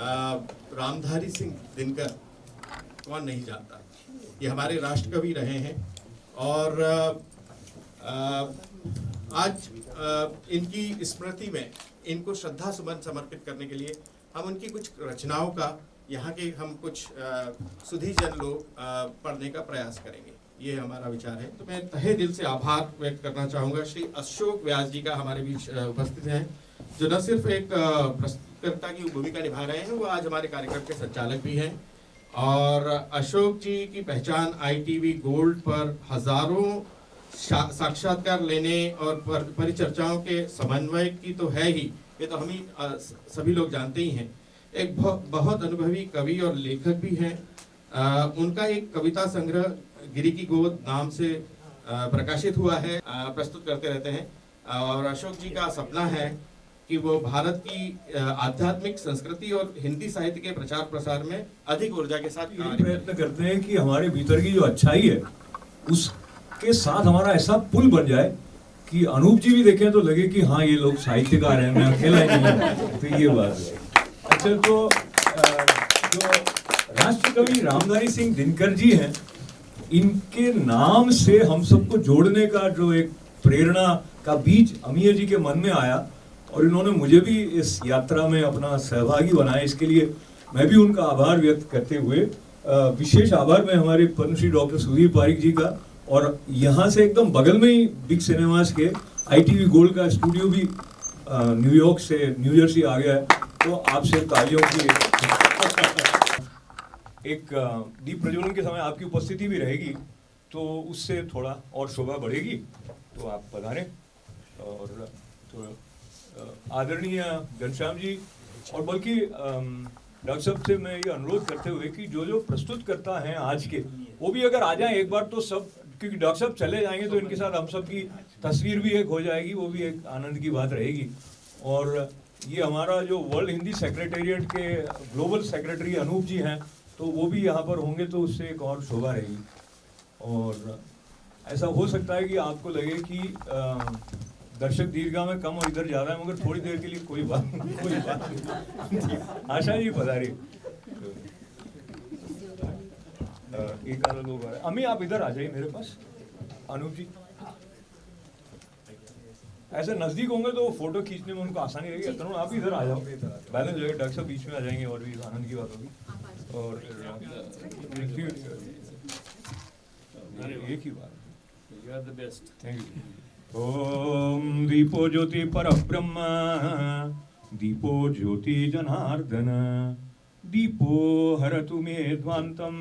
रामधारी सिंह दिनकर कौन नहीं जानता। ये हमारे राष्ट्रकवि रहे हैं और आज इनकी स्मृति में इनको श्रद्धा सुमन समर्पित करने के लिए हम उनकी कुछ रचनाओं का यहाँ के हम कुछ सुधीजन लोग पढ़ने का प्रयास करेंगे। ये हमारा विचार है। तो मैं तहे दिल से आभार व्यक्त करना चाहूँगा श्री अशोक व्यास जी का हमारे बीच उपस्थित हैं, जो न सिर्फ एक प्रस्तुतकर्ता की भूमिका निभा रहे हैं, वो आज हमारे कार्यक्रम के संचालक भी हैं। और अशोक जी की पहचान ITV गोल्ड पर हजारों साक्षात्कार लेने और परिचर्चाओं के समन्वय की तो है ही, ये तो हम ही सभी लोग जानते ही हैं। एक बहुत अनुभवी कवि और लेखक भी हैं। उनका एक कविता संग्रह गिरी की गोद नाम से प्रकाशित हुआ है, प्रस्तुत करते रहते हैं। और अशोक जी का सपना है कि वो भारत की आध्यात्मिक संस्कृति और हिंदी साहित्य के प्रचार प्रसार में अधिक ऊर्जा के साथ प्रयत्न करते हैं कि हमारे भीतर की जो अच्छाई है उसके साथ हमारा ऐसा पुल बन जाए कि अनूप जी भी देखें तो लगे कि हाँ ये लोग साहित्यकार हैं, मैं अकेला ही नहीं हूं। तो ये बात है। अच्छा, तो जो राष्ट्रकवि रामधारी सिंह दिनकर जी हैं, इनके नाम से हम सबको जोड़ने का जो एक प्रेरणा का बीज अमीर जी के मन में आया और इन्होंने मुझे भी इस यात्रा में अपना सहभागी बनाया। इसके लिए मैं भी उनका आभार व्यक्त करते हुए विशेष आभार मैं हमारे पद्मश्री डॉक्टर सुधीर पारिक जी का, और यहाँ से एकदम बगल में ही बिग सिनेमास के ITV गोल्ड का स्टूडियो भी न्यूयॉर्क से न्यू जर्सी आ गया है, तो आपसे तालियों की एक दीप प्रज्वलन के समय आपकी उपस्थिति भी रहेगी, तो उससे थोड़ा और शोभा बढ़ेगी। तो आप पधारें। और तो आदरणीय घनश्याम जी, और बल्कि डॉक्टर साहब से मैं ये अनुरोध करते हुए कि जो प्रस्तुत करता हैं आज के, वो भी अगर आ जाएं एक बार तो सब, क्योंकि डॉक्टर साहब चले जाएंगे तो इनके साथ हम सब की तस्वीर भी एक हो जाएगी, वो भी एक आनंद की बात रहेगी। और ये हमारा जो वर्ल्ड हिंदी सेक्रेटेरिएट के ग्लोबल सेक्रेटरी अनूप जी हैं, तो वो भी यहाँ पर होंगे, तो उससे एक और शोभा रहेगी। और ऐसा हो सकता है कि आपको लगे कि दर्शक दीर्घा में कम और इधर ज़्यादा है, मगर थोड़ी देर के लिए कोई बात नहीं। आशा जी पधारी। एक आधा लोग अम्मी आप इधर आ जाइए मेरे पास। अनूप जी ऐसे नजदीक होंगे तो फोटो खींचने में उनको आसानी रहेगी। तरुण आप भी इधर आ जाओ, बैलेंस जो है डॉक्टर साहब बीच में आ जाएंगे और भी आनंद की बात होगी। और एक ही बात, you are the best, thank you. ओम दीपो ज्योति परब्रह्म, दीपो ज्योति जनार्दन, दीपो हरतु मे ध्वांतम,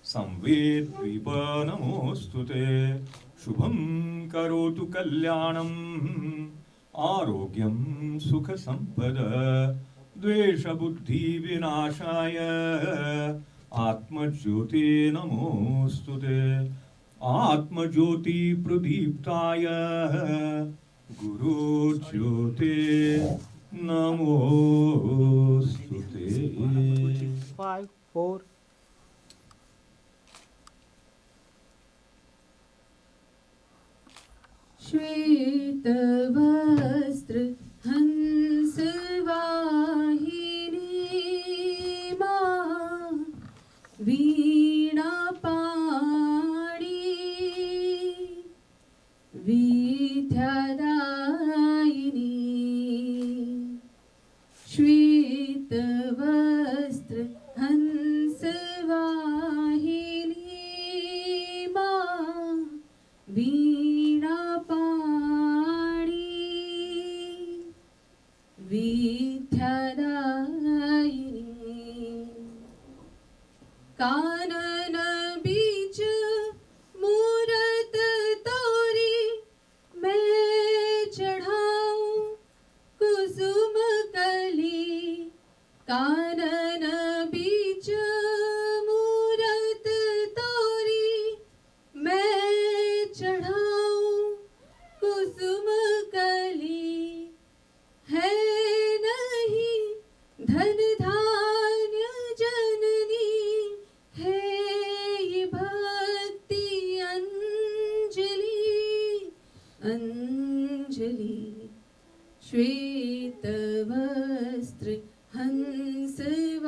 संवेद दीप नमोस्तुते, शुभम करोतु कल्याणम, आरोग्यम सुख संपद, द्वेष बुद्धि विनाशाय, आत्मज्योति नमोस्तुते, आत्मज्योति प्रदीप्ताय, गुरु ज्योति नमोस्तुते। 5, 4 श्वेत वस्त्र हंस वाहिनी मां, वीणा पाणी विद्यादायिनी, श्वेत वस्त्र हंस वाहिनी मां, वीणा पाणी विद्यादायिनी, कानन बीच मूरत तोरी, मैं चढ़ाऊं कुसुम कली, कानन बीच मूरत तोरी, मैं चढ़ाऊं कुसुम कली, है नहीं धन धान्य जननी, है ये भक्ति अंजलि, अंजलि, श्वेत वस्त्र हंसवाहिनी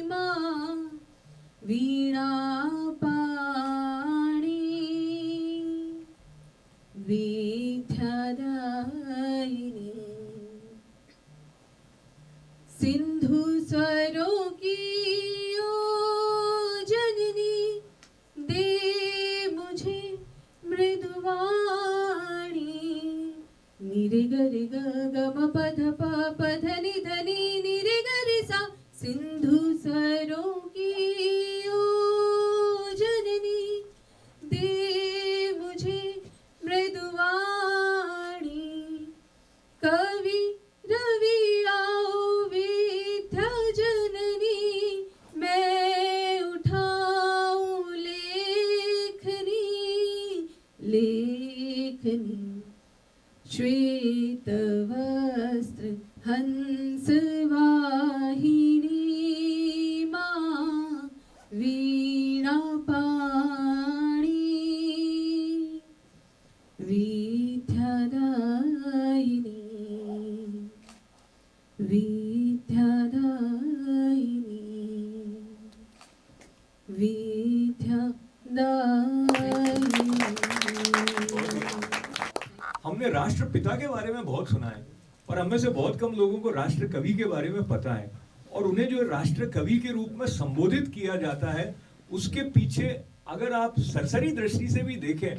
माँ वीणा पाणी विद्यादायिनी सिंधु स्वरों की ओ जननी दे मुझे मृदुवाणी निरे गरे ग ग म पध प पध नि ध नि निरे गरे सा सिंधु स्वरों की ओ जननी दे मुझे मृदुवाणी कवि रवि आओ विद्या जननी मैं उठाऊं लेखनी लेखनी श्वेत वस्त्र हंसवाहिनी माँ वीणा पाणी विद्यादायिनी विद्यादायिनी विद्यादायिनी। हमने राष्ट्रपिता के बारे में बहुत सुना है, पर हम में से बहुत कम लोगों को राष्ट्र कवि के बारे में पता है। और उन्हें जो राष्ट्र कवि के रूप में संबोधित किया जाता है, उसके पीछे अगर आप सरसरी दृष्टि से भी देखें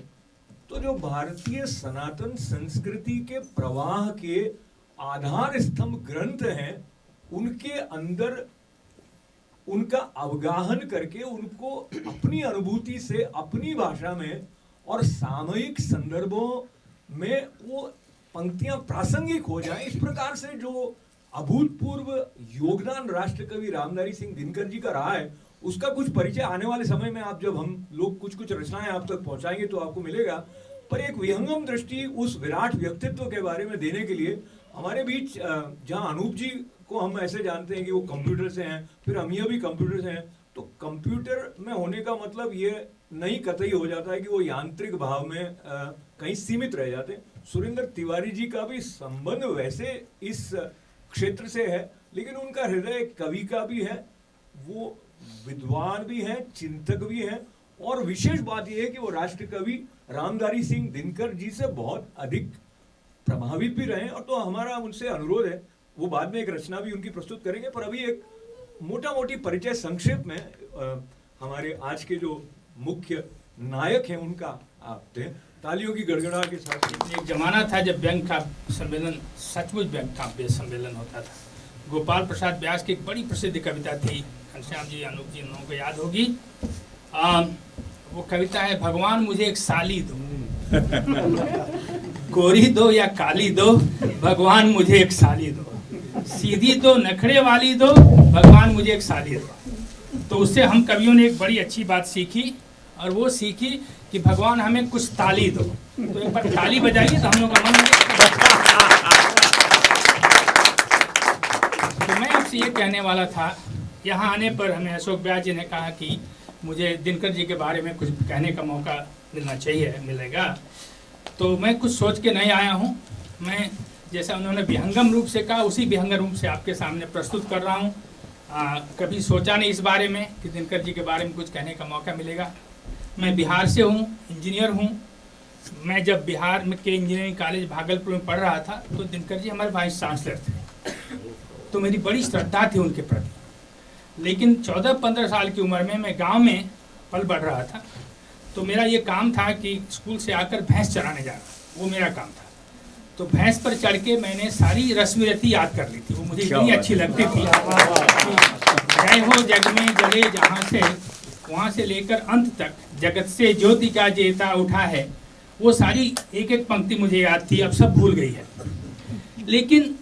तो जो भारतीय सनातन संस्कृति के प्रवाह के आधार स्तंभ ग्रंथ हैं, उनके अंदर उनका अवगाहन करके उनको अपनी अनुभूति से अपनी भाषा में और सामयिक संदर्भों में वो पंक्तियां प्रासंगिक हो जाएं, इस प्रकार से जो अभूतपूर्व योगदान राष्ट्रकवि रामधारी सिंह दिनकर जी का रहा है, उसका कुछ परिचय आने वाले समय में आप जब हम लोग कुछ कुछ रचनाएं आप तक पहुंचाएंगे तो आपको मिलेगा। पर एक विहंगम दृष्टि उस विराट व्यक्तित्व के बारे में देने के लिए हमारे बीच जहां अनूप जी को हम ऐसे जानते हैं कि वो कंप्यूटर से हैं, फिर अमिया भी कंप्यूटर से हैं, तो कंप्यूटर में होने का मतलब ये नहीं कतई हो जाता है कि वो यांत्रिक भाव में कहीं सीमित रह जाते हैं। सुरेंद्र तिवारी जी का भी संबंध वैसे इस क्षेत्र से है, लेकिन उनका हृदय कवि का भी है, वो विद्वान भी है, चिंतक भी है, और विशेष बात यह है कि वो राष्ट्र कवि रामधारी सिंह दिनकर जी से बहुत अधिक प्रभावित भी रहे। और तो हमारा उनसे अनुरोध है, वो बाद में एक रचना भी उनकी प्रस्तुत करेंगे, पर अभी एक मोटा मोटी परिचय संक्षेप में हमारे आज के जो मुख्य नायक हैं उनका आप दें, तालियों की गड़गड़ा के साथ। एक जमाना था जब बैंक का सम्मेलन सचमुच बैंक का सम्मेलन होता था। गोपाल प्रसाद व्यास की एक बड़ी प्रसिद्ध कविता थी, घनश्याम जी अनूप जी लोगों को याद होगी। वो कविता है, भगवान मुझे एक साली दो, गोरी दो या काली दो, भगवान मुझे एक साली दो, सीधी दो नखड़े वाली दो, भगवान मुझे एक साली दो। तो उससे हम कवियों ने एक बड़ी अच्छी बात सीखी, और वो सीखी कि भगवान हमें कुछ ताली दो। तो एक बार ताली बजाइए तो हम लोग का मन तो मैं आपसे ये कहने वाला था, यहाँ आने पर हमें अशोक व्यास जी ने कहा कि मुझे दिनकर जी के बारे में कुछ कहने का मौका मिलना चाहिए, मिलेगा। तो मैं कुछ सोच के नहीं आया हूँ, मैं जैसा उन्होंने विहंगम रूप से कहा उसी विहंगम रूप से आपके सामने प्रस्तुत कर रहा हूँ। कभी सोचा नहीं इस बारे में कि दिनकर जी के बारे में कुछ कहने का मौका मिलेगा। मैं बिहार से हूँ, इंजीनियर हूँ। मैं जब बिहार में के इंजीनियरिंग कॉलेज भागलपुर में पढ़ रहा था तो दिनकर जी हमारे वाइस चांसलर थे, तो मेरी बड़ी श्रद्धा थी उनके प्रति। लेकिन 14-15 साल की उम्र में मैं गांव में पल बढ़ रहा था, तो मेरा ये काम था कि स्कूल से आकर भैंस चराने जाना, वो मेरा काम था। तो भैंस पर चढ़ के मैंने सारी रस्म रीति याद कर ली थी, वो मुझे इतनी अच्छी लगती थी। जय हो जग में जले जहाँ से, वहाँ से लेकर अंत तक, जगत से ज्योति का जेता उठा है, वो सारी एक एक पंक्ति मुझे याद थी, अब सब भूल गई है। लेकिन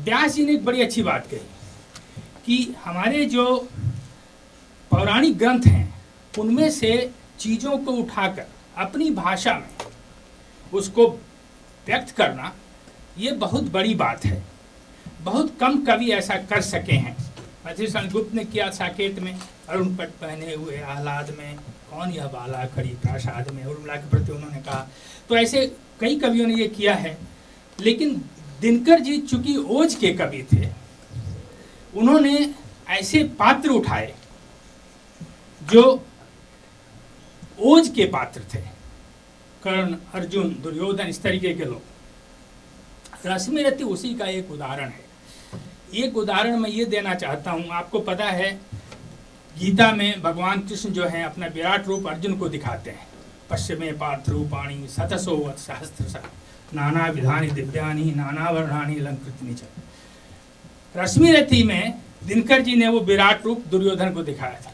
व्यास जी ने एक बड़ी अच्छी बात कही कि हमारे जो पौराणिक ग्रंथ हैं उनमें से चीज़ों को उठाकर अपनी भाषा में उसको व्यक्त करना, ये बहुत बड़ी बात है। बहुत कम कवि ऐसा कर सके हैं। मधुसूदन गुप्त ने किया साकेत में, अरुण पट पहने हुए आह्लाद में, कौन यह बाला खड़ी प्रासाद में, उर्मिला के प्रति उन्होंने कहा। तो ऐसे कई कवियों ने ये किया है। लेकिन दिनकर जी चूंकि ओज के कवि थे, उन्होंने ऐसे पात्र उठाए जो ओज के पात्र थे, कर्ण, अर्जुन, दुर्योधन, इस तरीके के लोग। रश्मिरथी उसी का एक उदाहरण है। एक उदाहरण मैं ये देना चाहता हूँ, आपको पता है गीता में भगवान कृष्ण जो है अपना विराट रूप अर्जुन को दिखाते हैं। पश्चिमे पार्थरूपाणि शतसो वत् सहस्रशः नाना विधानि दिव्यानि नाना वर्णानि अलंकृतानि च। रश्मिरथी में दिनकर जी ने वो विराट रूप दुर्योधन को दिखाया था।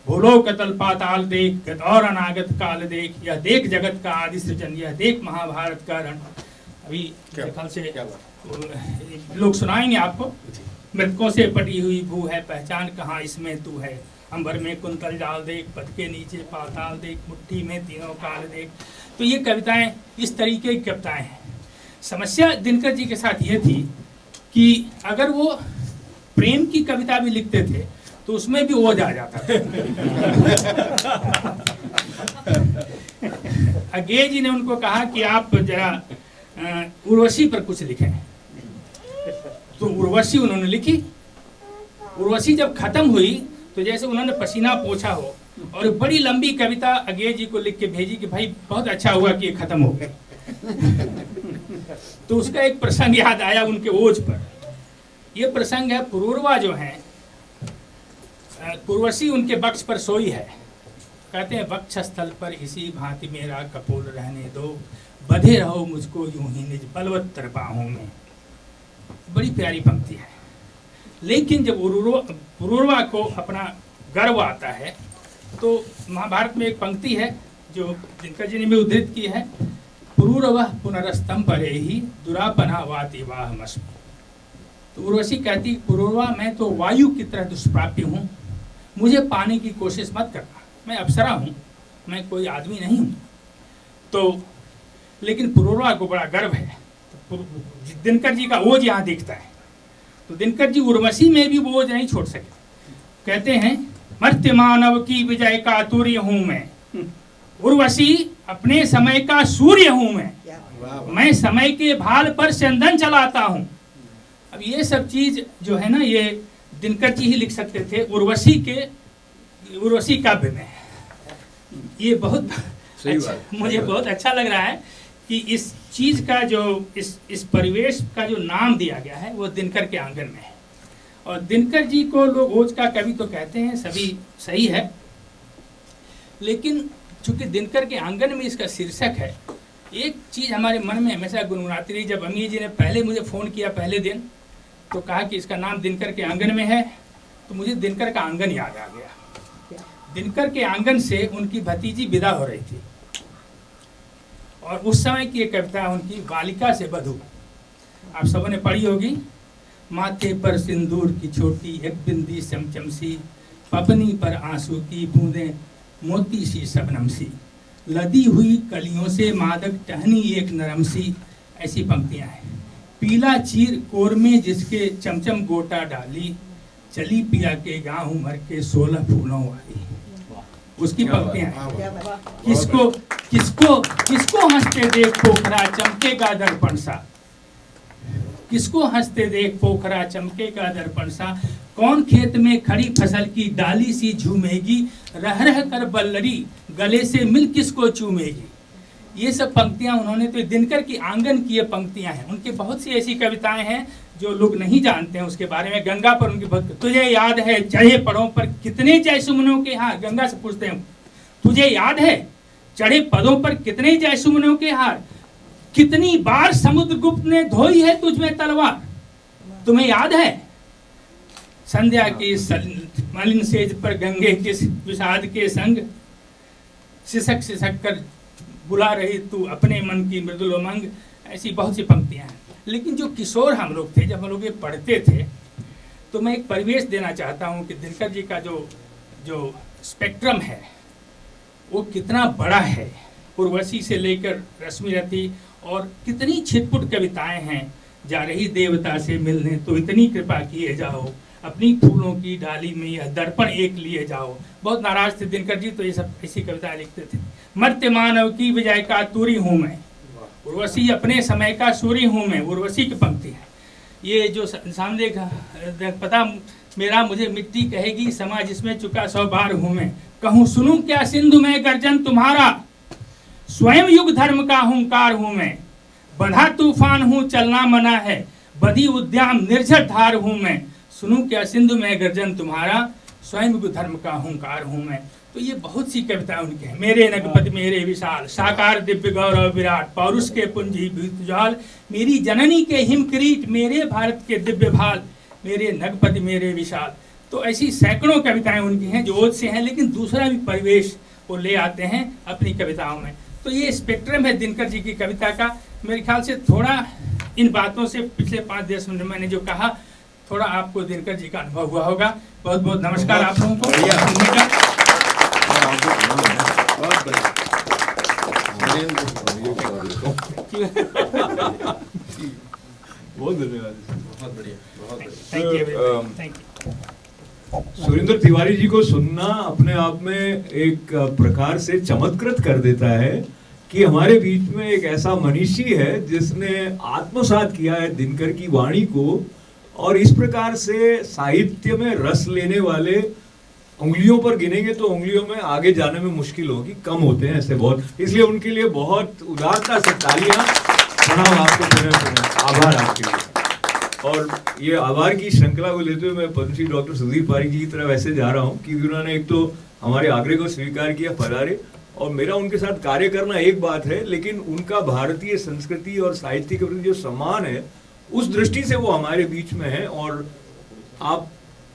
भूलो कतल पाताल देख, गत और अनागत काल देख, यह देख जगत का आदि सृजन, यह देख महाभारत का रण। अभी ख्याल से लोग सुनाएंगे आपको। मृतकों से पटी हुई भू है, पहचान कहाँ इसमें तू है। अंबर में कुंतल जाल देख, पद के नीचे पाताल देख, मुट्ठी में तीनों काल देख। तो ये कविताएं इस तरीके की कविताएं हैं। समस्या दिनकर जी के साथ ये थी कि अगर वो प्रेम की कविता भी लिखते थे तो उसमें भी ओज आ जाता था। अज्ञेय जी ने उनको कहा कि आप जरा उर्वशी पर कुछ लिखें, तो उर्वशी उन्होंने लिखी। उर्वशी जब खत्म हुई तो जैसे उन्होंने पसीना पोंछा हो, और बड़ी लंबी कविता अज्ञेय जी को लिख के भेजी कि भाई बहुत अच्छा हुआ कि ये खत्म हो गई। तो उसका एक प्रसंग याद आया उनके ओज पर। ये प्रसंग है, पुरूरवा जो है, पुर्वशी उनके वक्ष पर सोई है। कहते हैं वक्ष स्थल पर इसी भांति मेरा कपोल रहने दो, बधे रहो मुझको यूं ही निज बलवत्तर बाहों में। बड़ी प्यारी पंक्ति है। लेकिन जब पुरूरवा को अपना गर्व आता है तो महाभारत में एक पंक्ति है जो दिनकर जी ने भी उद्धृत की है, पुरूरवः पुनरस्तम परे ही दुरापना वाति वाहमस्मि। तो उर्वशी कहती, पुरूरवा मैं तो वायु की तरह दुष्प्राप्य हूँ, मुझे पाने की कोशिश मत करना, मैं अप्सरा हूँ, मैं कोई आदमी नहीं हूँ। तो लेकिन पुरूरवा को बड़ा गर्व है। तो दिनकर जी का ओज यहाँ दिखता है। तो दिनकर जी उर्वशी में भी वो ओज नहीं छोड़ सके। कहते हैं मर्त्य मानव की विजय का तुर्य हूँ मैं, उर्वशी अपने समय का सूर्य हूँ मैं समय के भाल पर चंदन चलाता हूँ। अब ये सब चीज जो है ना, ये दिनकर जी ही लिख सकते थे उर्वशी काव्य में। ये बहुत मुझे बहुत अच्छा लग रहा है कि इस चीज का जो इस परिवेश का जो नाम दिया गया है वो दिनकर के आंगन में है। और दिनकर जी को लोग ओज का कवि तो कहते हैं, सभी सही है, लेकिन चूंकि दिनकर के आंगन में इसका शीर्षक है, एक चीज हमारे मन में हमेशा गुनगुनाती रही। जब अमीर जी ने पहले मुझे फोन किया पहले दिन, तो कहा कि इसका नाम दिनकर के आंगन में है, तो मुझे दिनकर का आंगन याद आ गया। दिनकर के आंगन से उनकी भतीजी विदा हो रही थी, और उस समय की एक कविता उनकी, बालिका से बधू, आप सबों ने पढ़ी होगी। माथे पर सिंदूर की छोटी एक बिंदी चमचम सी, पपनी पर आंसू की बूंदें मोती सी शबनम सी, लदी हुई कलियों से मादक टहनी एक नरम सी। ऐसी पंक्तियां हैं। पीला चीर कोर में जिसके चमचम गोटा डाली, चली पिया के गाँव उमर के 16 फूलों वाली। उसकी पंक्तियां हैं। किसको किसको किसको हंसते देख पोखरा चमकेगा दर्पण सा, किसको हंसते देख पोखरा चमकेगा दर्पण सा, कौन खेत में खड़ी फसल की डाली सी झूमेगी, रह रह कर बल्लरी गले से मिल किसको चूमेगी। ये सब पंक्तियां उन्होंने, तो दिनकर की आंगन की ये पंक्तियां हैं। उनके बहुत सी ऐसी कविताएं हैं जो लोग नहीं जानते हैं उसके बारे में। गंगा पर उनकी भक्त, तुझे याद है चढ़े पदों पर कितने जयसुमनों के हार, गंगा से पूछते हैं, तुझे याद है चढ़े पदों पर कितने जयसुमनों के हार, कितनी बार समुद्रगुप्त ने धोई है तुझ में तलवार, तुम्हें याद है संध्या की मलिन सेज पर गंगे के विषाद के संग, सिसक सिसक कर बुला रही तू अपने मन की मृदुल उमंग। ऐसी बहुत सी पंक्तियां हैं। लेकिन जो किशोर हम लोग थे, जब हम लोग ये पढ़ते थे, तो मैं एक परिवेश देना चाहता हूँ कि दिनकर जी का जो स्पेक्ट्रम है वो कितना बड़ा है। उर्वशी से लेकर रश्मिरथी, और कितनी छिटपुट कविताएं हैं। जा रही देवता से मिलने तो इतनी कृपा किए जाओ, अपनी फूलों की डाली में यह दर्पण एक लिए जाओ। बहुत नाराज थे दिनकर जी, तो ये सब ऐसी कविताएं लिखते थे। मर्त्य मानव की विजय का तुरी हूँ मैं, उर्वशी अपने समय का सूर्य हूँ मैं, उर्वशी की पंक्ति है ये जो सामने पता मेरा मुझे मिट्टी कहेगी, समा जिसमें चुका 100 बार हूँ मैं। कहूँ सुनूं क्या सिंधु में गर्जन तुम्हारा, स्वयं युग धर्म का हुंकार हूँ मैं। बंधा तूफान हूँ चलना मना है, बदी उद्याम निर्झर धार हूँ मैं। सुनूं क्या सिंधु में गर्जन तुम्हारा, स्वयं युग धर्म का हुंकार हूँ मैं। तो ये बहुत सी कविताएं उनके हैं। मेरे नगपति मेरे विशाल, साकार दिव्य गौरव विराट, पौरुष के पुंजी भूतजाल, मेरी जननी के हिम किरीट, मेरे भारत के दिव्य भाल, मेरे नगपति मेरे विशाल। तो ऐसी सैकड़ों कविताएं उनकी हैं जो ओज से हैं, लेकिन दूसरा भी परिवेश वो ले आते हैं अपनी कविताओं में। तो ये स्पेक्ट्रम है दिनकर जी की कविता का। मेरे ख्याल से थोड़ा इन बातों से पिछले 5-10 मिनट मैंने जो कहा, थोड़ा आपको दिनकर जी का अनुभव हुआ होगा। बहुत बहुत नमस्कार आप लोगों को। बहुत बढ़िया। बहुत धन्यवाद। बहुत बढ़िया, बहुत बढ़िया। Thank you. सुरेंद्र तिवारी जी को सुनना अपने आप में एक प्रकार से चमत्कृत कर देता है कि हमारे बीच में एक ऐसा मनीषी है जिसने आत्मसात किया है दिनकर की वाणी को, और इस प्रकार से साहित्य में रस लेने वाले उंगलियों पर गिनेंगे तो उंगलियों में आगे जाने में मुश्किल होगी, कम होते हैं ऐसे बहुत। इसलिए उनके लिए बहुत उदारता से तालियां, प्रणाम आपको, आभार आपके लिए। और ये आभार की श्रृंखला को लेते हुए मैं पद्मश्री डॉक्टर सुधीर पारिक जी की तरफ ऐसे जा रहा हूँ क्योंकि उन्होंने एक तो हमारे आग्रह को स्वीकार किया, पधारे, और मेरा उनके साथ कार्य करना एक बात है, लेकिन उनका भारतीय संस्कृति और साहित्य के प्रति जो सम्मान है उस दृष्टि से वो हमारे बीच में है। और आप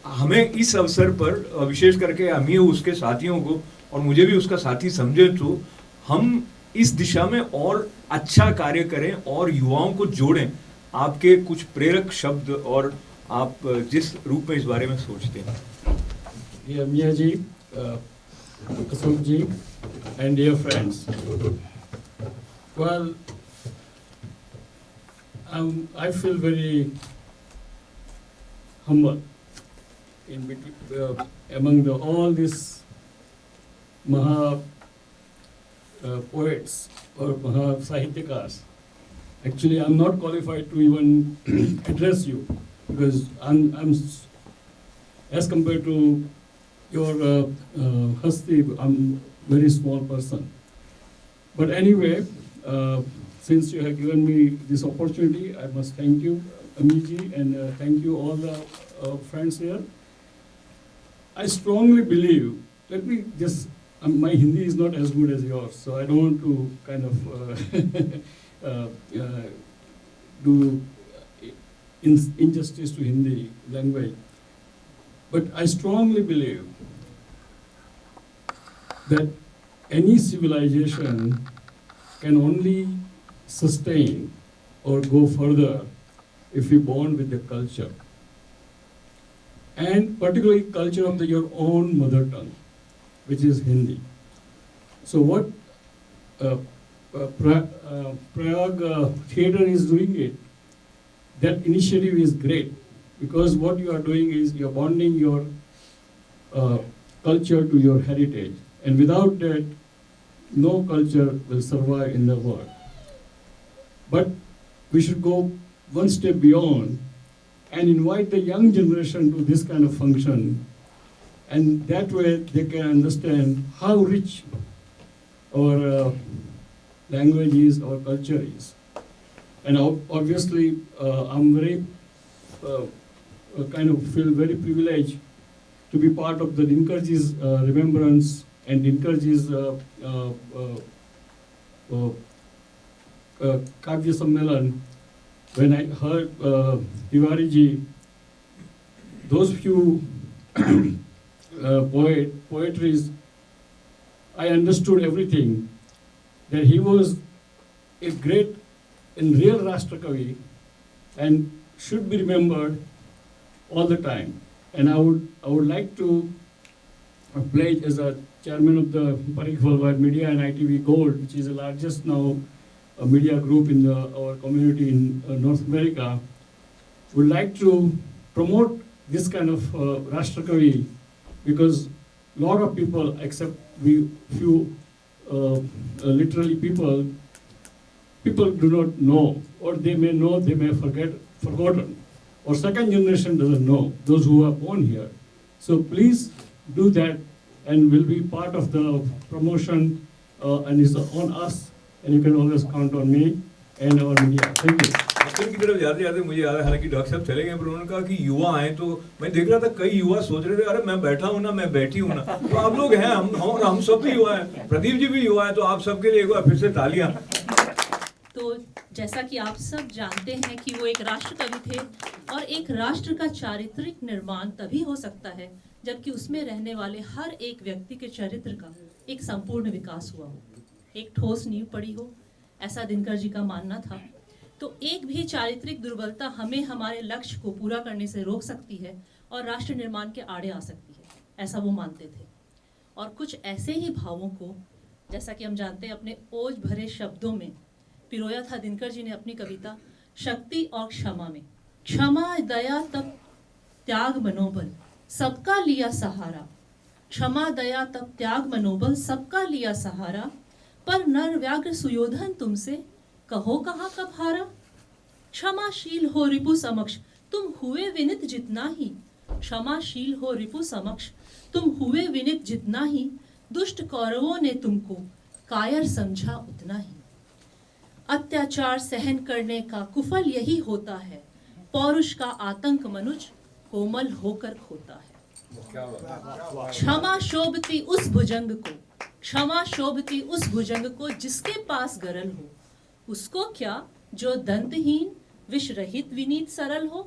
हमें इस अवसर पर विशेष करके हमें उसके साथियों को और मुझे भी उसका साथी समझे तो हम इस दिशा में और अच्छा कार्य करें और युवाओं को जोड़ें। आपके कुछ प्रेरक शब्द और आप जिस रूप में इस बारे में सोचते हैं। Dear Mia ji, Ashok ji, and dear friends. Well, I feel very humble in between, among all these Maha poets or Maha Sahityakars. Actually, I'm not qualified to even address you because I'm as compared to your Hasti, I'm very small person. But anyway, since you have given me this opportunity, I must thank you, Amiji, and thank you all the friends here. I strongly believe, let me just, my Hindi is not as good as yours, so I don't want to kind of do injustice to Hindi language. But I strongly believe that any civilization can only sustain or go further if we bond with the culture, and particularly culture of your own mother tongue, which is Hindi. So what Prayag Theatre is doing it, that initiative is great, because what you are doing is you are bonding your culture to your heritage, and without that, no culture will survive in the world. But we should go one step beyond and invite the young generation to this kind of function, and that way they can understand how rich our language is, our culture is. And obviously, I'm very kind of feel very privileged to be part of the Dinkarji's remembrance and Dinkarji's Kavya Sammelan. When I heard Tiwari ji, those few poetries, I understood everything. That he was a great and real Rashtrakavi and should be remembered all the time. And I would like to pledge as a chairman of the Parikh Worldwide Media and ITV Gold, which is the largest now media group in our community in North America, would like to promote this kind of Rashtrakavi, because a lot of people, except few literally people, people do not know, or they may know, they may forgotten, or second generation doesn't know, those who are born here. So please do that, and will be part of the promotion, and is on us, and you can always count on me and our media. Thank you. Action की तरफ जाते जाते मुझे याद है, हालांकि doctor साहब चले गए, पर उन्होंने कहा कि युवा आए, तो मैं देख रहा था कई युवा सोच रहे थे अरे मैं बैठा हूँ ना, मैं बैठी हूँ ना, तो आप लोग हैं, हम सब भी युवा हैं, प्रदीप जी भी युवा हैं, तो आप सबके लिए एक बार फिर से तालियां। तो जैसा कि आप सब जानते हैं कि वो एक राष्ट्र कवि थे, और एक राष्ट्र का चारित्रिक निर्माण तभी हो सकता है जबकि उसमें रहने वाले हर एक व्यक्ति के चरित्र का एक संपूर्ण विकास हुआ हो, एक ठोस नींव पड़ी हो, ऐसा दिनकर जी का मानना था। तो एक भी चारित्रिक दुर्बलता हमें हमारे लक्ष्य को पूरा करने से रोक सकती है और राष्ट्र निर्माण के आड़े आ सकती है, ऐसा वो मानते थे। और कुछ ऐसे ही भावों को, जैसा कि हम जानते हैं, अपने ओज भरे शब्दों में पिरोया था दिनकर जी ने अपनी कविता शक्ति और क्षमा में। क्षमा दया तब त्याग मनोबल सबका लिया सहारा, क्षमा दया तब त्याग मनोबल सबका लिया सहारा, पर नर व्याघ्र सुयोधन तुमसे कहो कहाँ कब हारा। क्षमाशील हो रिपु समक्ष तुम हुए विनित जितना ही, क्षमाशील हो रिपु समक्ष तुम हुए विनित जितना ही, दुष्ट कौरवों ने तुमको कायर समझा उतना ही। अत्याचार सहन करने का कुफल यही होता है, पौरुष का आतंक मनुज कोमल होकर खोता है। क्षमा शोभती उस भुजंग को, क्षमा शोभती उस भुजंग को जिसके पास गरल हो, उसको क्या जो दंतहीन विष रहित विनीत सरल हो।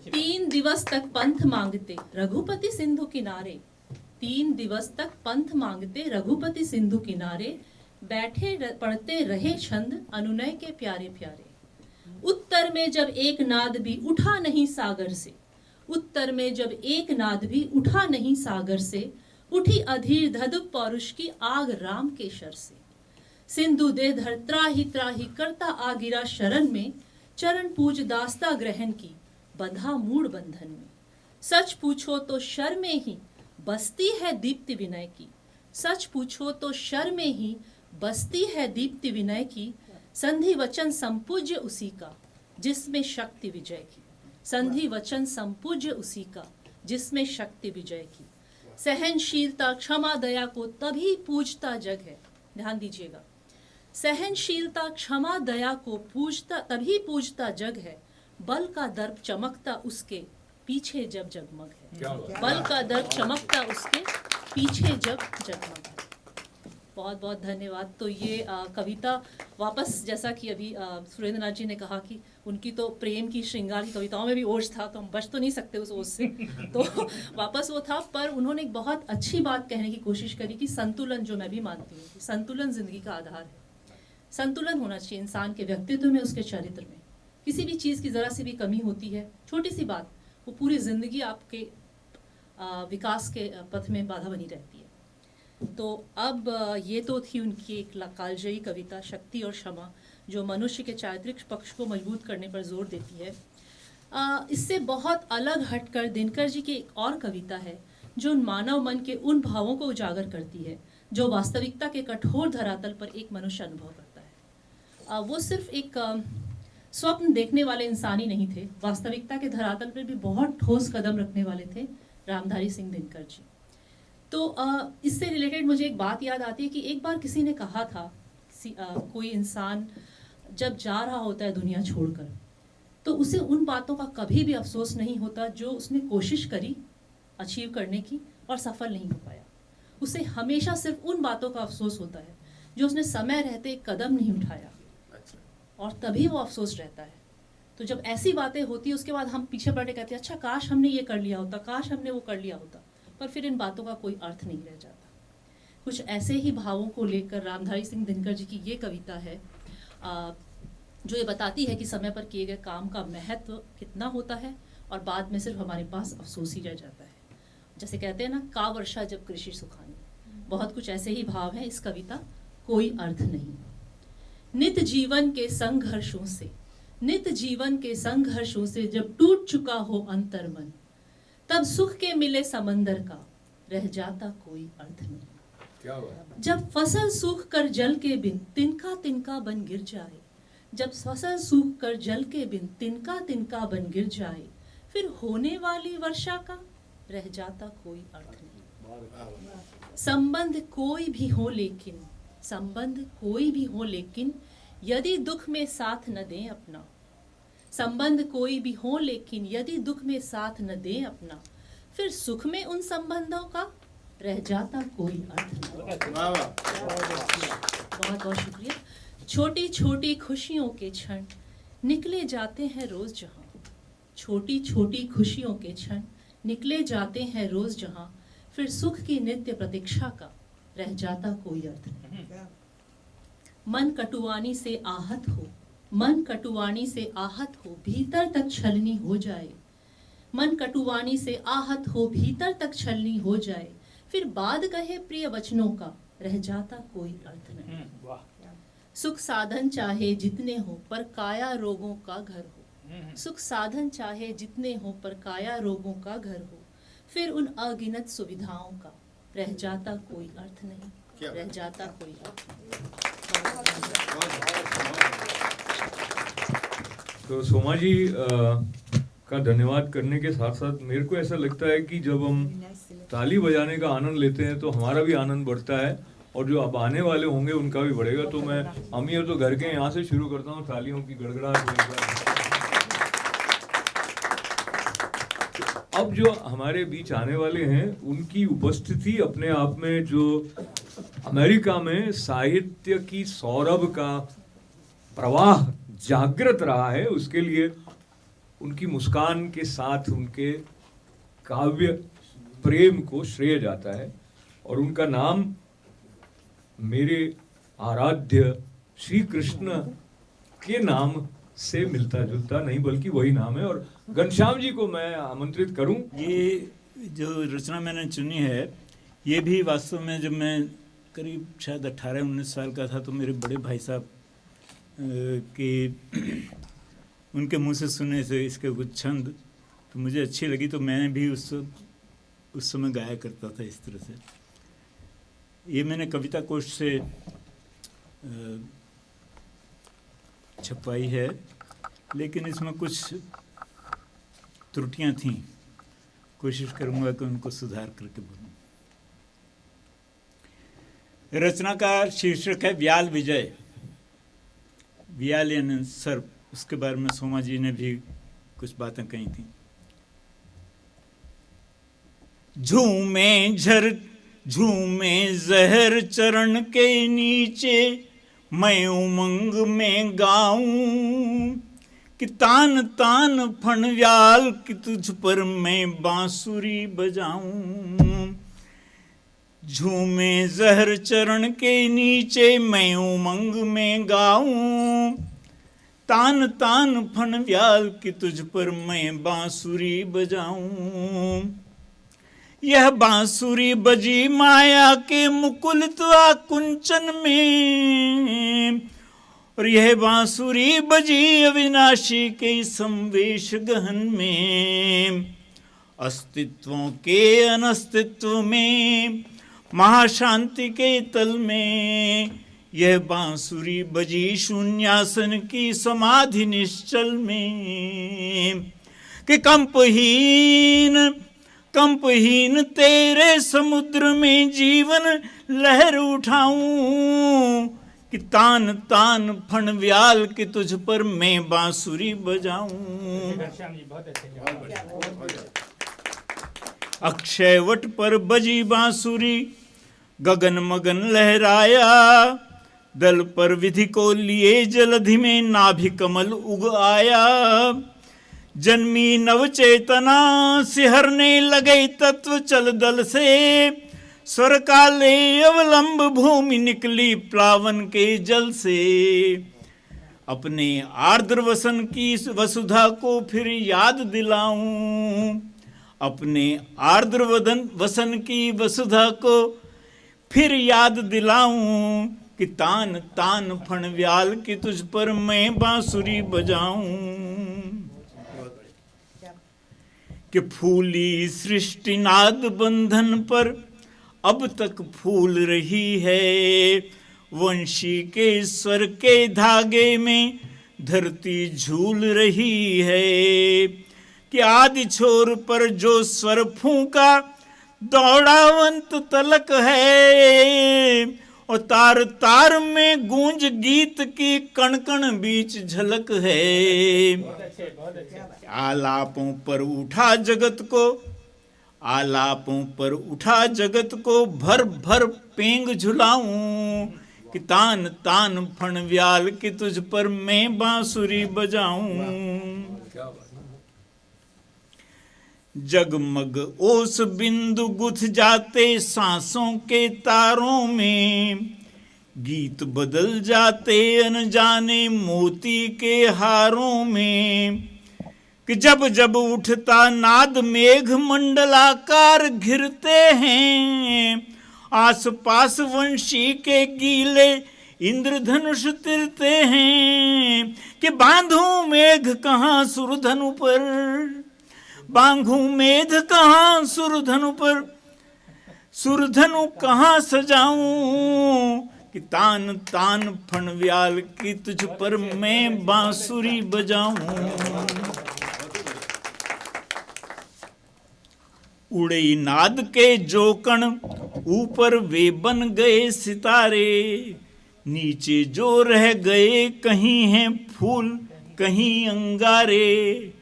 3 दिवस तक पंथ मांगते रघुपति सिंधु किनारे, 3 दिवस तक पंथ मांगते रघुपति सिंधु किनारे, बैठे पढ़ते रहे छंद अनुनय के प्यारे प्यारे। उत्तर में जब एक नाद भी उठा नहीं सागर से, उत्तर में जब एक नाद भी उठा नहीं सागर से, उठी अधीर धधुक पौरुष की आग राम के शर से। सिंधु दे धर त्राही त्राही करता आ गिरा शरण में, चरण पूज दास्ता ग्रहण की बंधा मूड बंधन में। सच पूछो तो शर में ही बसती है दीप्ति विनय की, सच पूछो तो शर में ही बसती है दीप्ति विनय की। संधि वचन संपूज्य उसी का जिसमें शक्ति विजय की, संधि वचन संपूज्य उसी का जिसमें शक्ति विजय की। सहनशीलता क्षमा दया को तभी पूजता जग है, ध्यान दीजिएगा, सहनशीलता क्षमा दया को पूजता तभी पूजता जग है, बल का दर्प चमकता उसके पीछे जब जगमग है, बल का दर्प चमकता उसके पीछे जब जगमग है। बहुत बहुत धन्यवाद। तो ये कविता वापस, जैसा कि अभी सुरेंद्र नाथ जी ने कहा कि उनकी तो प्रेम की श्रृंगार की कविताओं में भी ओज था, तो हम बच तो नहीं सकते उस ओज से, तो वापस वो था। पर उन्होंने एक बहुत अच्छी बात कहने की कोशिश करी कि संतुलन, जो मैं भी मानती हूँ कि संतुलन जिंदगी का आधार है, संतुलन होना चाहिए इंसान के व्यक्तित्व में, उसके चरित्र में। किसी भी चीज़ की ज़रा सी भी कमी होती है, छोटी सी बात, वो पूरी ज़िंदगी आपके विकास के पथ में बाधा बनी रहती है। तो अब ये तो थी उनकी एक कालजयी कविता शक्ति और क्षमा, जो मनुष्य के चारित्रिक पक्ष को मजबूत करने पर जोर देती है। इससे बहुत अलग हटकर दिनकर जी की एक और कविता है जो मानव मन के उन भावों को उजागर करती है जो वास्तविकता के कठोर धरातल पर एक मनुष्य अनुभव करता है। वो सिर्फ एक स्वप्न देखने वाले इंसान ही नहीं थे, वास्तविकता के धरातल पर भी बहुत ठोस कदम रखने वाले थे रामधारी सिंह दिनकर जी। तो इससे रिलेटेड मुझे एक बात याद आती है कि एक बार किसी ने कहा था, कोई इंसान जब जा रहा होता है दुनिया छोड़कर, तो उसे उन बातों का कभी भी अफसोस नहीं होता जो उसने कोशिश करी अचीव करने की और सफल नहीं हो पाया। उसे हमेशा सिर्फ उन बातों का अफसोस होता है जो उसने समय रहते एक कदम नहीं उठाया, और तभी वो अफसोस रहता है। तो जब ऐसी बातें होती है उसके बाद हम पीछे पड़ के कहते हैं अच्छा काश हमने ये कर लिया होता, काश हमने वो कर लिया होता, पर फिर इन बातों का कोई अर्थ नहीं रह जाता। कुछ ऐसे ही भावों को लेकर रामधारी सिंह दिनकर जी की ये कविता है जो ये बताती है कि समय पर किए गए काम का महत्व कितना होता है और बाद में सिर्फ हमारे पास अफसोस ही रह जाता है। जैसे कहते हैं ना, का वर्षा जब कृषि सुखानी, बहुत कुछ ऐसे ही भाव है इस कविता कोई अर्थ नहीं। नित जीवन के संघर्षों से, नित जीवन के संघर्षों से जब टूट चुका हो अंतर्मन, तब सुख के मिले समंदर का रह जाता कोई अर्थ नहीं। क्या बात। जब फसल सूख कर जल के बिन तिनका तिनका बन गिर जाए, जब फसल सूख कर जल के बिन तिनका तिनका बन गिर जाए, फिर होने वाली वर्षा का रह जाता कोई अर्थ नहीं। संबंध कोई भी हो लेकिन, संबंध कोई भी हो लेकिन यदि दुख में साथ न दें अपना, संबंध कोई भी हो लेकिन यदि दुख में साथ न दें अपना, फिर सुख में उन संबंधों का रह जाता कोई अर्थ नहीं। बहुत बहुत शुक्रिया। छोटी छोटी खुशियों के क्षण निकले जाते हैं रोज जहां, छोटी छोटी खुशियों के क्षण निकले जाते हैं रोज जहां, फिर सुख की नित्य प्रतीक्षा का रह जाता कोई अर्थ नहीं। मन कटुवानी से आहत हो, मन कटुवानी से आहत हो, भीतर तक छलनी हो जाए, मन कटुवानी से आहत हो, भीतर तक छलनी हो जाए, फिर बाद कहे प्रिय वचनों का रह जाता कोई अर्थ नहीं। सुख साधन चाहे जितने हो पर काया रोगों का घर हो, सुख साधन चाहे जितने हो पर काया रोगों का घर हो, फिर उन अगिनत सुविधाओं का रह जाता कोई अर्थ नहीं, रह जाता कोई अर्थ नहीं। तो सोमा जी का धन्यवाद करने के साथ साथ मेरे को ऐसा लगता है कि जब हम ताली बजाने का आनंद लेते हैं तो हमारा भी आनंद बढ़ता है, और जो अब आने वाले होंगे उनका भी बढ़ेगा। तो मैं अमीर तो घर के यहाँ से शुरू करता हूँ, तालियों की गड़गड़ाहट। अब जो हमारे बीच आने वाले हैं उनकी उपस्थिति अपने आप में जो अमेरिका में साहित्य की सौरभ का प्रवाह जागृत रहा है, उसके लिए उनकी मुस्कान के साथ उनके काव्य प्रेम को श्रेय जाता है। और उनका नाम मेरे आराध्य श्री कृष्ण के नाम से मिलता जुलता नहीं बल्कि वही नाम है। और घनश्याम जी को मैं आमंत्रित करूं। ये जो रचना मैंने चुनी है, ये भी वास्तव में जब मैं करीब शायद 18-19 साल का था तो मेरे बड़े भाई साहब के उनके मुंह से सुने थे इसके कुछ छंद, तो मुझे अच्छी लगी, तो मैंने भी उस समय गाया करता था इस तरह से। ये मैंने कविता कोश से छपवाई है, लेकिन इसमें कुछ त्रुटियां थीं, कोशिश करूंगा कि उनको सुधार करके बोलूं। रचना का शीर्षक है व्याल विजय। व्याल यानी सर्प, उसके बारे में सोमा जी ने भी कुछ बातें कही थी। झूमे जहर चरण के नीचे, मैं उमंग में गाऊं कि तान तान फण व्याल कि तुझ पर मैं बांसुरी बजाऊं। झूमे जहर चरण के नीचे, मैं उमंग में गाऊं, तान तान फण व्याल कि तुझ पर मैं बांसुरी बजाऊं। यह बांसुरी बजी माया के मुकुलित कुंचन में, और यह बांसुरी बजी अविनाशी के संवेश गहन में। अस्तित्वों के अनस्तित्व में, महाशांति के तल में, यह बांसुरी बजी शून्यासन की समाधि निश्चल में। कि कंपहीन तेरे समुद्र में जीवन लहर उठाऊं, कि तान तान फण व्याल कि तुझ पर मैं बांसुरी बजाऊं। अक्षय वट पर बजी बांसुरी, गगन मगन लहराया, दल पर विधि को लिए जलधि में नाभि कमल उग आया। जन्मी नव चेतना सिहरने लगे तत्व चल दल से, स्वर काले अवलंब भूमि निकली प्लावन के जल से। अपने आर्द्र वसन की वसुधा को फिर याद दिलाऊं, अपने आर्द्र वसन की वसुधा को फिर याद दिलाऊं, कि तान तान फण व्याल कि तुझ पर मैं बांसुरी बजाऊं। कि फूली सृष्टि नाद बंधन पर अब तक फूल रही है। वंशी के स्वर के धागे में धरती झूल रही है कि आदि छोर पर जो स्वर फूंका दौड़ावंत तलक है, और तार तार में गूंज गीत की कण कण बीच झलक है। आलापों पर उठा जगत को, आलापों पर उठा जगत को भर भर पेंग झुलाऊं कि तान तान फण व्याल कि तुझ पर मैं बांसुरी बजाऊं। जगमग ओस बिंदु गुथ जाते सांसों के तारों में, गीत बदल जाते अनजाने मोती के हारों में कि जब जब उठता नाद मेघ मंडलाकार घिरते हैं। आस पास वंशी के गीले इंद्रधनुष तिरते हैं कि बांधूं मेघ कहाँ सुरधनु पर, बांधूं मेघ कहाँ सुरधनु पर, सुरधनु कहाँ सजाऊं कि तान तान फण व्याल की तुझ पर मैं बांसुरी बजाऊं। उड़े नाद के जो कण ऊपर वे बन गए सितारे, नीचे जो रह गए कहीं हैं फूल कहीं अंगारे।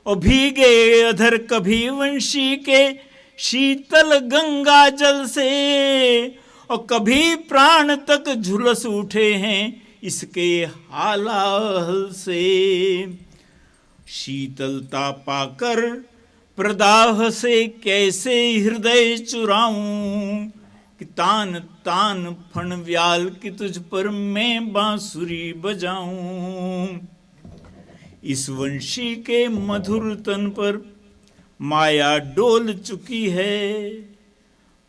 और भीगे अधर कभी वंशी के शीतल गंगा जल से, और कभी प्राण तक झुलस उठे हैं इसके हालाहल से। शीतलता पाकर प्रदाह से कैसे हृदय चुराऊं कि तान तान फण व्याल कि तुझ पर मैं बांसुरी बजाऊं। इस वंशी के मधुर तन पर माया डोल चुकी है,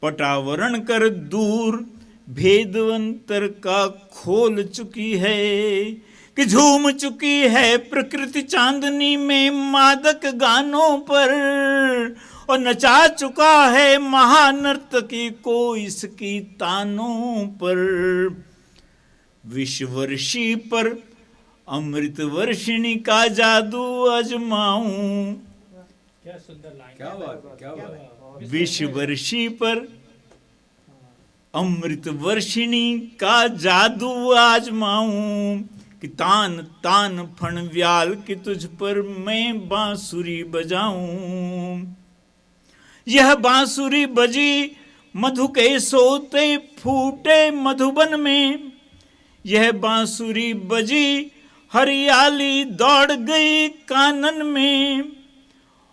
पटावरण कर दूर भेदवंतर का खोल चुकी है कि झूम चुकी है प्रकृति चांदनी में मादक गानों पर, और नचा चुका है महानर्तकी को इसकी तानों पर। विश्ववर्षी पर अमृत वर्षिणी का जादू आजमाऊं। क्या सुंदर लाइन, क्या बात, क्या बात। विश्ववर्षी पर अमृत वर्षिणी का जादू आजमाऊं कि तान तान फण व्याल कि तुझ पर मैं बांसुरी बजाऊं। यह बांसुरी बजी मधु के सोते फूटे मधुबन में, यह बांसुरी बजी हरियाली दौड़ गई कानन में,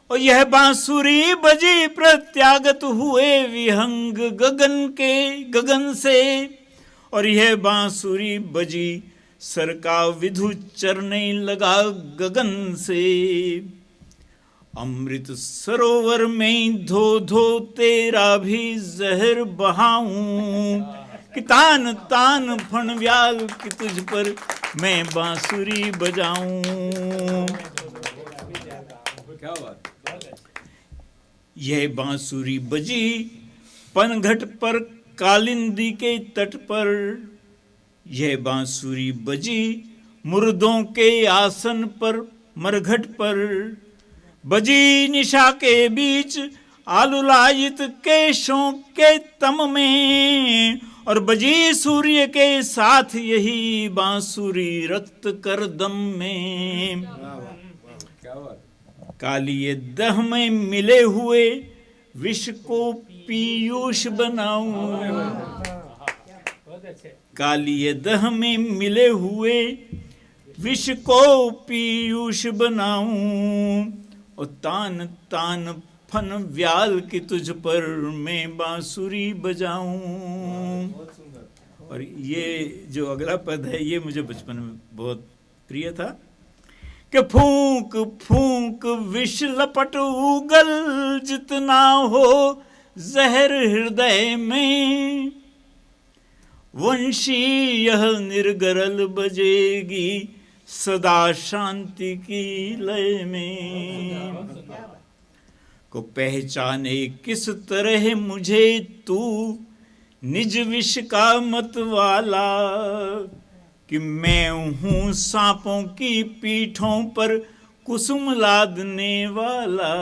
और यह बांसुरी बजी प्रत्यागत हुए विहंग गगन से, और यह बांसुरी बजी सर का विधु चरने लगा गगन से। अमृत सरोवर में धो धो तेरा भी जहर बहाऊं कि तान तान फण व्याल कि तुझ पर मैं बांसुरी बजाऊं। क्या बात। यह बांसुरी बजी पनघट पर कालिंदी के तट पर, यह बांसुरी बजी मुर्दों के आसन पर मरघट पर, बजी निशा के बीच आलुलायित केशों के तम में, और बजी सूर्य के साथ यही बांसुरी रक्त कर दम में। क्या बात। कालिए दह में मिले हुए विष को पीयूष बनाऊं, कालिए दह में मिले हुए विष को पीयूष बनाऊं, और तान तान फन व्याल कि तुझ पर मैं बांसुरी बजाऊं। और ये जो अगला पद है ये मुझे बचपन में बहुत प्रिय था कि फूंक फूंक विष लपट उगल जितना हो जहर हृदय में, वंशी यह निर्गरल बजेगी सदा शांति की लय में। को पहचाने किस तरह मुझे तू निज विष का मत वाला, कि मैं हूँ सांपों की पीठों पर कुसुम लादने वाला,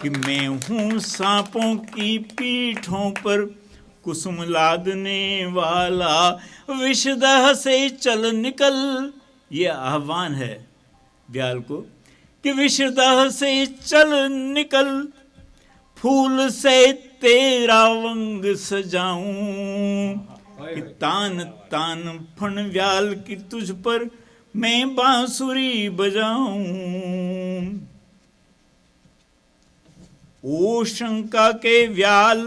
कि मैं हूँ सांपों की पीठों पर कुसुम लादने वाला, विषदह से चल निकल, ये आह्वान है व्याल को, कि विषदह से चल निकल, फूल से तेरा वंग सजाऊं, कि तान तान फण व्याल की तुझ पर मैं बांसुरी बजाऊं। ओ शंका के व्याल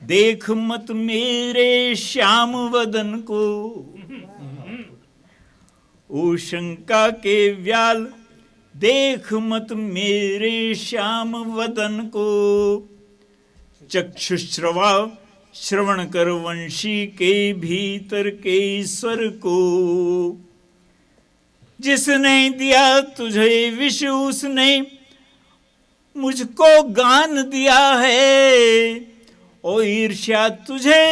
देख मत मेरे श्याम वदन को, ओ शंका के व्याल देख मत मेरे श्याम वदन को, चक्षुश्रवा श्रवण कर वंशी के भीतर के ईश्वर को, जिसने दिया तुझे विष उसने मुझको गान दिया है, ओ ईर्ष्या तुझे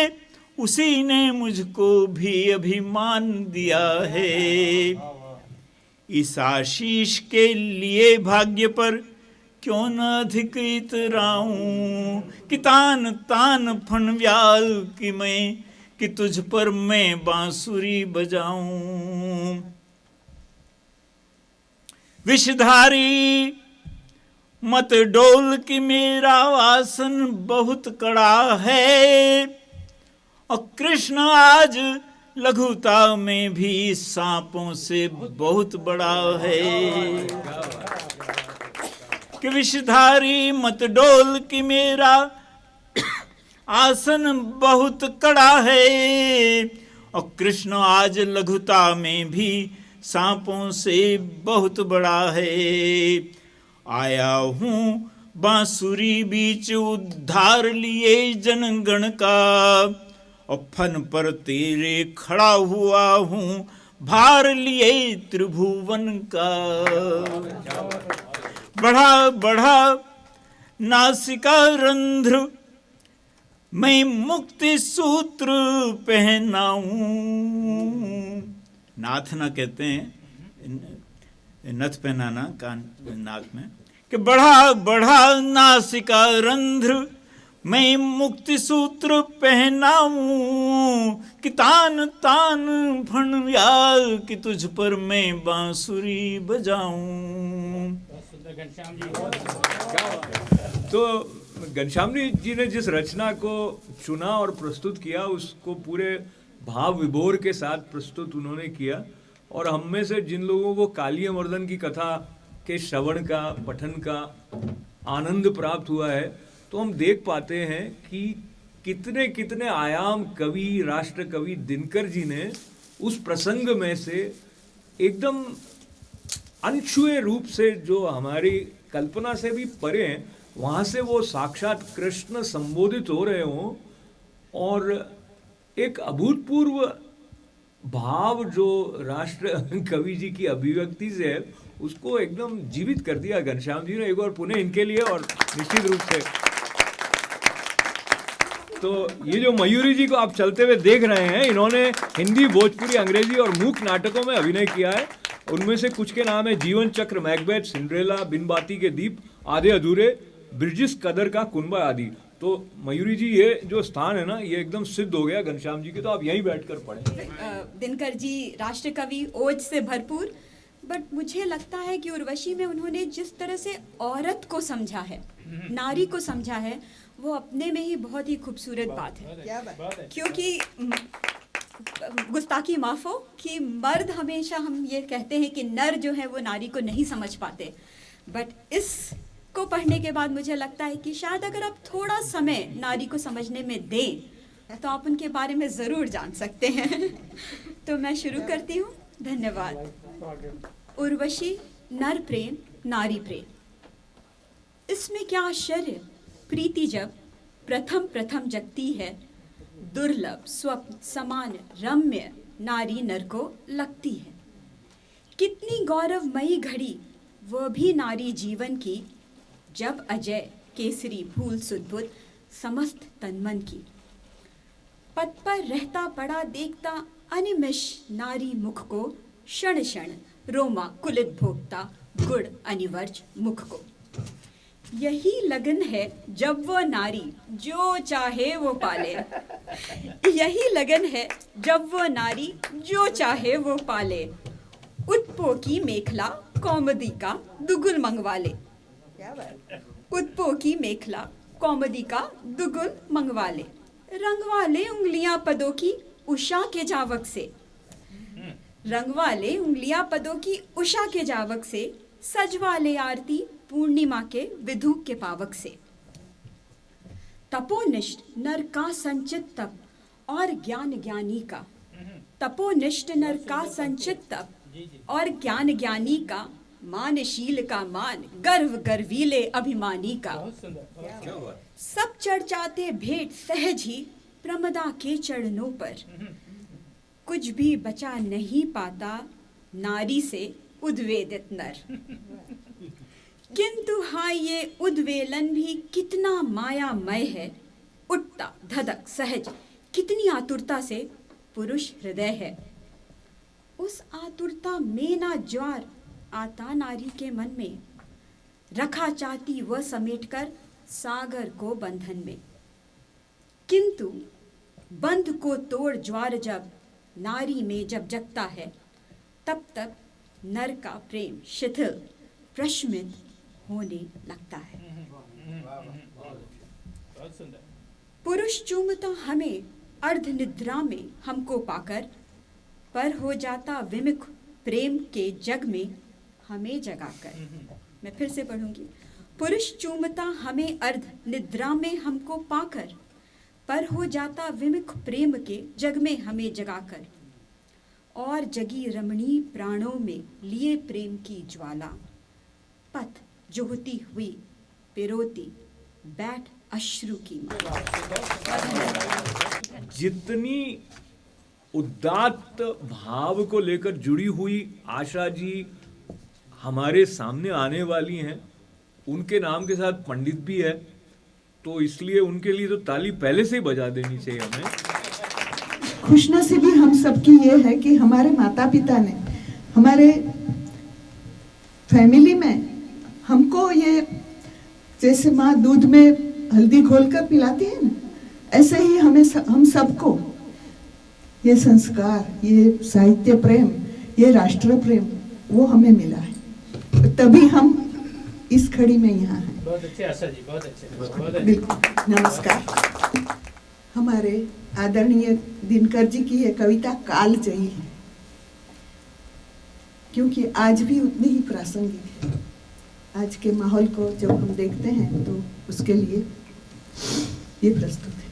उसी ने मुझको भी अभिमान दिया है। इस आशीष के लिए भाग्य पर क्यों न अधिक इतराऊं, कि तान तान फण व्याल की मैं, कि तुझ पर मैं बांसुरी बजाऊं। विषधारी मत डोल कि मेरा वासन बहुत कड़ा है, और कृष्ण आज लघुता में भी सांपों से बहुत बड़ा है, कि विषधारी मत डोल कि मेरा आसन बहुत कड़ा है, और कृष्ण आज लघुता में भी सांपों से बहुत बड़ा है। आया हूँ बांसुरी बीच उद्धार लिए जनगण का, और फन पर तेरे खड़ा हुआ हूँ भार लिए त्रिभुवन का। बढ़ा बढ़ा नासिका रंध्र मैं मुक्ति सूत्र पहनाऊं। नाथ ना कहते हैं नथ पहनाना कान नाक में, कि बढ़ा बढ़ा नासिका रंध्र मैं मुक्ति सूत्र पहनाऊं, कि तान तान फण व्याल कि तुझ पर मैं बांसुरी बजाऊं। तो घनश्याम जी ने जिस रचना को चुना और प्रस्तुत किया उसको पूरे भाव विभोर के साथ प्रस्तुत उन्होंने किया, और हम में से जिन लोगों को कालिय मर्दन की कथा के श्रवण का पठन का आनंद प्राप्त हुआ है, तो हम देख पाते हैं कि कितने कितने आयाम कवि राष्ट्र कवि दिनकर जी ने उस प्रसंग में से एकदम अनछुए रूप से, जो हमारी कल्पना से भी परे हैं, वहाँ से वो साक्षात कृष्ण संबोधित हो रहे हों, और एक अभूतपूर्व भाव जो राष्ट्र कवि जी की अभिव्यक्ति से है उसको एकदम जीवित कर दिया घनश्याम जी ने। एक बार पुनः इनके लिए, और निश्चित रूप से तो ये जो मयूरी जी को आप चलते हुए देख रहे हैं, इन्होंने हिंदी, भोजपुरी, अंग्रेजी और मूक नाटकों में अभिनय किया है। उनमें से कुछ के नाम है जीवन चक्र, मैकबेथ, सिंड्रेला, बिन बाती के दीप, आधे अधूरे, ब्रिजिस कदर का कुनबा आदि। तो मयूरी जी ये जो स्थान है ना, ये एकदम सिद्ध हो गया घनश्याम जी के, तो आप यहीं बैठकर पढ़ें। दिनकर जी राष्ट्र कवि, ओज से भरपूर, बट मुझे लगता है कि उर्वशी में उन्होंने जिस तरह से औरत को समझा है, नारी को समझा है, वो अपने में ही बहुत ही खूबसूरत बात है। क्योंकि गुस्ताखी माफ हो कि मर्द हमेशा हम ये कहते हैं कि नर जो है वो नारी को नहीं समझ पाते, बट इसको पढ़ने के बाद मुझे लगता है कि शायद अगर आप थोड़ा समय नारी को समझने में दें तो आप उनके बारे में ज़रूर जान सकते हैं। तो मैं शुरू करती हूँ। धन्यवाद। उर्वशी, नर प्रेम, नारी प्रेम। इसमें क्या आश्चर्य, प्रीति जब प्रथम प्रथम जगती है, दुर्लभ स्वप्न समान रम्य नारी नर को लगती है। कितनी गौरवमयी घड़ी वह भी नारी जीवन की, जब अजय केसरी भूल सुदबुद समस्त तनमन की। पद पर रहता पड़ा देखता अनिमिष नारी मुख को, क्षण क्षण रोमा कुलित भोगता गुण अनिवर्ज मुख को। यही लगन है जब वो नारी जो चाहे वो पाले, यही लगन है जब वो नारी जो चाहे वो पाले। उत्पो की मेखला कौमुदी का दुगुल मंगवा ले, उत्पो की मेखला कौमुदी का दुगुल मंगवा ले। रंगवा ले उंगलियां पदों की उषा के जावक से, रंगवा ले उंगलियां पदों की उषा के जावक से। सजवा ले आरती पूर्णिमा के विधु के पावक से। तपोनिष्ठ नर का संचित तप और ज्ञान ज्ञानी का, तपोनिष्ठ नर का संचित तप और ज्ञान ज्ञानी का। मानशील का मान गर्व गर्वीले अभिमानी का। सब चढ़ भेंट सहज ही प्रमदा के चरणों पर, कुछ भी बचा नहीं पाता नारी से उद्वेदित नर। किंतु हाँ ये उद्वेलन भी कितना मायामय है, उठता धधक सहज कितनी आतुरता से पुरुष हृदय है। उस आतुरता में ना ज्वार आता नारी के मन में, रखा चाहती वह समेटकर सागर को बंधन में। किंतु बंध को तोड़ ज्वार जब नारी में जब जगता है, तब तक नर का प्रेम शिथिल प्रशमित होने लगता है। पुरुष चूमता हमें अर्ध निद्रा में हमको पाकर, पर हो जाता विमुख प्रेम के जग में हमें जगाकर। मैं फिर से पढ़ूंगी। पुरुष चूमता हमें अर्ध निद्रा में हमको पाकर, पर हो जाता विमुख प्रेम के जग में हमें जगाकर। और जगी रमणी प्राणों में लिए प्रेम की ज्वाला, पथ जोहती हुई पिरोती बैठ अश्रु की माला। जितनी उदात्त भाव को लेकर जुड़ी हुई आशा जी हमारे सामने आने वाली हैं, उनके नाम के साथ पंडित भी है, तो इसलिए उनके लिए तो ताली पहले से ही बजा देनी चाहिए हमें। खुशनसीबी हम सबकी ये है कि हमारे माता पिता ने हमारे फैमिली में हमको ये, जैसे माँ दूध में हल्दी घोलकर पिलाती है ना, ऐसे ही हमें हम सबको ये संस्कार, ये साहित्य प्रेम, ये राष्ट्र प्रेम वो हमें मिला है, तभी हम इस खड़ी में यहाँ हैं। बहुत अच्छे आशा जी, बहुत अच्छे। बिल्कुल। नमस्कार। हमारे आदरणीय दिनकर जी की ये कविता कालजयी है, क्योंकि आज भी उतनी ही प्रासंगिक है। आज के माहौल को जब हम देखते हैं तो उसके लिए ये प्रस्तुत है।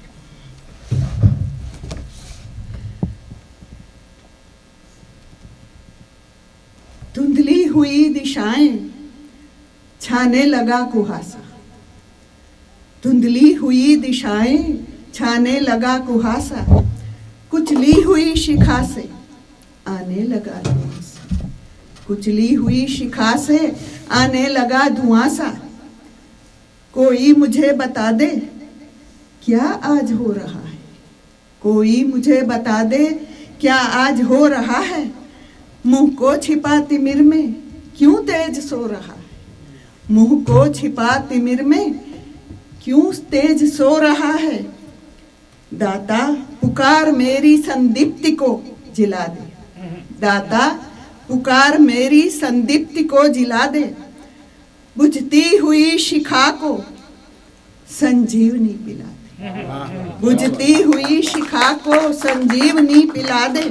धुंधली हुई दिशाएं छाने लगा कुहासा, धुंधली हुई दिशाएं छाने लगा कुहासा। कुचली हुई शिखा से आने लगा धुआं सा, कुचली हुई शिखा से आने लगा धुआं सा। कोई मुझे बता दे क्या आज हो रहा है, कोई मुझे बता दे क्या आज हो रहा है। मुंह को छिपा तिमिर में क्यों तेज सो रहा है, मुंह को छिपा तिमिर में क्यों तेज सो रहा है। दाता पुकार मेरी संदीप्ति को जिला दे, दाता पुकार मेरी संदीप्ति को जिला दे। बुझती हुई शिखा को संजीवनी पिला दे, बुझती हुई शिखा को संजीवनी पिला दे।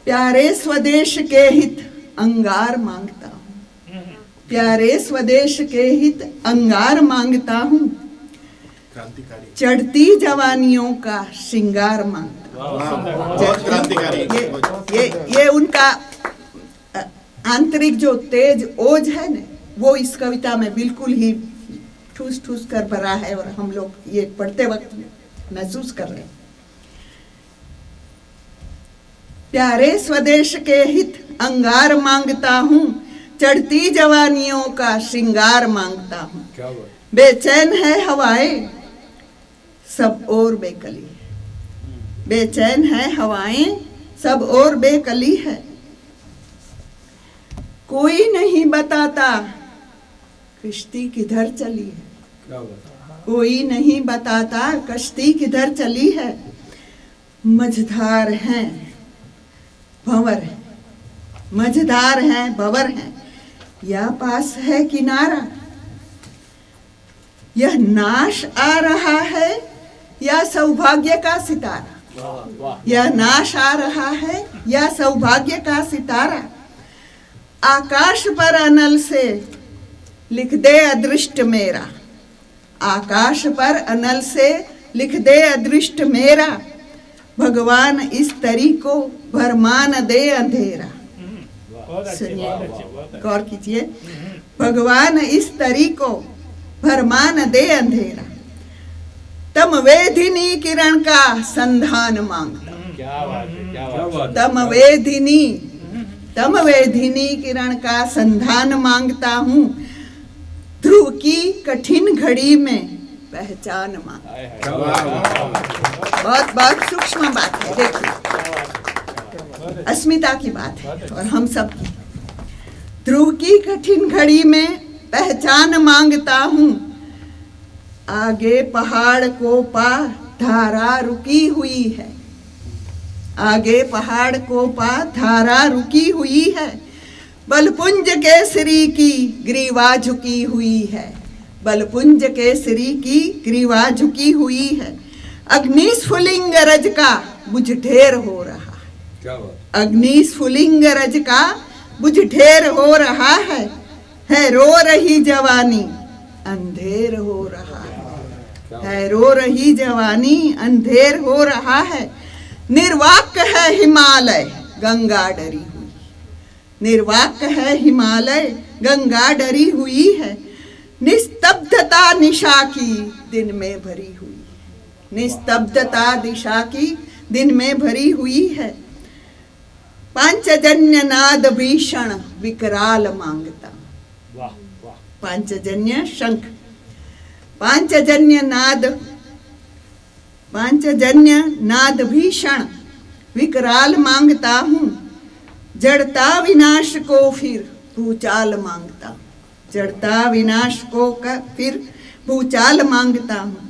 प्यारे स्वदेश के हित अंगार मांगता हूँ, प्यारे स्वदेश के हित अंगार मांगता हूँ। चढ़ती जवानियों का श्रृंगार मांगता हूँ। ये उनका आंतरिक जो तेज ओज है ना, वो इस कविता में बिल्कुल ही ठूस ठूस कर भरा है, और हम लोग ये पढ़ते वक्त महसूस कर रहे हैं। प्यारे स्वदेश के हित अंगार मांगता हूँ, चढ़ती जवानियों का श्रृंगार मांगता हूँ। क्या बात, बेचैन है हवाएं सब और बेकली है, बेचैन है हवाएं सब और बेकली है। कोई नहीं बताता कश्ती किधर चली है, क्या बात, कोई नहीं बताता कश्ती किधर चली है। मझधार हैं भंवर है, मझधार हैं भंवर हैं, या पास है किनारा। यह नाश आ रहा है या सौभाग्य का सितारा, यह नाश आ रहा है या सौभाग्य का सितारा। आकाश पर अनल से लिख दे अदृष्ट मेरा, आकाश पर अनल से लिख दे अदृष्ट मेरा। भगवान इस तरी को भरमान दे अंधेरा। सुनिए, गौर कीजिए, भगवान इस तरी को भरमान दे अंधेरा। तम वेधिनी किरण का संधान मांगता, क्या बात, तम वेधिनी किरण का संधान मांगता हूँ। ध्रुव की कठिन घड़ी में पहचान मांगता। बहुत बहुत सूक्ष्म बात है, देखिए, अस्मिता की बात है और हम सब की। ध्रुव की कठिन घड़ी में पहचान मांगता हूँ। आगे पहाड़ को पार धारा रुकी हुई है, आगे पहाड़ को पार धारा रुकी हुई है। बलपुंज केसरी की ग्रीवा झुकी हुई है, बलपुंज केसरी की ग्रीवा झुकी हुई है। अग्निस्फुलिंग रज का बुझ ढेर हो रहा है, क्या बात, अग्निस्फुलिंग रज का बुझ ढेर हो रहा है रो रही जवानी अंधेर हो रहा है रो रही जवानी अंधेर हो रहा है। निर्वाक है हिमालय गंगा डरी हुई, निर्वाक है हिमालय गंगा डरी हुई है। निस्तब्धता निशा की दिन में भरी हुई, निस्तब्धता दिशा की दिन में भरी हुई है। पांचजन्य नाद भीषण विकराल मांगता, पांचजन्य शंख, पांचजन्य नाद भीषण विकराल मांगता हूँ। जड़ता विनाश को फिर भूचाल मांगता, जड़ता विनाश को फिर भूचाल मांगता हूँ।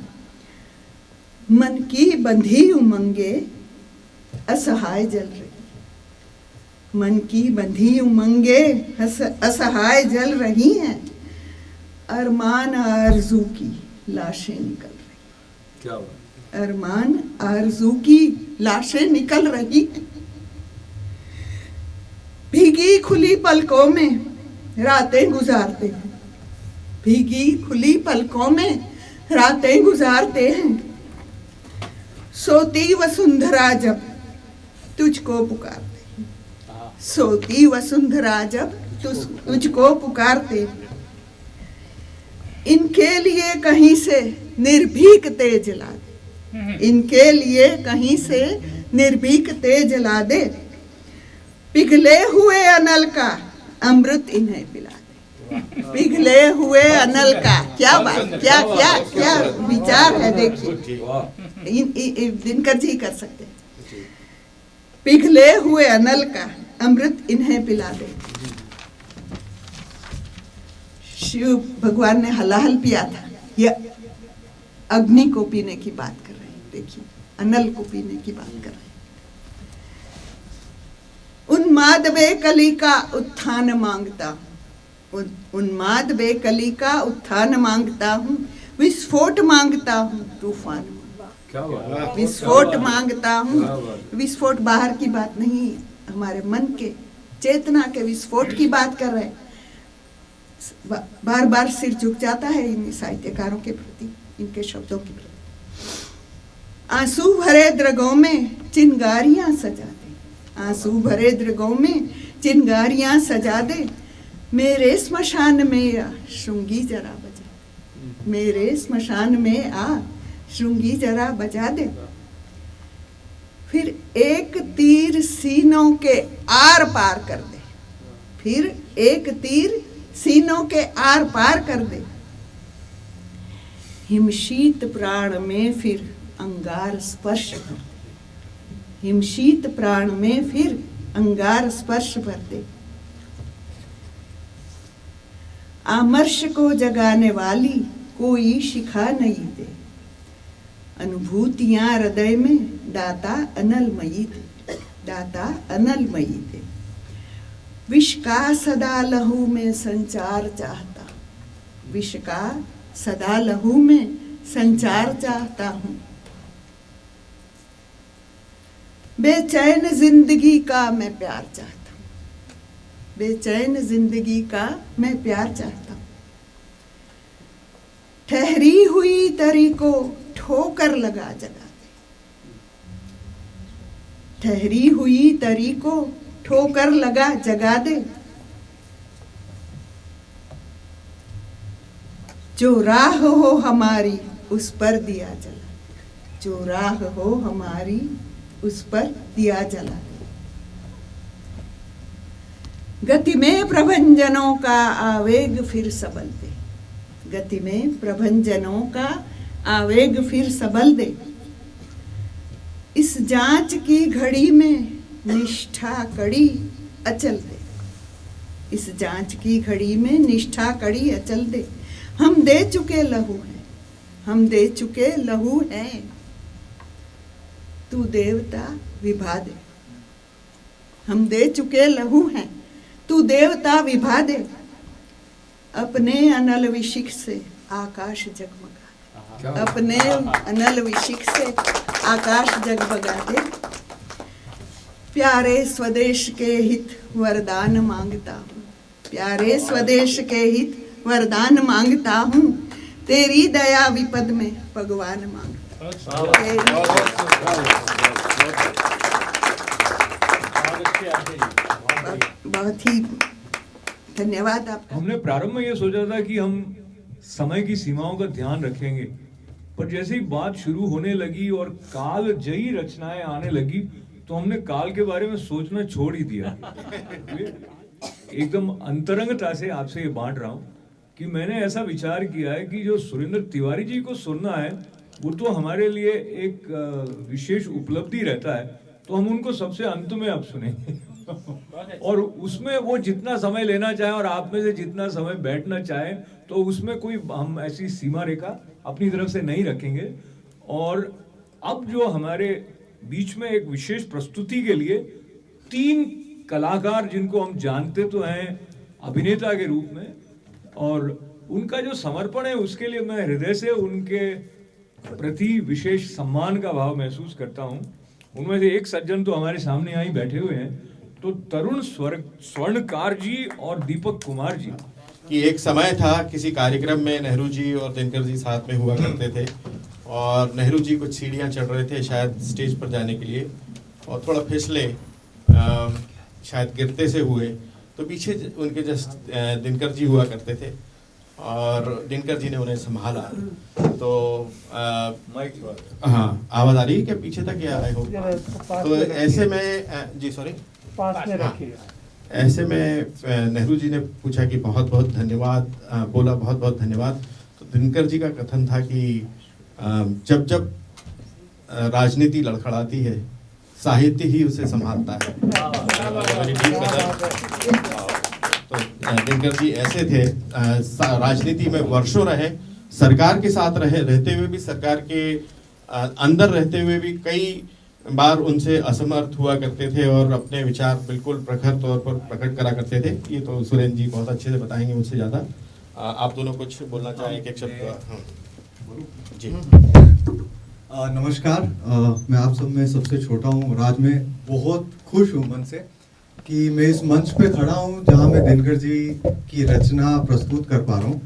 मन की बंधी उमंगे असहाय जल रही, मन की बंधी उमंगे असहाय जल रही हैं। अरमान आरज़ू की लाशें निकल रही, क्या बात, अरमान आरज़ू की लाशें निकल रही हैं। भीगी खुली पलकों में रातें गुजारते हैं, भीगी खुली पलकों में रातें गुजारते हैं। सोती वसुंधरा जब तुझको पुकारते, सोती वसुंधरा जब तुझको पुकारते। इनके लिए कहीं से निर्भीक तेज ला दे, इनके लिए कहीं से निर्भीक तेज ला दे। पिघले हुए अनल का अमृत इन्हें पिला दे, पिघले हुए अनल का, क्या बात, क्या क्या क्या विचार है, देखिए दिनकर जी कर सकते हैं। पिघले हुए अनल का अमृत इन्हें पिला दे। शिव भगवान ने हलाहल पिया था, यह अग्नि को पीने की बात कर रहे हैं, देखिए अनल को पीने की बात कर रहे हैं। उन्माद बेकली का उत्थान मांगता हूँ, उन्माद बेकली का उत्थान मांगता हूँ। विस्फोट मांगता हूँ तूफान, क्या बात, विस्फोट मांगता हूँ। विस्फोट बाहर की बात नहीं, हमारे मन के चेतना के विस्फोट की बात कर रहे हैं। बार बार सिर झुक जाता है इन साहित्यकारों के प्रति, इनके शब्दों के प्रति। आंसू भरे दृगों में चिंगारियां सजा दे, आंसू भरे दृगों में चिंगारियां सजा दे। मेरे स्मशान में आ श्रृंगी जरा बजा, मेरे स्मशान में आ श्रृंगी जरा बजा दे। फिर एक तीर सीनों के आर पार कर दे, फिर एक तीर सीनों के आर पार कर दे। हिमशीत प्राण में फिर अंगार स्पर्श कर दे। हिमशीत प्राण में फिर अंगार स्पर्श कर दे। आमर्ष को जगाने वाली कोई शिखा नहीं दे। अनुभूतियां हृदय में दाता अनलमयी दे। दाता अनलमयी दे। विष का सदा लहू में संचार चाहता। विष का सदा लहू में संचार चाहता हूँ। बेचैन जिंदगी का मैं प्यार चाहता हूँ। बेचैन जिंदगी का मैं प्यार चाहता हूँ। ठहरी हुई तरी को ठोकर लगा जगा दे। ठहरी हुई तरी को ठोकर लगा जगा दे। जो राह हो हमारी उस पर दिया जला। जो राह हो हमारी उस पर दिया जला। गति में प्रभंजनों का आवेग फिर सबल दे। गति में प्रभंजनों का आवेग फिर सबल दे। इस जांच की घड़ी में निष्ठा कड़ी अचल दे। इस जांच की घड़ी में निष्ठा कड़ी अचल दे। हम दे चुके लहू हैं। हम दे चुके लहू हैं। तू देवता विभा दे। हम दे चुके लहू हैं। तू देवता विभा दे। अपने अनल विशिख से आकाश जगमगा। अपने अनल विशिख से आकाश जगमगा दे। प्यारे स्वदेश के हित वरदान मांगता हूँ। प्यारे स्वदेश के हित वरदान मांगता हूँ। तेरी दया विपद में भगवान मांगता। बहुत ही धन्यवाद आपका। हमने प्रारंभ में ये सोचा था कि हम समय की सीमाओं का ध्यान रखेंगे, पर जैसे ही बात शुरू होने लगी और काल जयी रचनाएं आने लगी तो हमने काल के बारे में सोचना छोड़ ही दिया। एकदम अंतरंगता से आपसे ये बांट रहा हूँ कि मैंने ऐसा विचार किया है कि जो सुरेंद्र तिवारी जी को सुनना है वो तो हमारे लिए एक विशेष उपलब्धि रहता है, तो हम उनको सबसे अंत में अब सुनेंगे। और उसमें वो जितना समय लेना चाहे और आप में से जितना समय बैठना चाहे, तो उसमें कोई हम ऐसी सीमा रेखा अपनी तरफ से नहीं रखेंगे। और अब जो हमारे बीच में एक विशेष प्रस्तुति के लिए 3 कलाकार जिनको हम जानते तो हैं अभिनेता के रूप में, और उनका जो समर्पण है उसके लिए मैं हृदय से उनके प्रति विशेष सम्मान का भाव महसूस करता हूं। उनमें से एक सज्जन तो हमारे सामने यहाँ ही बैठे हुए हैं, तो तरुण स्वर्णकार जी और दीपक कुमार जी। कि एक समय था किसी कार्यक्रम में नेहरू जी और दिनकर जी साथ में हुआ करते थे, और नेहरू जी कुछ सीढ़ियाँ चढ़ रहे थे शायद स्टेज पर जाने के लिए, और थोड़ा फिसले, शायद गिरते से हुए, तो पीछे उनके जस्ट दिनकर जी हुआ करते थे और दिनकर जी ने उन्हें संभाला। तो हाँ, आवाज आ रही है क्या पीछे तक या आई हो? तो ऐसे में जी सॉरी ऐसे में नेहरू जी ने पूछा कि बहुत बहुत धन्यवाद, बोला बहुत बहुत धन्यवाद। तो दिनकर जी का कथन था कि जब जब राजनीति लड़खड़ाती है साहित्य ही उसे संभालता है। तो दिनकर जी ऐसे थे, राजनीति में वर्षों रहे, सरकार के साथ रहते हुए भी, सरकार के अंदर रहते हुए भी कई बार उनसे असमर्थ हुआ करते थे और अपने विचार बिल्कुल प्रखर तौर पर प्रकट करा करते थे। ये तो सुरेंद्र जी बहुत अच्छे से बताएंगे मुझसे ज़्यादा। आप दोनों कुछ बोलना चाहें एक शब्द? जी नमस्कार। मैं आप सब में सबसे छोटा हूँ और आज मैं बहुत खुश हूँ मन से कि मैं इस मंच पे खड़ा हूँ जहाँ मैं दिनकर जी की रचना प्रस्तुत कर पा रहा हूँ।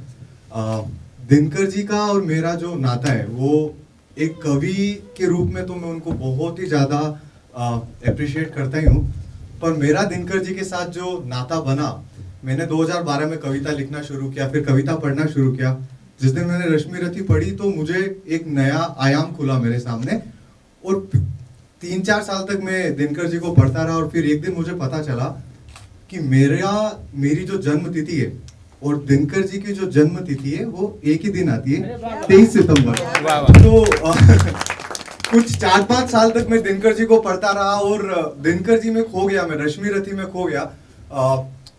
दिनकर जी का और मेरा जो नाता है वो एक कवि के रूप में तो मैं उनको बहुत ही ज़्यादा अप्रिशिएट करता ही हूँ, पर मेरा दिनकर जी के साथ जो नाता बना, मैंने 2012 में कविता लिखना शुरू किया, फिर कविता पढ़ना शुरू किया। जिस दिन मैंने रश्मि रथी पढ़ी तो मुझे एक नया आयाम खुला मेरे सामने, और 3-4 साल तक मैं दिनकर जी को पढ़ता रहा, और फिर एक दिन मुझे पता चला कि मेरी जो जन्म तिथि है और दिनकर जी की जो जन्म तिथि है वो एक ही दिन आती है, 23 सितंबर। तो कुछ 4-5 साल तक मैं दिनकर जी को पढ़ता रहा और दिनकर जी में खो गया, मैं रश्मि रथी में खो गया।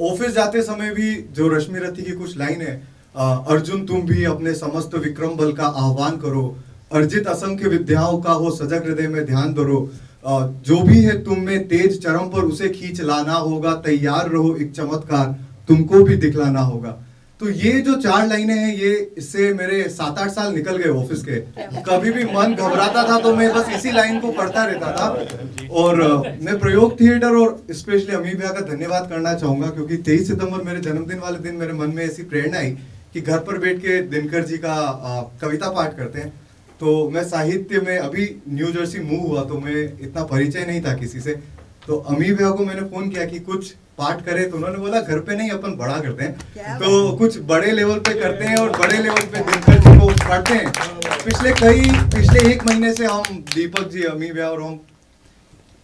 ऑफिस जाते समय भी जो रश्मि रथी की कुछ लाइन है, अर्जुन तुम भी अपने समस्त विक्रम बल का आह्वान करो, अर्जित असंख्य विद्याओं का हो सजग हृदय में ध्यान धरो, जो भी है तुम में तेज चरम पर उसे खींच लाना होगा, तैयार रहो एक चमत्कार तुमको भी दिखलाना होगा। तो ये जो 4 लाइनें हैं, ये इससे मेरे 7-8 साल निकल गए ऑफिस के। कभी भी मन घबराता था तो मैं बस इसी लाइन को पढ़ता रहता था। और मैं प्रयोग थिएटर और स्पेशली अमी भैया का धन्यवाद करना चाहूंगा, क्योंकि 23 सितंबर मेरे जन्मदिन वाले दिन मेरे मन में ऐसी प्रेरणा आई कि घर पर बैठ के दिनकर जी का कविता पाठ करते हैं। तो मैं साहित्य में अभी न्यू जर्सी मूव हुआ तो मैं इतना परिचय नहीं था किसी से, तो अमी भैया को मैंने फोन किया कि कुछ पाठ करे, तो उन्होंने बोला घर पे नहीं अपन बड़ा करते हैं, तो कुछ बड़े लेवल पे करते हैं और बड़े लेवल पे दिनकर जी को पढ़ते हैं। पिछले 1 महीने से हम दीपक जी, अमी भैया और हम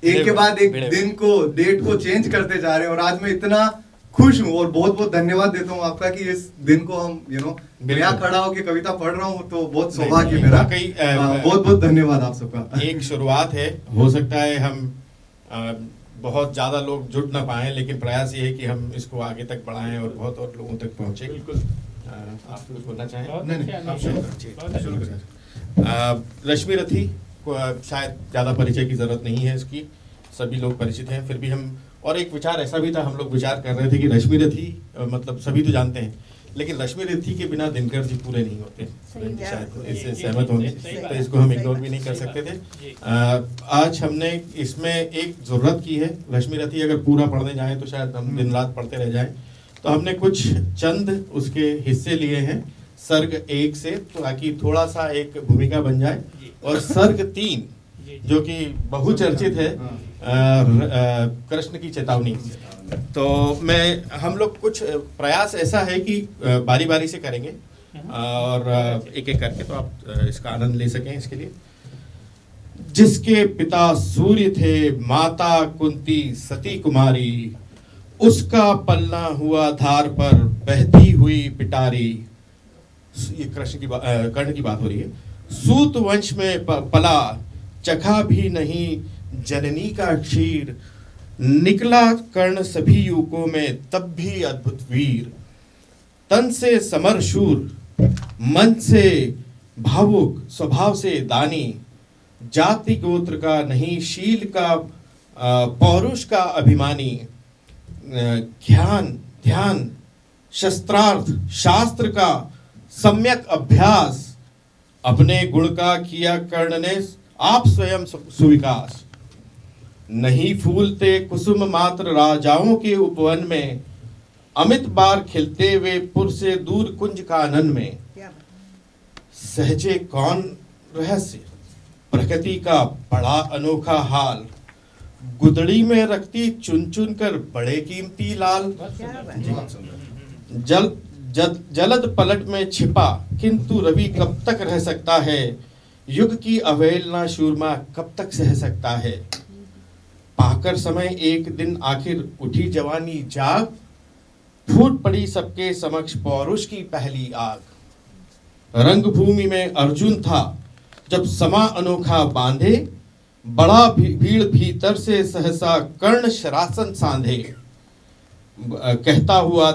एक के बाद एक दिन को, डेट को चेंज करते जा रहे हैं। और आज मैं इतना खुश हूँ और बहुत बहुत धन्यवाद देता हूँ आपका कि इस दिन को हम यहाँ खड़ा होकर कविता पढ़ रहा हूँ, तो बहुत सौभाग्य मेरा। बहुत बहुत धन्यवाद आप सबका। एक शुरुआत है, हो सकता है हम बहुत ज्यादा लोग जुट ना पाए, लेकिन प्रयास ये है कि हम इसको आगे तक बढ़ाएं और बहुत और लोगों तक पहुंचे। बिल्कुल। आप कुछ बोलना चाहें? नहीं। रश्मि रथी को शायद ज्यादा परिचय की जरूरत नहीं है, इसकी सभी लोग परिचित हैं। फिर भी हम, और एक विचार ऐसा भी था, हम लोग विचार कर रहे थे कि रश्मि रथी मतलब सभी तो जानते हैं, लेकिन रश्मि रथी के बिना दिनकर जी पूरे नहीं होते, शायद इससे सहमत होंगे, तो इसको हम इग्नोर भी नहीं कर सकते थे। आज हमने इसमें एक जरूरत की है, रश्मि रथी अगर पूरा पढ़ने जाएं तो शायद हम दिन रात पढ़ते रह जाएं, तो हमने कुछ चंद उसके हिस्से लिए हैं सर्ग 1 से, ताकि थोड़ा सा एक भूमिका बन जाए। और सर्ग 3 जो कि बहुचर्चित है, कृष्ण की चेतावनी, तो हम लोग कुछ प्रयास ऐसा है कि बारी बारी से करेंगे और एक एक करके, तो आप इसका आनंद ले सकें। इसके लिए, जिसके पिता सूर्य थे, माता कुंती सती कुमारी, उसका पलना हुआ धार पर बहती हुई पिटारी। ये कर्ण की बात हो रही है। सूत वंश में पला, चखा भी नहीं जननी का क्षीर, निकला कर्ण सभी युगों में तब भी अद्भुत वीर। तन से समर शूर, मन से भावुक, स्वभाव से दानी, जाति गोत्र का नहीं शील का, पौरुष का अभिमानी, ज्ञान ध्यान शस्त्रार्थ शास्त्र का सम्यक अभ्यास, अपने गुण का किया कर्ण ने आप स्वयं सुविकास। नहीं फूलते कुसुम मात्र राजाओं के उपवन में, अमित बार खिलते वे पुर से दूर कुंज कानन में। सहजे कौन रहस्य प्रकृति का बड़ा अनोखा हाल, गुदड़ी में रखती चुन चुन कर बड़े कीमती लाल। जलद पलट में छिपा, किंतु रवि कब तक रह सकता है, युग की अवहेलना शूरमा कब तक सह सकता है। पाकर समय एक दिन आखिर उठी जवानी जाग, फूट पड़ी सबके समक्ष पौरुष की पहली आग। रंगभूमि में अर्जुन था जब समा अनोखा बांधे, बड़ा भीड़ भीतर से सहसा कर्ण शरासन सांधे। कहता हुआ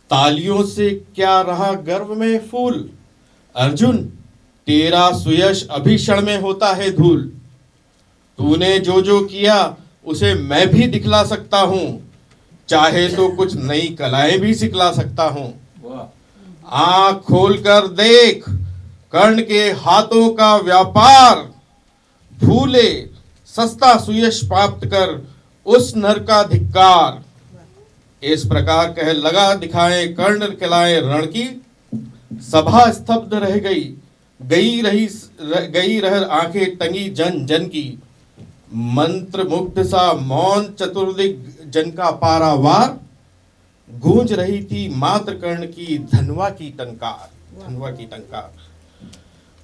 तालियों से क्या रहा गर्व में फूल, अर्जुन तेरा सुयश अभी क्षण में होता है धूल। तूने जो जो किया उसे मैं भी दिखला सकता हूँ, चाहे तो कुछ नई कलाएं भी सिखला सकता हूँ। आँख खोल कर देख, कर्ण के हाथों का व्यापार, फूले सस्ता सुयश प्राप्त कर उस नर का धिक्कार। इस प्रकार कह लगा दिखाए कर्ण खिलाए रण की, सभा स्तब्ध रह गई रह आंखें तंगी जन जन की। मंत्र मुग्ध सा मौन चतुर्दिग जन का पारावार, गूंज रही थी मात्र कर्ण की धनवा की टंकार।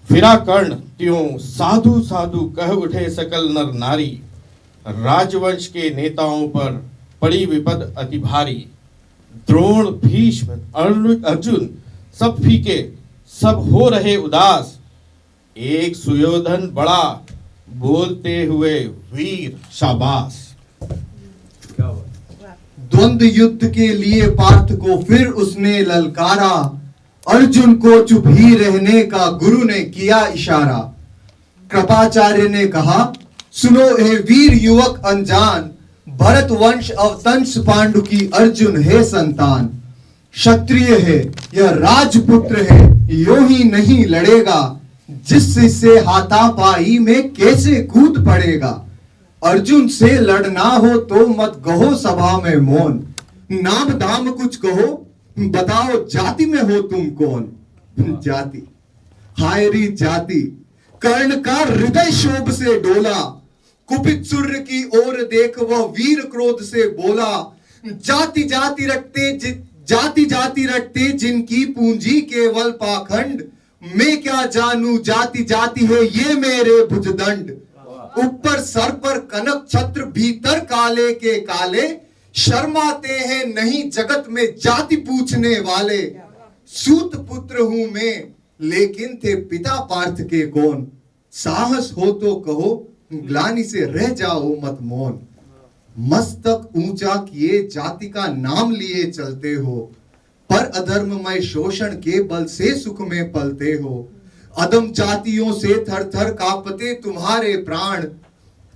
फिरा कर्ण त्यों साधु साधु कह उठे सकल नर नारी, राजवंश के नेताओं पर पड़ी विपद अति भारी। द्रोण, भीष्म, अर्जुन सब फीके, सब हो रहे उदास। एक सुयोधन बड़ा, बोलते हुए वीर शाबाश। द्वंद्व युद्ध के लिए पार्थ को फिर उसने ललकारा। अर्जुन को चुप ही रहने का गुरु ने किया इशारा। कृपाचार्य ने कहा, सुनो हे वीर युवक अनजान, भरत वंश अवतंस पांडु की अर्जुन है संतान। क्षत्रिय है यह राजपुत्र है, यूं ही नहीं लड़ेगा। जिससे हाथापाई में कैसे कूद पड़ेगा। अर्जुन से लड़ना हो तो मत कहो सभा में मौन। नाम दाम कुछ कहो, बताओ जाति में हो तुम कौन। जाति, हाय री जाति, कर्ण का हृदय शोभ से डोला। कुपित सूर्य की ओर देख वह वीर क्रोध से बोला। जाति जाति रखते जिनकी पूंजी केवल पाखंड। मैं क्या जानू जाति जाति है ये मेरे भुजदंड। ऊपर सर पर कनक छत्र, भीतर काले के काले। शर्माते हैं नहीं जगत में जाति पूछने वाले। सूत पुत्र हूं मैं, लेकिन थे पिता पार्थ के कौन। साहस हो तो कहो, ग्लानि से रह जाओ मत मौन। मस्तक ऊंचा किए जाति का नाम लिए चलते हो। पर अधर्ममय शोषण के बल से सुख में पलते हो। अदम जातियों से थर थर कांपते तुम्हारे प्राण।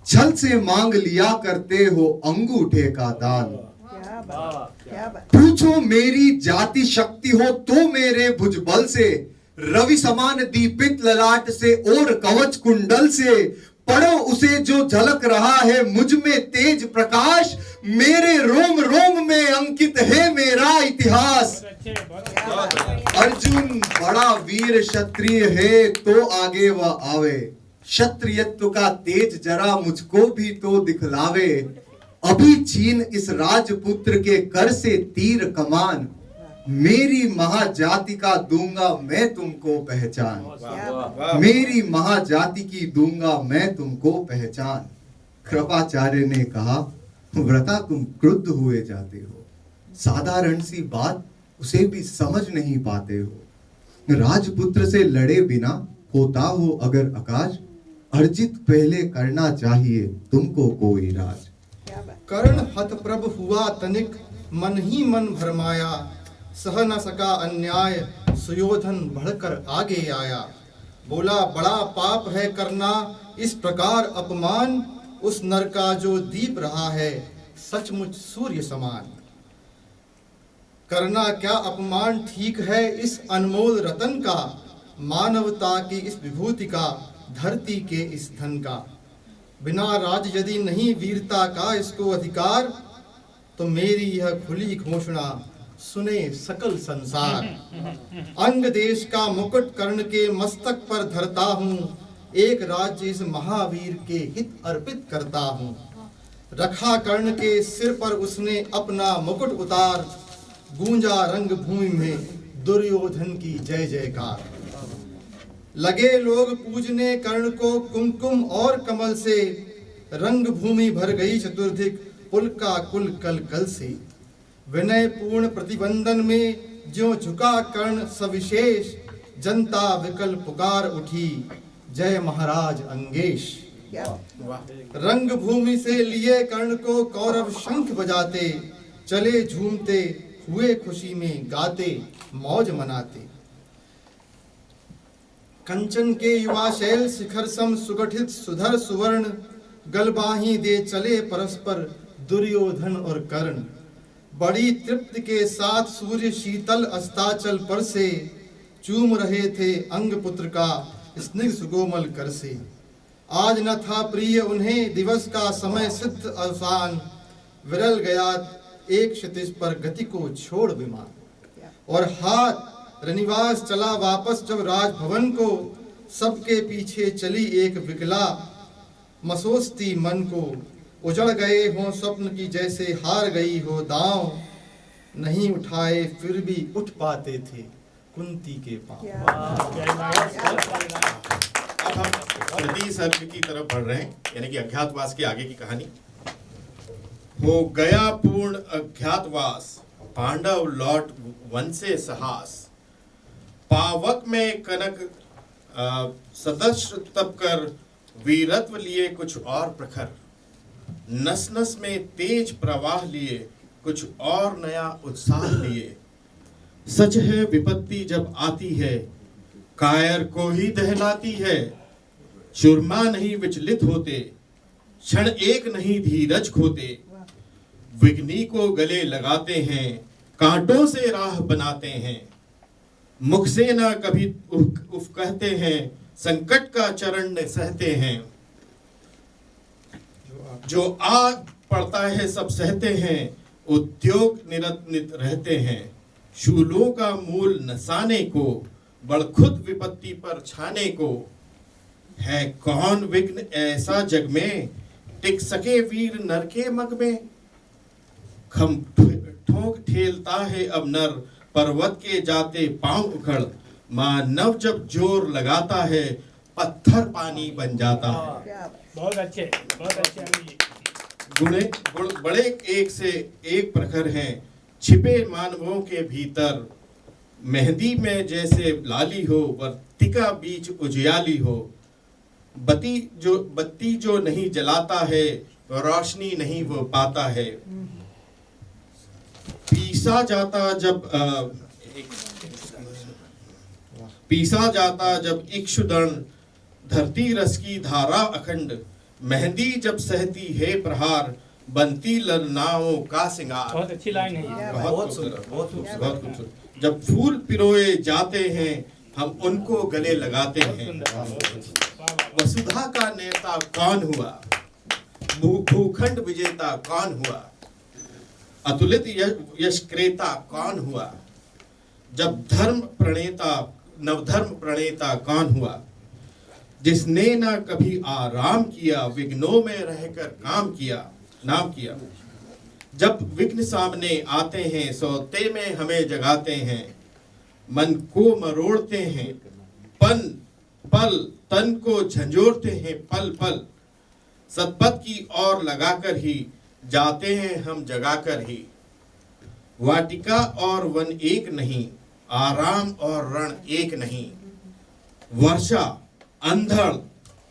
छल से मांग लिया करते हो अंगूठे का दान। पूछो मेरी जाति शक्ति हो तो मेरे भुजबल से। रवि समान दीपित ललाट से और कवच कुंडल से। पढ़ो उसे जो झलक रहा है मुझ में तेज प्रकाश। मेरे रोम रोम में अंकित है मेरा इतिहास। अर्जुन बड़ा वीर क्षत्रिय है तो आगे वह आवे। क्षत्रियत्व का तेज जरा मुझको भी तो दिखलावे। अभी छीन इस राजपुत्र के कर से तीर कमान। मेरी महाजाति का दूंगा मैं तुमको पहचान। मेरी महाजाति की दूंगा मैं तुमको पहचान। कृपाचार्य ने कहा, व्रता तुम क्रुद्ध हुए जाते हो। साधारण सी बात उसे भी समझ नहीं पाते हो। राजपुत्र से लड़े बिना होता हो अगर आकाश। अर्जित पहले करना चाहिए तुमको कोई राज। कर्ण हतप्रभ हुआ तनिक, मन ही मन भरमाया। सह न सका अन्याय, सुयोधन बढ़कर आगे आया। बोला बड़ा पाप है करना इस प्रकार अपमान। उस नर का जो दीप रहा है सचमुच सूर्य समान। करना क्या अपमान ठीक है इस अनमोल रतन का। मानवता की इस विभूति का, धरती के इस धन का। बिना राज यदि नहीं वीरता का इसको अधिकार। तो मेरी यह खुली घोषणा सुने सकल संसार। अंग देश का मुकुट कर्ण के मस्तक पर धरता हूँ। एक राज्य इस महावीर के हित अर्पित करता हूँ। रखा कर्ण के सिर पर उसने अपना मुकुट उतार। गूंजा रंग भूमि में दुर्योधन की जय जयकार। लगे लोग पूजने कर्ण को कुमकुम और कमल से। रंग भूमि भर गई चतुर्धिक पुल का कुल कल कल से। विनय पूर्ण प्रतिबंधन में ज्यों झुका कर्ण सविशेष। जनता विकल पुकार उठी, जय महाराज अंगेश। रंग भूमि से लिए कर्ण को कौरव शंख बजाते। चले झूमते हुए खुशी में गाते मौज मनाते। कंचन के युवा शैल शिखर सम सुगठित सुधर सुवर्ण। गलबाही दे चले परस्पर दुर्योधन और कर्ण। बड़ी तृप्ति के साथ सूर्य शीतल अस्ताचल पर से। चूम रहे थे अंग पुत्र का स्निग्ध सुकोमल कर से। आज न था प्रिय उन्हें दिवस का समय सिद्ध अवसान। विरल गया एक क्षितिज पर गति को छोड़ विमान। और हाथ रनिवास चला वापस जब राजभवन को। सबके पीछे चली एक विकला मसोस्ती मन को। उजड़ गए हों स्वप्न की जैसे हार गई हो दांव। नहीं उठाए फिर भी उठ पाते थे कुंती के पांव। अब हम तृतीय सर्ग की तरफ बढ़ रहे हैं, यानी कि अज्ञातवास के आगे की कहानी। हो गया पूर्ण अज्ञातवास, पांडव लौट वन से साहस। पावक में कनक सदस्य तप कर, वीरत्व लिए कुछ और प्रखर। नस नस में तेज प्रवाह लिए, कुछ और नया उत्साह लिए। सच है विपत्ति जब आती है, कायर को ही दहलाती है। चुरमा नहीं विचलित होते, क्षण एक नहीं धीरज खोते। विघ्नी को गले लगाते हैं, कांटों से राह बनाते हैं। मुख से ना कभी उफ कहते हैं, संकट का चरण सहते हैं। जो आ पड़ता है सब सहते हैं, उद्योग निरत रहते हैं। शूलों का मूल नसाने को, बड़ खुद विपत्ति पर छाने को। है कौन विघ्न ऐसा जग में, टिक सके वीर नर के मग में। खम ठोंक ठेलता है अब नर, पर्वत के जाते पांव उखड़। मानव जब जोर लगाता है, पत्थर पानी बन जाता है। बहुत अच्छे अभी जी। गुण बड़े एक से एक प्रखर हैं, छिपे मानवों के भीतर। मेहंदी में जैसे लाली हो, वर्तिका बीच उजियाली हो। बत्ती जो नहीं जलाता है, रोशनी नहीं वो पाता है। पीसा जाता जब इक्षुदंड, धरती रस की धारा अखंड। मेहंदी जब सहती है प्रहार, बनती ललनाओं का सिंगार। बहुत अच्छी लाइन है ये। बहुत खूबसूरत। जब फूल पिरोए जाते हैं, हम उनको गले लगाते हैं। वसुधा का नेता कौन हुआ, भूखंड विजेता कौन हुआ। अतुलित यश क्रेता कौन हुआ। जब नवधर्म प्रणेता कौन हुआ। जिसने ना कभी आराम किया, विघ्नों में रहकर नाम किया। जब विघ्न सामने आते हैं, सोते में हमें जगाते हैं। मन को मरोड़ते हैं पल, तन को झंझोरते हैं पल पल। सतपथ की ओर लगाकर ही जाते हैं हम जगाकर ही। वाटिका और वन एक नहीं, आराम और रण एक नहीं। वर्षा, अंधड़,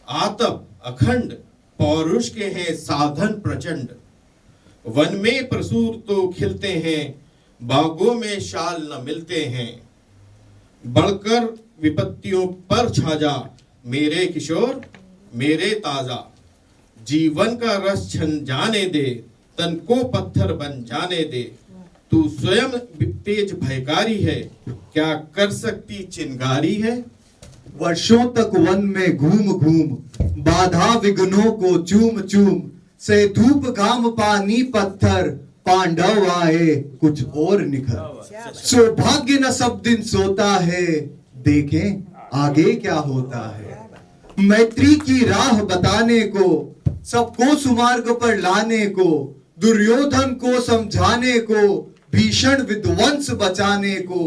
आतप, अखंड, पौरुष के हैं साधन प्रचंड। वन में प्रसूर तो खिलते हैं, बागों में शाल न मिलते हैं। बढ़कर विपत्तियों पर छा जा, मेरे किशोर मेरे ताजा। जीवन का रस छन जाने दे, तन को पत्थर बन जाने दे। तू स्वयं तेज भयकारी है, क्या कर सकती चिंगारी है। वर्षों तक वन में घूम घूम, बाधा विघ्नों को चूम चूम। से धूप घाम पानी पत्थर, पांडव आए कुछ और निखर। सौभाग्य न सब दिन सोता है, देखें आगे क्या होता है। मैत्री की राह बताने को, सबको सुमार्ग पर लाने को। दुर्योधन को समझाने को, भीषण विध्वंस बचाने को।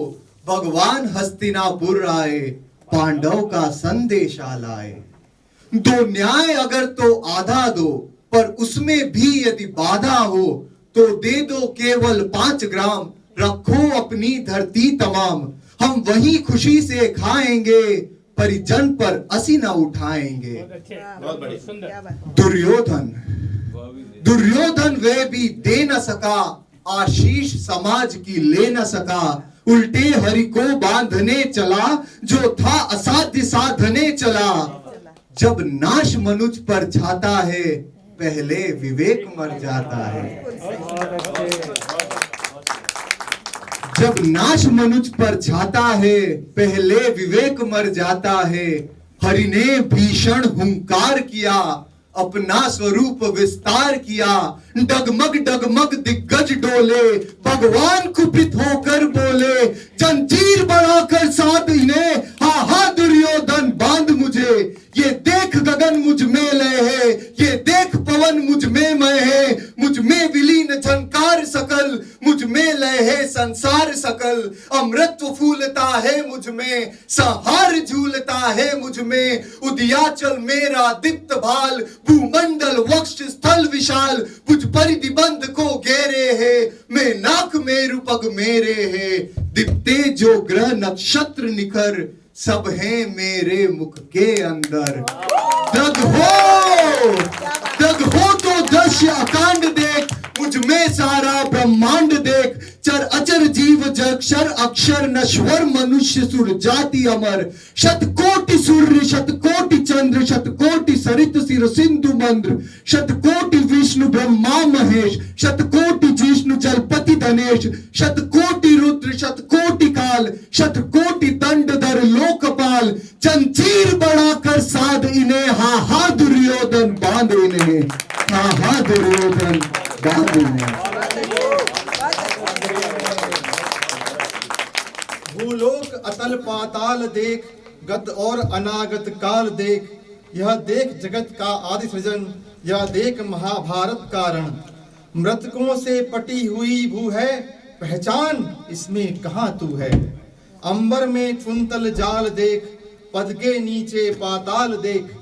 भगवान हस्तिनापुर आए, पांडव का संदेशा लाए। दो न्याय अगर तो आधा दो, पर उसमें भी यदि बाधा हो, तो दे दो केवल 5 ग्राम। रखो अपनी धरती तमाम, हम वही खुशी से खाएंगे। परिजन पर असी न उठाएंगे। दुर्योधन वे भी दे न सका, आशीष समाज की ले न सका। उल्टे हरि को बांधने चला, जो था असाध्य साधने चला। जब नाश मनुज पर छाता है, पहले विवेक मर जाता है। जब नाश मनुज पर छाता है, पहले विवेक मर जाता है। हरि ने भीषण हुंकार किया, अपना स्वरूप विस्तार किया। डगमग डगमग दिग्गज डोले, भगवान कुपित होकर बोले। जंजीर बढ़ाकर साथ इन्हें, हा हा दुर्योधन बांध मुझे। ये देख गगन मुझ में लय है, ये देख पवन मुझ में मय है। मुझ में विलीन झंकार सकल, मुझ में लय है संसार सकल, अमृतत्व फूलता है मुझ में, संहार झूलता है मुझ में, उदयाचल मेरा दीप्त भाल, भूमंडल वक्ष स्थल विशाल, बुझ परिधिबंध को घेरे है, मैं नाक मेरु पग मेरे है, दीप्ते जो ग्रह नक्षत्र निखर, सब है मेरे मुख के अंदर। दग हो तो दृश्य अकांड देख, मुझ में सारा ब्रह्मांड देख, चर अचर जीव जग क्षर अक्षर, नश्वर मनुष्य सुर जाति अमर, शतकोटि सूर्य शतकोटि चंद्र, शतकोटि सरित सिर सिंधु मंद्र, शतकोटि विष्णु ब्रह्मा महेश, शतकोटि जिष्णु जलपति धनेश, शतकोटि रुद्र शतकोटि काल, शतकोटि दंडधर लोकपाल, जंजीर बढ़ाकर साध इन्हें, हा हा दुर्योधन बांध इन्हें, हा हा दुर्योधन बांध इन्हें। भूलोक अतल पाताल देख, गत और अनागत काल देख, यह देख जगत का आदि सृजन, यह देख महाभारत का रण, मृतकों से पटी हुई भू है, पहचान इसमें कहाँ तू है। अंबर में कुंतल जाल देख, पद के नीचे पाताल देख,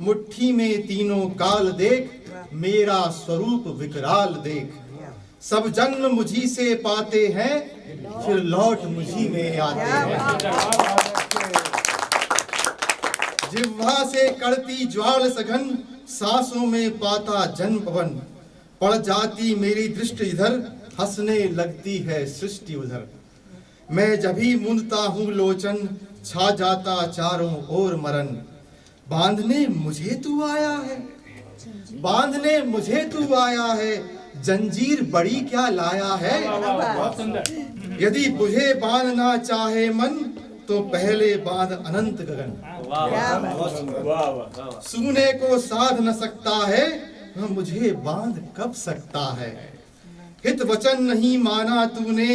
मुट्ठी में तीनों काल देख, मेरा स्वरूप विकराल देख। सब जन्म मुझी से पाते हैं, फिर लौट मुझी में आते हैं। जिह्वा से कड़ती ज्वाल सघन, सांसों में पाता जन पवन, पड़ जाती मेरी दृष्टि इधर, हंसने लगती है सृष्टि उधर। मैं जब भी मुंदता हूँ लोचन, छा जाता चारों ओर मरण। बांधने मुझे तू आया है, बांधने मुझे तू आया है, जंजीर बड़ी क्या लाया है। यदि बुझे बांधना चाहे मन, तो पहले बांध अनंत गगन। सुने को साध न सकता है, मुझे बांध कब सकता है। हित वचन नहीं माना तूने,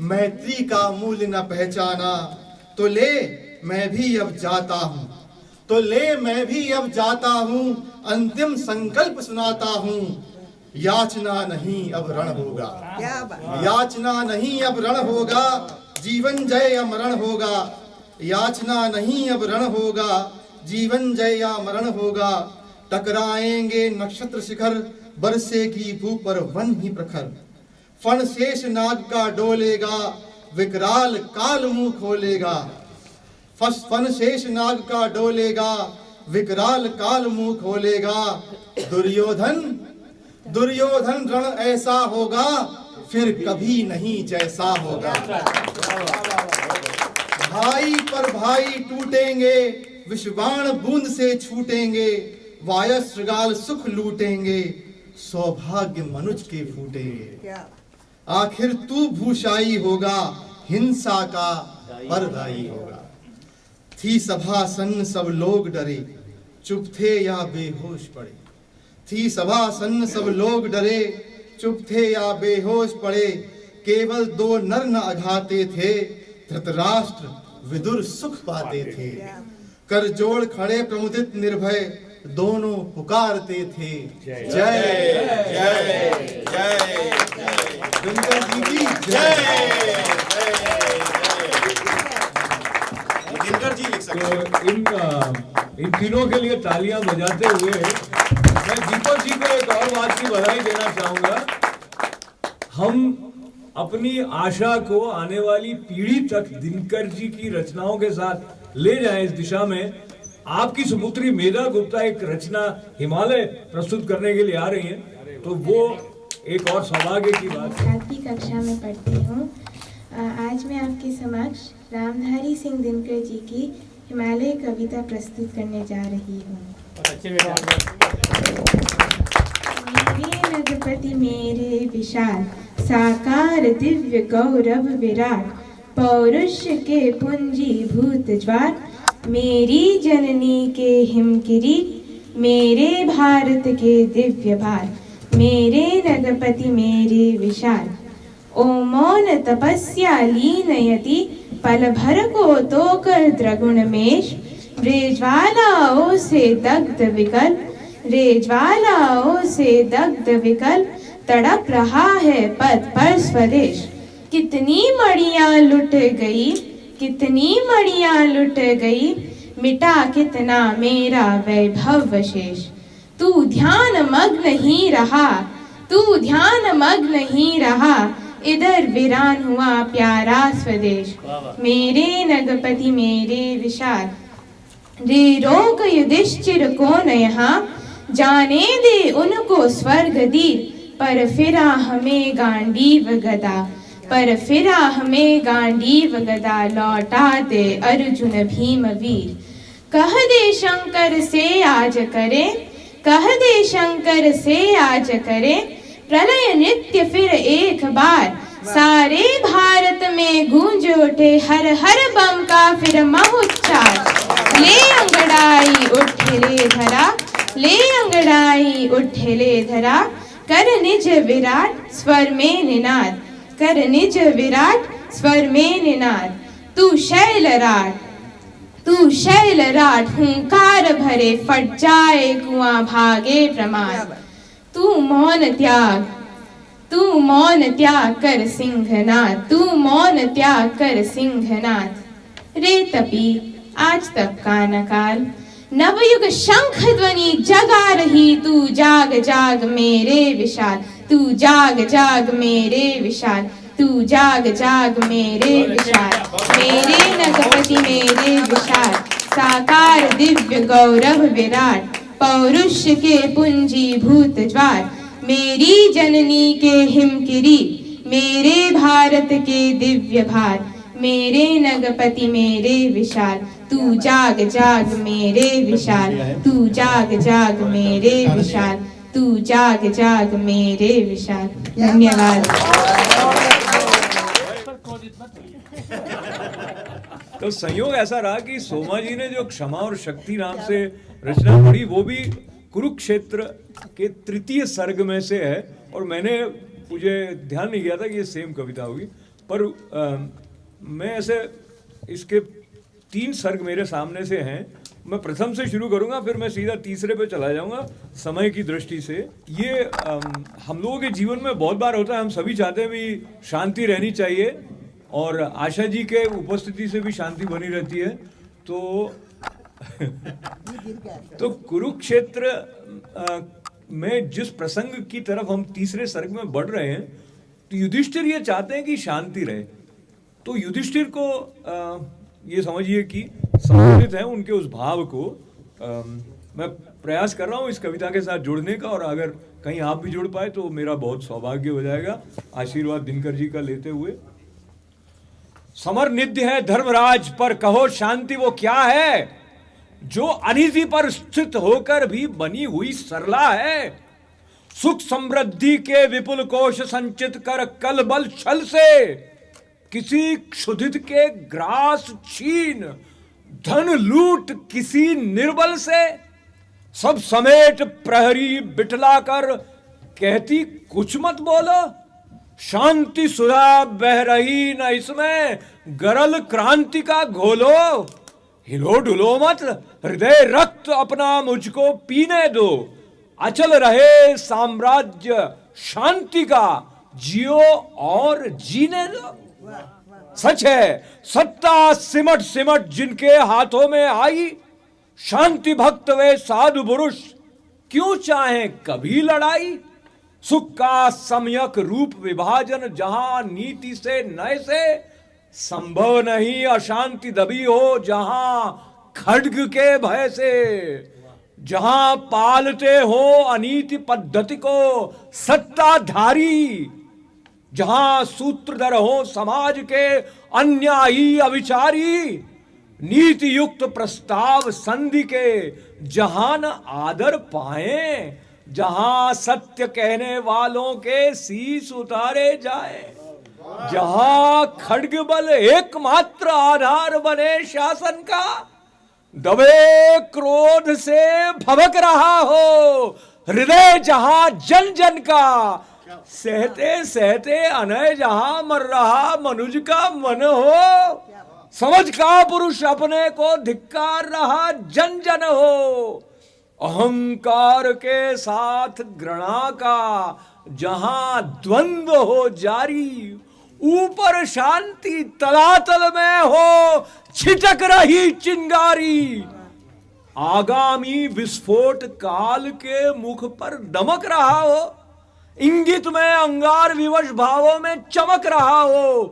मैत्री का मूल्य न पहचाना, तो ले मैं भी अब जाता हूँ, तो ले मैं भी अब जाता हूँ, अंतिम संकल्प सुनाता हूँ। याचना नहीं अब रण होगा, याचना नहीं अब रण होगा, जीवन जय या मरण होगा। याचना नहीं अब रण होगा, जीवन जय या मरण होगा। टकराएंगे नक्षत्र शिखर, बरसेगी भू पर वन ही प्रखर। फण शेष नाग का डोलेगा, विकराल काल मुंह खोलेगा। फण शेष नाग का डोलेगा, विकराल काल मुंह खोलेगा। दुर्योधन दुर्योधन रण ऐसा होगा, फिर कभी नहीं जैसा होगा। भाई पर भाई टूटेंगे, विषबाण बूंद से छूटेंगे। वायश्रगाल सुख लूटेंगे, सौभाग्य मनुज के फूटेंगे। आखिर तू भूषाई होगा, हिंसा का परदाई होगा। थी सभा सन्न सब लोग डरे, चुप थे या बेहोश पड़े। थी सभा सन्न सब लोग डरे, चुप थे या बेहोश पड़े। केवल दो नर न अघाते थे, धृतराष्ट्र विदुर सुख पाते थे। कर जोड़ खड़े प्रमुदित निर्भय, दोनों पुकारते थे जय जय जय जय। दिनकर जी की जय। दिनकर जी लिख सकते तो इन तीनों के लिए तालियां बजाते हुए मैं दीपक जी को एक और बात की बधाई देना चाहूंगा। हम अपनी आशा को आने वाली पीढ़ी तक दिनकर जी की रचनाओं के साथ ले जाएं इस दिशा में। आपकी सुपुत्री मेधा गुप्ता एक रचना हिमालय प्रस्तुत करने के लिए आ रही हैं, तो वो एक और सौभाग्य की बात है। 7वीं कक्षा में पढ़ती हूँ। आज मैं आपके समक्ष रामधारी सिंह दिनकर जी की हिमालय कविता प्रस्तुत करने जा रही हूँ। मेरे नगपति मेरे विशाल, साकार दिव्य गौरव विराट, पौरुष के पुंजीभूत ज्वार, मेरी जननी के हिमकिरीट, मेरे भारत के दिव्य भार, मेरे नगपति मेरे विशाल। ओ मौन तपस्या लीनयति, पल भर को तो कर द्रगुण मेष, रेज्वालाओं से दग्ध विकल, रेज्वालाओं से दग्ध विकल, तड़प रहा है पद पर स्वदेश। कितनी मड़ियाँ लुट गई, कितनी मड़ियाँ लुट गई, मिटा कितना मेरा वैभव शेष। तू ध्यान मग्न ही रहा, तू ध्यान मग्न ही रहा, इधर वीरान हुआ प्यारा स्वदेश। मेरे नगपति मेरे विशाल, रे रोक युधिष्ठिर को न यहाँ, जाने दे उनको स्वर्ग दीर, पर फिरा हमें गांडीव गदा, पर फिरा हमें गांडीव गदा, लौटा दे अर्जुन भीम वीर। कह दे शंकर से आज करे, कह दे शंकर से आज करे, प्रलय नृत्य फिर एक बार, सारे भारत में गूंज उठे हर हर बम का फिर महोच्चार। ले अंगड़ाई उठ ले धरा, ले अंगड़ाई उठ ले धरा, कर निज विराट स्वर में निनाद, कर निज विराट स्वर में निनाद। तू शैलराट, तू शैलराट, हुंकार भरे फट जाए कुआं भागे प्रमाद। तू मौन त्याग, तू मौन त्याग कर सिंहनाद, तू मौन त्याग कर सिंहनाद। रे तपी आज तक का नकाल, नवयुग शंख ध्वनि जगा रही, तू जाग जाग मेरे विशाल, तू जाग जाग मेरे विशाल, तू जाग जाग मेरे विशाल। मेरे नगपति मेरे विशाल, साकार दिव्य गौरव विराट, पौरुष के पुंजीभूत ज्वार, मेरी जननी के हिमकिरी, मेरे भारत के दिव्य भार। मेरे नगपति मेरे विशाल, तू जाग जाग मेरे विशाल, तू जाग जाग मेरे विशाल, तू जाग जाग मेरे विशाल। धन्यवाद। तो संयोग ऐसा रहा कि सोमा जी ने जो क्षमा और शक्ति नाम से रचना पढ़ी वो भी कुरुक्षेत्र के तृतीय सर्ग में से है, और मुझे ध्यान नहीं गया था कि ये सेम कविता होगी, पर मैं ऐसे इसके 3 सर्ग मेरे सामने से हैं। मैं प्रथम से शुरू करूंगा, फिर मैं सीधा तीसरे पे चला जाऊंगा समय की दृष्टि से। ये हम लोगों के जीवन में बहुत बार होता है, हम सभी चाहते हैं भी शांति रहनी चाहिए, और आशा जी के उपस्थिति से भी शांति बनी रहती है। तो कुरुक्षेत्र में जिस प्रसंग की तरफ हम तीसरे सर्ग में बढ़ रहे हैं, तो युधिष्ठिर ये चाहते हैं कि शांति रहे। तो युधिष्ठिर को ये समझिए कि संबोधित है उनके उस भाव को मैं प्रयास कर रहा हूँ इस कविता के साथ जुड़ने का, और अगर कहीं आप भी जुड़ पाए तो मेरा बहुत सौभाग्य हो जाएगा, आशीर्वाद दिनकर जी का लेते हुए। समर निध्य है धर्मराज पर, कहो शांति वो क्या है, जो अनिधि पर स्थित होकर भी बनी हुई सरला है। सुख समृद्धि के विपुल कोश संचित कर कल बल छल से, किसी क्षुधित के ग्रास छीन, धन लूट किसी निर्बल से। सब समेट प्रहरी बिटला कर, कहती कुछ मत बोलो, शांति सुधा बह रही न इसमें, गरल क्रांति का घोलो। हिलो डुलो मत, हृदय रक्त अपना मुझको पीने दो, अचल रहे साम्राज्य शांति का, जियो और जीने दो। सच है सत्ता सिमट सिमट जिनके हाथों में आई, शांति भक्त वे साधु पुरुष क्यों चाहें कभी लड़ाई। सुख का सम्यक रूप विभाजन जहां नीति से नय से, संभव नहीं अशांति दबी हो जहां खड्ग के भय से। जहां पालते हो अनीति पद्धति को सत्ताधारी, जहां सूत्रधर हो समाज के अन्यायी अविचारी, नीति युक्त प्रस्ताव संधि के जहां न आदर पाए, जहां सत्य कहने वालों के शीश उतारे जाए, जहां खड्ग बल एकमात्र आधार बने शासन का, दबे क्रोध से भभक रहा हो हृदय जहां जन जन का, सहते सहते अनय जहां मर रहा मनुज का मन हो, समझ का पुरुष अपने को धिक्कार रहा जन जन हो। अहंकार के साथ घृणा का जहां द्वंद्व हो जारी, ऊपर शांति तलातल में हो छिटक रही चिंगारी, आगामी विस्फोट काल के मुख पर दमक रहा हो, इंगित में अंगार विवश भावों में चमक रहा हो,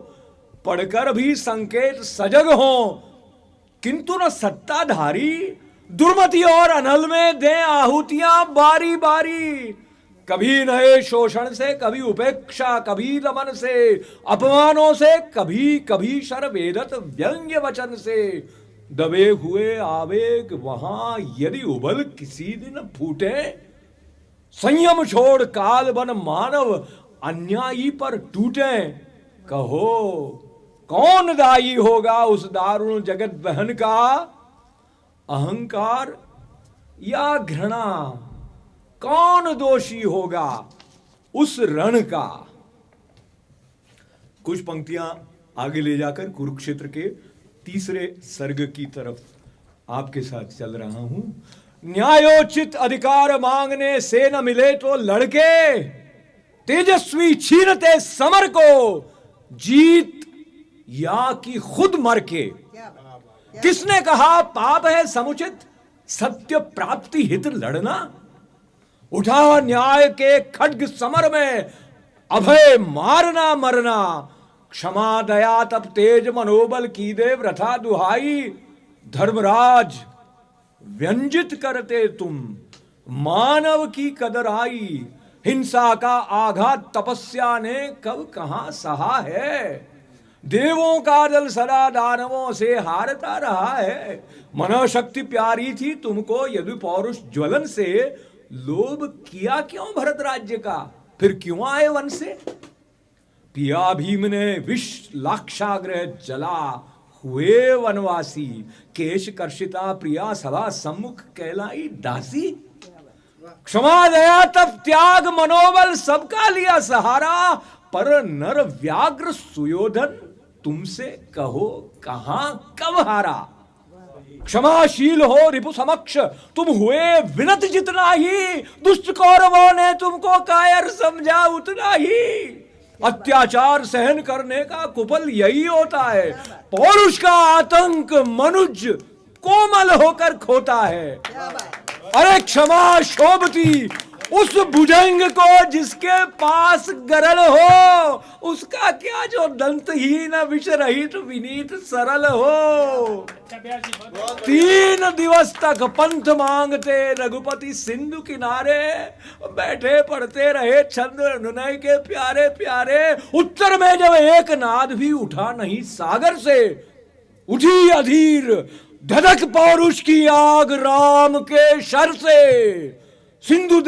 पढ़कर भी संकेत सजग हो, किंतु न सत्ताधारी दुर्मति और अनल में दे आहुतियां बारी बारी, कभी नए शोषण से, कभी उपेक्षा, कभी दमन से, अपमानों से, कभी कभी शरवेदत व्यंग्य वचन से, दबे हुए आवेग वहां यदि उबल किसी दिन फूटे, संयम छोड़ काल बन मानव अन्यायी पर टूटे, कहो कौन दायी होगा उस दारुण जगत दहन का, अहंकार या घृणा, कौन दोषी होगा उस रण का। कुछ पंक्तियां आगे ले जाकर कुरुक्षेत्र के तीसरे सर्ग की तरफ आपके साथ चल रहा हूं। न्यायोचित अधिकार मांगने से न मिले तो लड़के, तेजस्वी छीनते समर को, जीत या कि खुद मर के। किसने कहा पाप है समुचित सत्य प्राप्ति हित लड़ना, उठा न्याय के खड्ग समर में अभय मारना मरना, क्षमा दया तब तेज मनोबल की दे व्रथा दुहाई, धर्मराज व्यंजित करते तुम मानव की कदर आई, हिंसा का आघात तपस्या ने कब कहां सहा है, देवों का दल सदा दानवों से हारता रहा है, मनोशक्ति प्यारी थी तुमको यदि पौरुष ज्वलन से, लोभ किया क्यों भरत राज्य का फिर क्यों आए वन से, पिया भीम ने विष लाक्षाग्रह जला हुए वनवासी, केश कर्षिता प्रिया सभा सम्मुख कहलाई दासी, क्षमा दया तब त्याग मनोबल सबका लिया सहारा, पर नर व्याग्र सुयोधन तुमसे कहो कहां कब हारा, क्षमाशील हो रिपु समक्ष तुम हुए विनत जितना ही, दुष्ट कौरवों ने तुमको कायर समझा उतना ही, अत्याचार सहन करने का कुफल यही होता है, पौरुष का आतंक मनुज कोमल होकर खोता है, अरे क्षमा शोभती उस भुजंग को जिसके पास गरल हो, उसका क्या जो दंतहीन विष रहित विनीत सरल हो। 3 दिवस तक पंथ मांगते रघुपति सिंधु किनारे, बैठे पढ़ते रहे छंद अनुनय के प्यारे प्यारे, उत्तर में जब एक नाद भी उठा नहीं सागर से, उठी अधीर धधक पौरुष की आग राम के शर से, सिंधु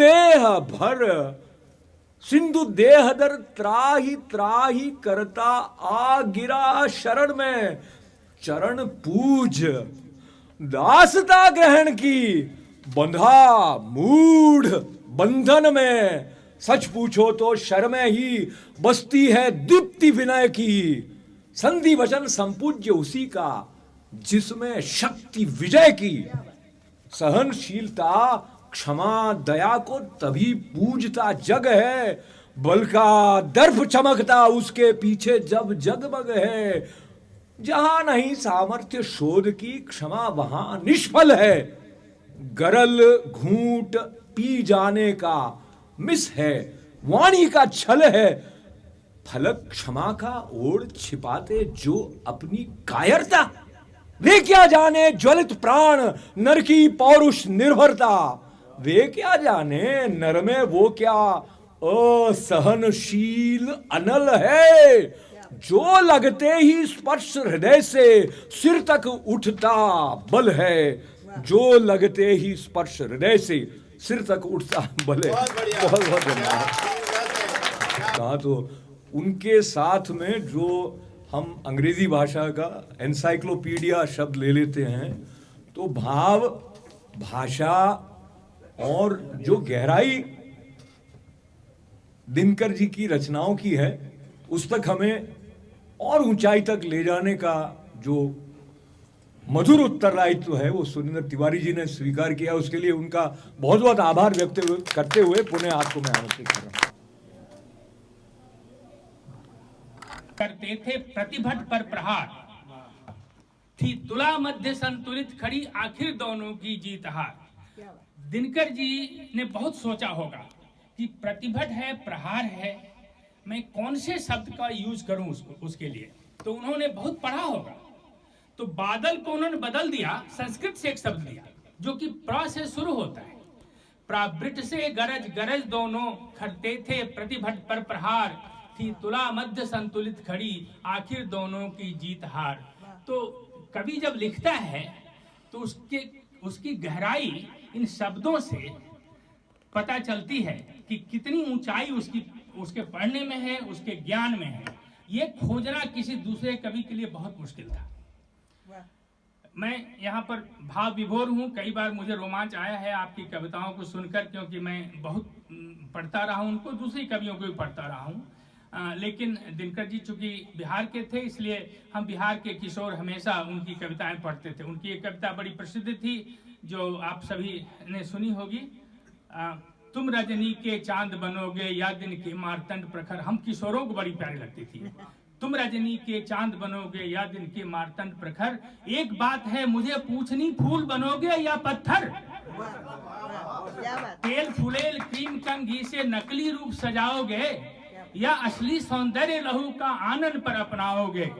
देह दर त्राही त्राही करता आ गिरा शरण में, चरण पूज दासता ग्रहण की, बंधा मूढ़ बंधन में, सच पूछो तो शर्म ही बसती है दीप्ति विनय की, संधि वचन संपूज्य उसी का जिसमें शक्ति विजय की, सहनशीलता क्षमा दया को तभी पूजता जग है, बल का दर्प चमकता उसके पीछे जब जगमग है, जहां नहीं सामर्थ्य शोध की क्षमा वहां निष्फल है, गरल घूंट पी जाने का मिस है, वाणी का छल है, फलक क्षमा का ओढ़ छिपाते जो अपनी कायरता, वे क्या जाने ज्वलित प्राण नर की पौरुष निर्भरता, वे क्या जाने नर में वो क्या असहनशील अनल है, जो लगते ही स्पर्श हृदय से सिर तक उठता बल है, जो लगते ही स्पर्श हृदय से सिर तक उठता बल है। बहुत बहुत धन्यवाद। कहा तो उनके साथ में जो हम अंग्रेजी भाषा का एनसाइक्लोपीडिया शब्द ले लेते हैं, तो भाव भाषा और जो गहराई दिनकर जी की रचनाओं की है, उस तक हमें और ऊंचाई तक ले जाने का जो मधुर उत्तरदायित्व है वो सुरेंद्र तिवारी जी ने स्वीकार किया। उसके लिए उनका बहुत बहुत आभार व्यक्त करते हुए पुनः आपको मैं आमंत्रित कर रहा हूं। करते थे प्रतिभट पर प्रहार, थी तुला मध्य संतुलित खड़ी, आखिर दोनों की जीत हार। दिनकर जी ने बहुत सोचा होगा कि प्रतिभट है, प्रहार है, मैं कौन से शब्द का यूज करूं उसके लिए। तो उन्होंने बहुत पढ़ा होगा, तो बादल को उन्होंने बदल दिया, संस्कृत से एक शब्द लिया जो कि प्र से शुरू होता है। प्रावृट से गरज गरज दोनों, खरते थे प्रतिभट पर प्रहार, थी तुला मध्य संतुलित खड़ी, आखिर दोनों की जीत हार। तो कवि जब लिखता है तो उसकी गहराई इन शब्दों से पता चलती है कि कितनी ऊंचाई उसके पढ़ने में है, उसके ज्ञान में है। ये खोजना किसी दूसरे कवि के लिए बहुत मुश्किल था। मैं यहाँ पर भाव विभोर हूँ, कई बार मुझे रोमांच आया है आपकी कविताओं को सुनकर, क्योंकि मैं बहुत पढ़ता रहा हूँ उनको, दूसरी कवियों को भी पढ़ता रहा हूँ। लेकिन दिनकर जी चूंकि बिहार के थे, इसलिए हम बिहार के किशोर हमेशा उनकी कविताएं पढ़ते थे। उनकी एक कविता बड़ी प्रसिद्ध थी जो आप सभी ने सुनी होगी, तुम रजनी के चांद बनोगे या दिन के मारतंड प्रखर। हम किशोरों को बड़ी प्यारी लगती थी। तुम रजनी के चांद बनोगे या दिन के मारतंड प्रखर, एक बात है मुझे पूछनी, फूल बनोगे या पत्थर। तेल फुलेल क्रीम कंग घी से नकली रूप सजाओगे या असली सौंदर्य लहू का आनंद पर अपनाओगे।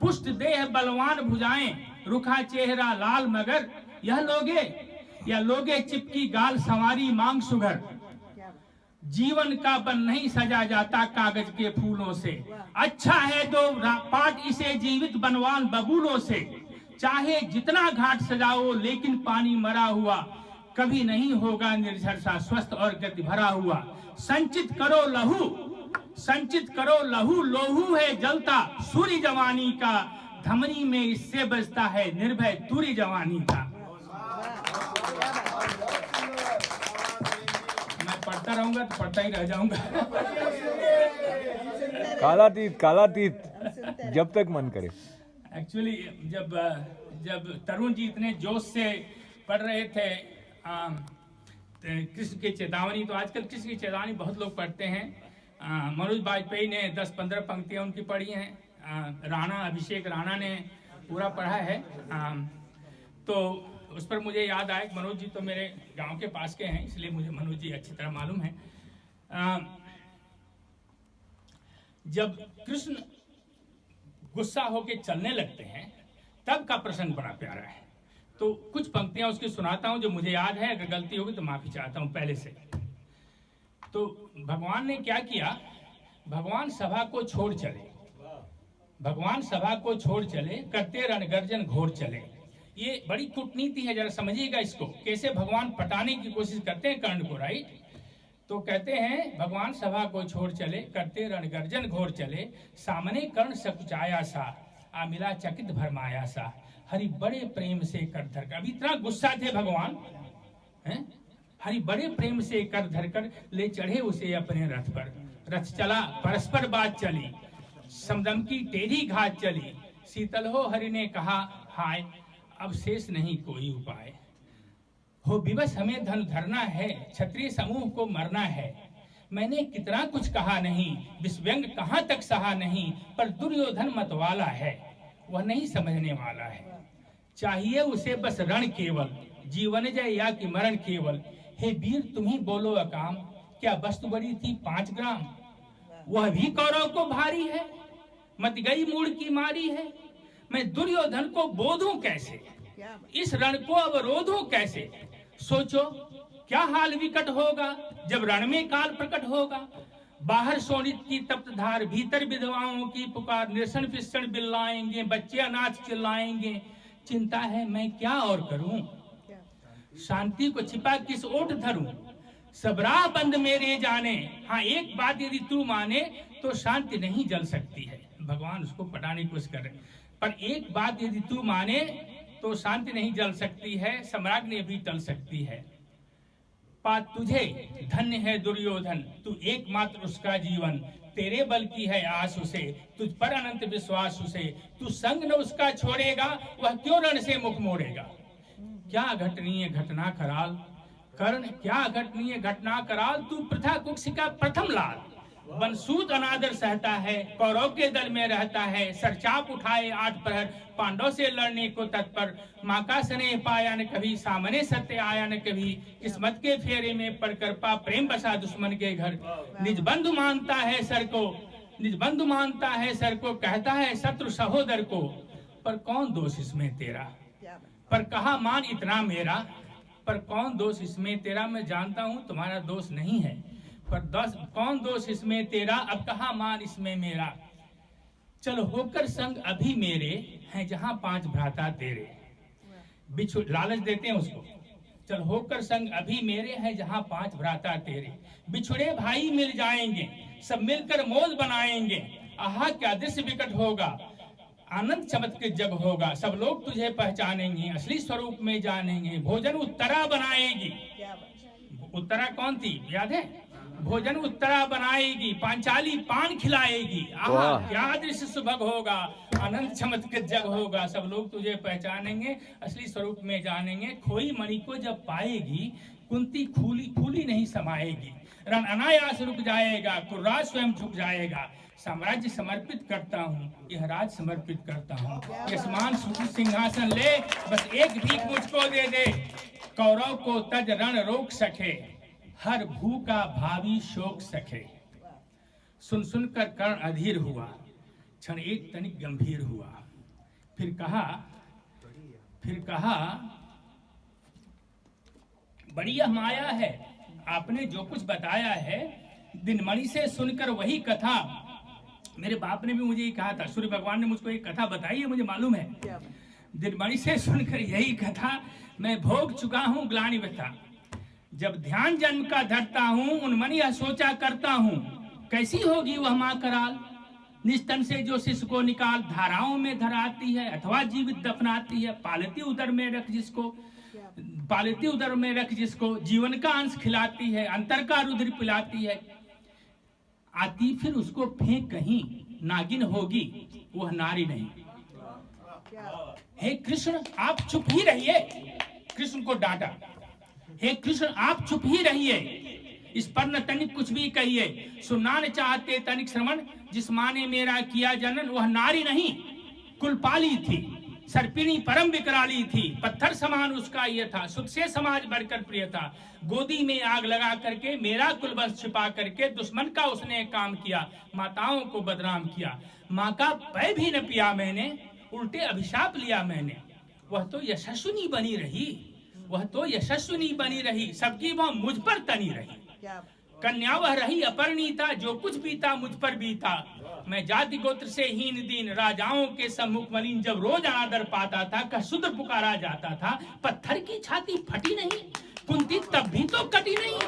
पुष्ट देह बलवान भुजाएं, रुखा चेहरा लाल मगर, यह लोगे या लोगे चिपकी गाल संवारी मांग सुघर। जीवन का बन नहीं सजा जाता कागज के फूलों से, अच्छा है दो पाट इसे जीवित बनवान बबूलों से। चाहे जितना घाट सजाओ लेकिन पानी मरा हुआ कभी नहीं होगा निर्झर सा, स्वस्थ और गति भरा हुआ। संचित करो लहू, लोहू है जलता सूर्य जवानी का, धमनी में इससे बजता है निर्भय तुरी जवानी का। मैं पढ़ता रहूंगा तो पढ़ता ही रह जाऊंगा। कालातीत जब तक मन करे। एक्चुअली जब तरुण जी इतने जोश से पढ़ रहे थे कृष्ण की चेतावनी, तो आजकल कृष्ण की चेतावनी बहुत लोग पढ़ते हैं। मनोज वाजपेयी ने 10-15 पंक्तियां उनकी पढ़ी हैं, अभिषेक राणा ने पूरा पढ़ा है। तो उस पर मुझे याद आया, मनोज जी तो मेरे गांव के पास के हैं, इसलिए मुझे मनोज जी अच्छी तरह मालूम है। जब कृष्ण गुस्सा होके चलने लगते हैं तब का प्रसंग बड़ा प्यारा है। तो कुछ पंक्तियां उसकी सुनाता हूं जो मुझे याद है, अगर गलती होगी तो माफी चाहता हूं पहले से। तो भगवान ने क्या किया, भगवान सभा को छोड़ चले, करते रणगर्जन घोर चले। ये बड़ी कूटनीति है, जरा समझिएगा इसको, कैसे भगवान पटाने की कोशिश करते हैं कर्ण को, राइट। तो कहते हैं भगवान सभा को छोड़ चले, करते रणगर्जन घोर चले। सामने कर्ण सकुचाया सा, आ मिला चकित भरमाया सा। हरि बड़े प्रेम से कर धर कर, अभी इतना गुस्सा थे भगवान हैं, हरि बड़े प्रेम से कर धर कर ले चढ़े उसे अपने रथ पर। रथ चला परस्पर बात चली, समदम की टेढ़ी घात चली। शीतल हो हरि ने कहा हाय, अब शेष नहीं कोई उपाय। हो विवश हमें धन धरना है, क्षत्रिय समूह को मरना है। मैंने कितना कुछ कहा नहीं, विस्व्यंग कहाँ तक सहा नहीं। पर दुर्योधन मतवाला है, वह नहीं समझने वाला है। चाहिए उसे बस रण केवल, जीवन जय या कि मरण केवल। हे वीर तुम ही बोलो अकाम, क्या वस्तु बड़ी थी 5 ग्राम। वह भी कौरव को भारी है, मत गई मूड की मारी है। मैं दुर्योधन को बोधूं कैसे, इस रण को अवरोधूं कैसे। सोचो क्या हाल विकट होगा, जब रण में काल प्रकट होगा। बाहर सोनित की तप्त धार, भीतर विधवाओं की पुकार। निरसन फिसन बिल्लाएंगे, बच्चे अनाथ चिल्लाएंगे। चिंता है मैं क्या और करूं, शांति को छिपा किस ओट धरूं। सब राह बंद मेरे जाने, हाँ एक बात यदि तू माने तो शांति नहीं जल सकती है। भगवान उसको पटाने की कोशिश कर रहे, पर एक बात यदि तू माने तो शांति नहीं जल सकती है, सम्राज्ञी भी टल सकती है। पात तुझे धन्य है दुर्योधन, तू एकमात्र उसका जीवन। तेरे बल की है आस उसे, तुझ पर अनंत विश्वास उसे। तू संग न उसका छोड़ेगा, वह क्यों रण से मुख मोड़ेगा। क्या घटनीय घटना कराल कर्ण, क्या घटनीय घटना कराल। तू प्रथा कुक्ष का प्रथम लाल, बनसूद अनादर सहता है, कौरव के दल में रहता है, सरचाप उठाए 8 प्रहर, पांडव से लड़ने को तत्पर, माँ का स्नेह पाया न कभी, सामने सत्य आया न कभी, किस्मत के फेरे में पड़कर पा प्रेम बसा दुश्मन के घर, निज बंधु मानता है सर को, निज बंधु मानता है सर को, कहता है शत्रु सहोदर को, पर कौन दोष इसमें तेरा, पर कहा मान इतना मेरा, पर कौन दोष इसमें तेरा, मैं जानता हूं तुम्हारा दोष नहीं है, पर कौन दोष इसमें तेरा, अब कहा मान इसमें मेरा, चल होकर संग अभी मेरे हैं जहां 5 भ्राता तेरे, बिछुड़ लालच देते हैं उसको, चल होकर संग अभी मेरे हैं जहां 5 भ्राता तेरे, बिछुड़े भाई मिल जाएंगे, सब मिलकर मौज बनाएंगे, आहा क्या दृश्य विकट होगा, आनंद चमक के जग होगा, सब लोग तुझे पहचानेंगे, असली स्वरूप में जानेंगे, भोजन उत्तरा बनाएगी, उत्तरा कौन थी याद है, भोजन उत्तरा बनाएगी, पांचाली पान खिलाएगी, आहा क्या दृश्य सुभग होगा, आनंद चमक के जग होगा, सब लोग तुझे पहचानेंगे, असली स्वरूप में जानेंगे, खोई मणि को जब पाएगी, कुंती फूली नहीं समाएगी, रण अनायास रुक जाएगा, कुर्राज स्वयं झुक जाएगा, साम्राज्य समर्पित करता हूँ, यह राज समर्पित करता हूँ, यजमान सिंहासन ले, बस एक भीख मुझको दे दे, कौरव को तज रण रोक सके, हर भू का भावी शोक सके, सुन सुनकर कर्ण अधीर हुआ, क्षण एक तनिक गंभीर हुआ, फिर कहा बड़ी यह माया है, आपने जो कुछ बताया है, दिनमणि से सुनकर वही कथा, मेरे बाप ने भी मुझे ये कहा था, सूर्य भगवान ने मुझको एक कथा बताई है, मुझे मालूम है, दिनमणि से सुनकर यही कथा मैं भोग चुका हूँ ग्लानि व्यथा, जब ध्यान जन्म का धरता हूँ, उन्मनी यह सोचा करता हूँ, कैसी होगी वह माँ कराल, निस्तन से जो शिशु को निकाल धाराओं में धराती है, अथवा जीवित दफनाती है, पालती उदर में रख जिसको जीवन का अंश खिलाती है, अंतर का रुधिर पिलाती है, आती फिर उसको फेंक कहीं, नागिन होगी वह नारी नहीं। हे कृष्ण आप चुप ही रहिए, कृष्ण को डांटा, हे कृष्ण आप चुप ही रहिए, इस पर न तनिक कुछ भी कहिए, सुनना न चाहते तनिक श्रवण, जिस माँ ने मेरा किया जनन, वह नारी नहीं कुलपाली थी, सर्पिणी परम विकराली थी, पत्थर समान उसका यह था, सुख से समाज बढ़कर प्रिय था, गोदी में आग लगा करके मेरा कुलवंश छिपा करके दुश्मन का उसने काम किया, माताओं को बदनाम किया, माँ का पै भी न पिया मैंने, उल्टे अभिशाप लिया मैंने, वह तो यशस्विनी बनी रही, सबकी वह मुझ पर तनी रही, कन्या वह रही अपरिणीता, जो कुछ बीता मुझ पर बीता, मैं जाति गोत्र से हीन दीन, राजाओं के सम्मुख मलिन, जब रोज अनादर पाता था, कह शूद्र पुकारा जाता था, पत्थर की छाती फटी नहीं, कुंती तब भी तो कटी नहीं,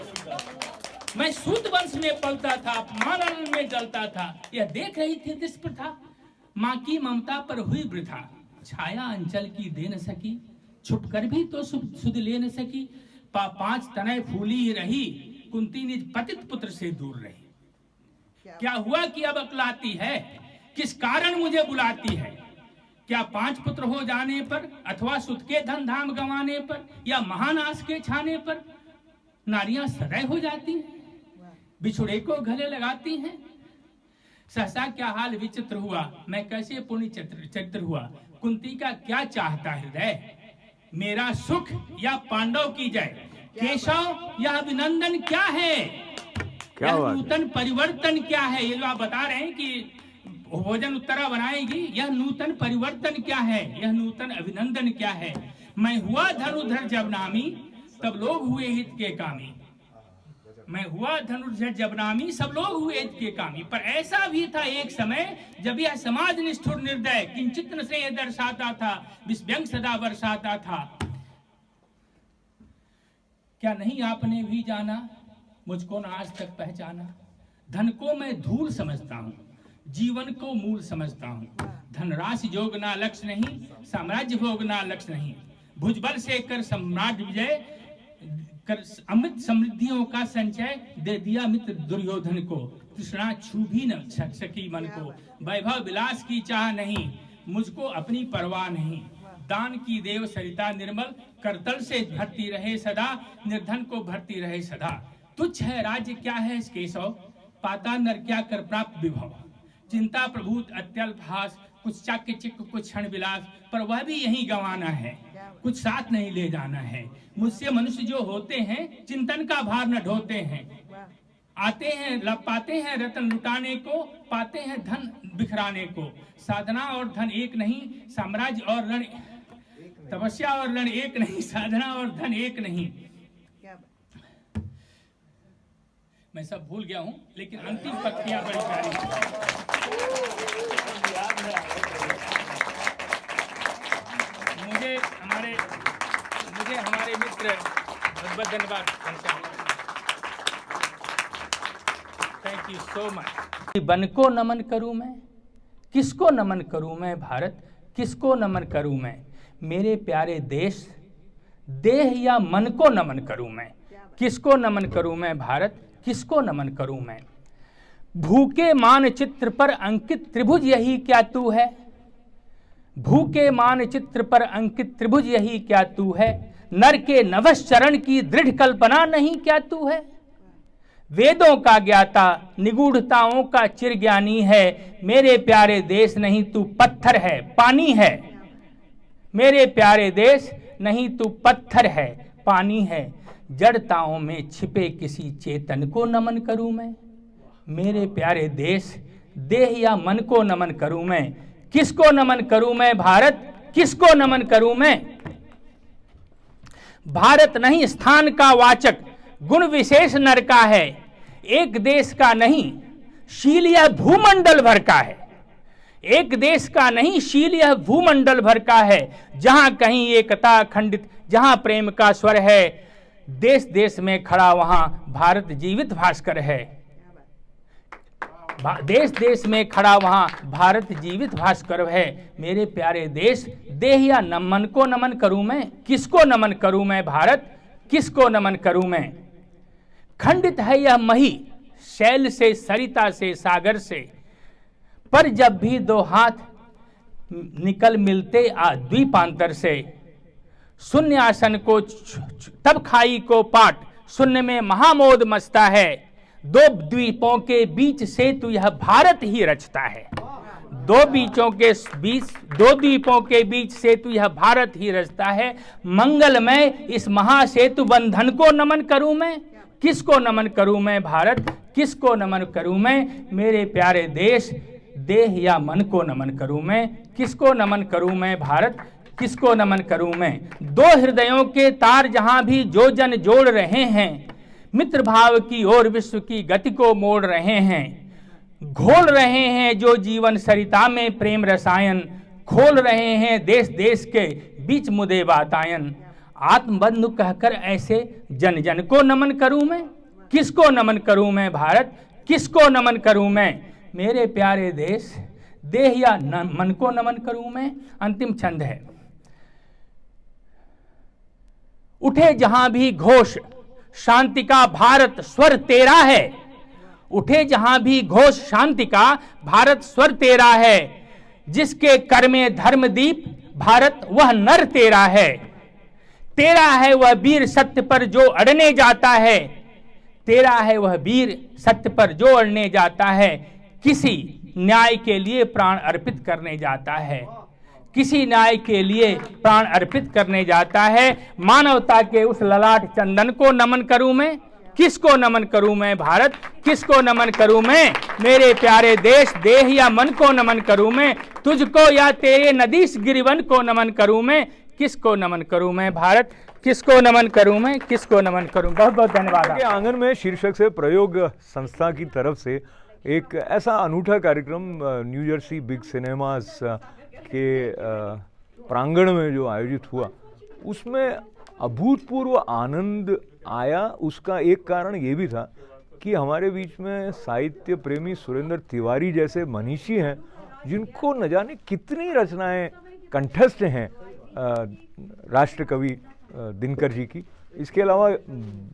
मैं सूत वंश में पलता था, अपमान में जलता था, यह देख रही थी दिस प्रथा, माँ की ममता पर हुई वृथा, छाया अंचल की दे न सकी, छुपकर भी तो सुध ले न सकी, 5 तनय फूली ही रही, कुंती निज पतित पुत्र से दूर रही, क्या हुआ कि अब अकलाती है, किस कारण मुझे बुलाती है, क्या 5 पुत्र हो जाने पर, अथवा सुत के धन धाम गंवाने पर, या महानाश के छाने पर नारियां सदैव हो जाती हैं, बिछुड़े को गले लगाती हैं, सहसा क्या हाल विचित्र हुआ, मैं कैसे पुण्य चरित्र हुआ, कुंती का क्या चाहता हृदय, मेरा सुख या पांडव की जय, केशव यह अभिनंदन क्या है, यह नूतन परिवर्तन क्या है, ये आप बता रहे हैं कि भोजन उत्तरा बनाएगी, यह नूतन परिवर्तन क्या है, यह नूतन अभिनंदन क्या है, मैं हुआ धनुर्धर जब नामी, तब लोग हुए हित के कामी, मैं हुआ धनुर्धर जब नामी, सब लोग हुए हित के कामी, पर ऐसा भी था एक समय जब यह समाज निष्ठुर निर्दय किंचित न से दर्शाता था, विस्व्यंग सदा बरसाता था, क्या नहीं आपने भी जाना, मुझको न आज तक पहचाना, धन को मैं धूल समझता हूँ, जीवन को मूल समझता हूँ, धनराशि योग ना लक्ष्य नहीं, साम्राज्य भोग ना लक्ष्य नहीं, भुजबल से कर सम्राट विजय, कर अमृत समृद्धियों का संचय दे दिया मित्र दुर्योधन को, तृष्णा छू भी न सकी मन को, वैभव विलास की चाह नहीं, मुझको अपनी परवाह नहीं, दान की देव सरिता निर्मल, करतल से भरती रहे सदा, निर्धन को भरती रहे सदा, तुच्छ है राज्य क्या है केशव, पाता नर क्या कर प्राप्त विभव, चिंता प्रभूत अत्यल्प हास, कुछ चाक्य चिक्क कुछ क्षण विलास, पर वह भी यहीं गंवाना है, कुछ साथ नहीं ले जाना है। मुझसे मनुष्य जो होते हैं चिंतन का भार न ढोते हैं, आते हैं पाते हैं रतन लुटाने को, पाते हैं धन बिखराने को। साधना और धन एक नहीं, साम्राज्य और रण, तपस्या और रण एक नहीं, साधना और धन एक नहीं। मैं सब भूल गया हूं, लेकिन अंतिम पंक्तियां बड़ी प्यारी मुझे हमारे मित्र बहुत धन्यवाद, thank you so much. One को नमन करूं मैं, किसको नमन करूं मैं भारत, किसको नमन करूं मैं मेरे प्यारे देश, देह या मन को नमन करूं मैं, किसको नमन करूं मैं भारत, किसको नमन करूं मैं। भूखे मानचित्र पर अंकित त्रिभुज यही क्या तू है, भूखे मानचित्र पर अंकित त्रिभुज यही क्या तू है, नर के नवस चरण की दृढ़ कल्पना नहीं क्या तू है। वेदों का ज्ञाता निगूढ़ताओं का चिरज्ञानी है, मेरे प्यारे देश नहीं तू पत्थर है पानी है, मेरे प्यारे देश नहीं तू पत्थर है पानी है। जड़ताओं में छिपे किसी चेतन को नमन करूं मैं, मेरे प्यारे देश, देह या मन को नमन करूं मैं, किसको नमन करूं मैं भारत, किसको नमन करूं मैं। भारत नहीं स्थान का वाचक, गुण विशेष नर का है, एक देश का नहीं शील यह भूमंडल भर का है, एक देश का नहीं शील यह भूमंडल भर का है। जहां कहीं एकता खंडित, जहां प्रेम का स्वर है, देश देश में खड़ा वहां भारत जीवित भास्कर है, देश देश में खड़ा वहां भारत जीवित भास्कर है। मेरे प्यारे देश, देह या मन को नमन करूं मैं, किसको नमन करूं मैं भारत, किसको नमन करूं मैं। खंडित है यह मही शैल से, सरिता से, सागर से, पर जब भी दो हाथ निकल मिलते द्वीपांतर से, शून्य आसन को तब खाई को पाट, शून्य में महामोद मचता है, दो द्वीपों के बीच सेतु यह भारत ही रचता है, दो द्वीपों के बीच सेतु यह भारत ही रचता है। मंगलमय इस महासेतु बंधन को नमन करूं मैं, किसको नमन करूं मैं भारत, किसको नमन करूं मैं। मेरे प्यारे देश, देह या मन को नमन करूं मैं, किसको नमन करूं मैं भारत, किसको नमन करूं मैं। दो हृदयों के तार जहां भी जो जन जोड़ रहे हैं, मित्र भाव की ओर विश्व की गति को मोड़ रहे हैं, घोल रहे हैं जो जीवन सरिता में प्रेम रसायन, खोल रहे हैं देश देश के बीच मुदे बातायन। आत्मबंधु कहकर ऐसे जन जन को नमन करूं मैं, किसको नमन करूं मैं भारत, किसको नमन करूं मैं। मेरे प्यारे देश, देह या मन को नमन करूं मैं। अंतिम छंद है। उठे जहां भी घोष शांति का भारत स्वर तेरा है, उठे जहां भी घोष शांति का भारत स्वर तेरा है, जिसके कर में धर्मदीप भारत वह नर तेरा है। तेरा है वह वीर सत्य पर जो अड़ने जाता है, तेरा है वह वीर सत्य पर जो अड़ने जाता है, किसी न्याय के लिए प्राण अर्पित करने जाता है, किसी न्याय के लिए प्राण अर्पित करने जाता है। मानवता के उस ललाट चंदन को नमन करूं मैं, किसको नमन करूं मैं भारत, किसको नमन करूं मैं। मेरे प्यारे देश, देह या मन को नमन करूं मैं, तुझको या तेरे नदीश गिरिवन को नमन करूं मैं, किसको नमन करूं मैं भारत, किसको नमन करूं मैं, किसको नमन करूं। बहुत बहुत धन्यवाद। आंगन में शीर्षक से प्रयोग संस्था की तरफ से एक ऐसा अनूठा कार्यक्रम न्यू जर्सी बिग सिनेमास के प्रांगण में जो आयोजित हुआ, उसमें अभूतपूर्व आनंद आया। उसका एक कारण ये भी था कि हमारे बीच में साहित्य प्रेमी सुरेंद्र तिवारी जैसे मनीषी हैं, जिनको न जाने कितनी रचनाएं कंठस्थ हैं राष्ट्र कवि दिनकर जी की। इसके अलावा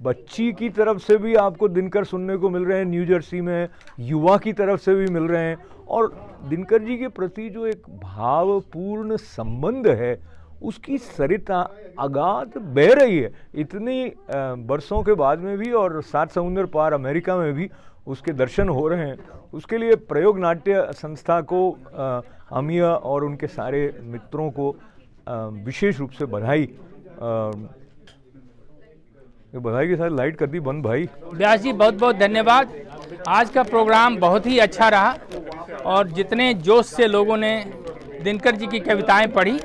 बच्ची की तरफ से भी आपको दिनकर सुनने को मिल रहे हैं न्यू जर्सी में, युवा की तरफ से भी मिल रहे हैं, और दिनकर जी के प्रति जो एक भावपूर्ण संबंध है उसकी सरिता अगाध बह रही है। इतनी बरसों के बाद में भी और 7 समुंदर पार अमेरिका में भी उसके दर्शन हो रहे हैं, उसके लिए प्रयोग नाट्य संस्था को अमिया और उनके सारे मित्रों को विशेष रूप से बधाई। बधाई के साथ लाइट कर दी बंद भाई। व्यास जी बहुत बहुत धन्यवाद। आज का प्रोग्राम बहुत ही अच्छा रहा और जितने जोश से लोगों ने दिनकर जी की कविताएं पढ़ी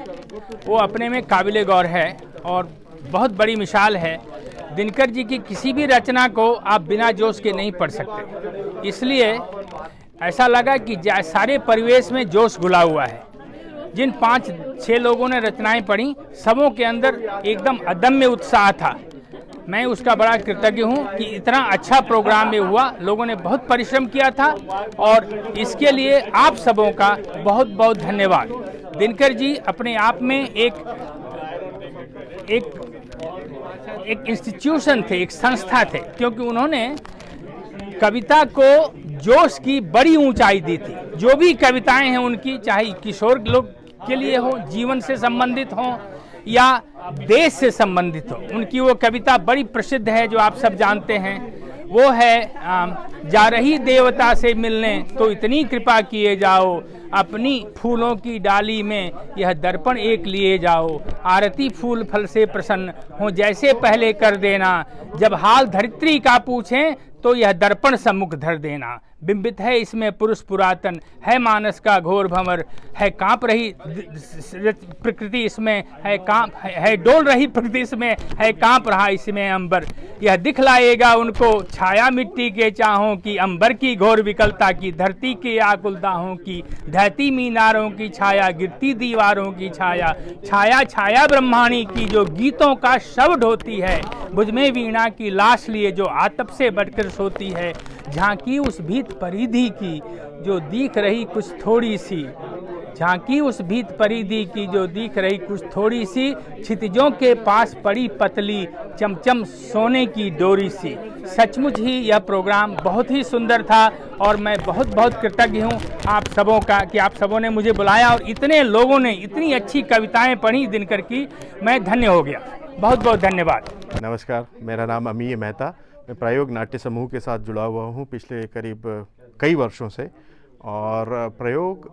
वो अपने में काबिले गौर है और बहुत बड़ी मिसाल है। दिनकर जी की किसी भी रचना को आप बिना जोश के नहीं पढ़ सकते, इसलिए ऐसा लगा कि सारे परिवेश में जोश घुला हुआ है। जिन 5-6 लोगों ने रचनाएं पढ़ी सबों के अंदर एकदम अदम्य उत्साह था। मैं उसका बड़ा कृतज्ञ हूँ कि इतना अच्छा प्रोग्राम में हुआ, लोगों ने बहुत परिश्रम किया था और इसके लिए आप सबों का बहुत बहुत धन्यवाद। दिनकर जी अपने आप में एक इंस्टीट्यूशन थे, एक संस्था थे, क्योंकि उन्होंने कविता को जोश की बड़ी ऊंचाई दी थी। जो भी कविताएं हैं उनकी, चाहे किशोर लोग के लिए हो, जीवन से संबंधित हो या देश से संबंधित हो, उनकी वो कविता बड़ी प्रसिद्ध है जो आप सब जानते हैं। वो है जा रही देवता से मिलने तो इतनी कृपा किए जाओ, अपनी फूलों की डाली में यह दर्पण एक लिए जाओ, आरती फूल फल से प्रसन्न हो जैसे पहले कर देना, जब हाल धरित्री का पूछें तो यह दर्पण सम्मुख धर देना। बिंबित है इसमें पुरुष पुरातन, है मानस का घोर भंवर, है कांप रही प्रकृति इसमें, है डोल रही प्रकृति इसमें, है कांप रहा इसमें अंबर। यह दिखलाएगा उनको छाया मिट्टी के चाहों की, अंबर की घोर विकलता की, धरती के आकुलताहों की, ढहती मीनारों की छाया, गिरती दीवारों की छाया, छाया छाया ब्रह्माणी की जो गीतों का शब्द होती है, भुज में वीणा की लाश लिए जो आतप से बढ़कर सोती है, झांकी उस भीत परिधि की जो दिख रही कुछ थोड़ी सी, झांकी उस भीत परिधि की जो दिख रही कुछ थोड़ी सी, क्षितिजों के पास पड़ी पतली चमचम सोने की डोरी सी। सचमुच ही यह प्रोग्राम बहुत ही सुंदर था और मैं बहुत बहुत कृतज्ञ हूँ आप सबों का कि आप सबों ने मुझे बुलाया और इतने लोगों ने इतनी अच्छी कविताएं पढ़ी दिनकर की, मैं धन्य हो गया। बहुत बहुत धन्यवाद। नमस्कार, मेरा नाम अमीय मेहता। मैं प्रयोग नाट्य समूह के साथ जुड़ा हुआ हूँ पिछले करीब कई वर्षों से और प्रयोग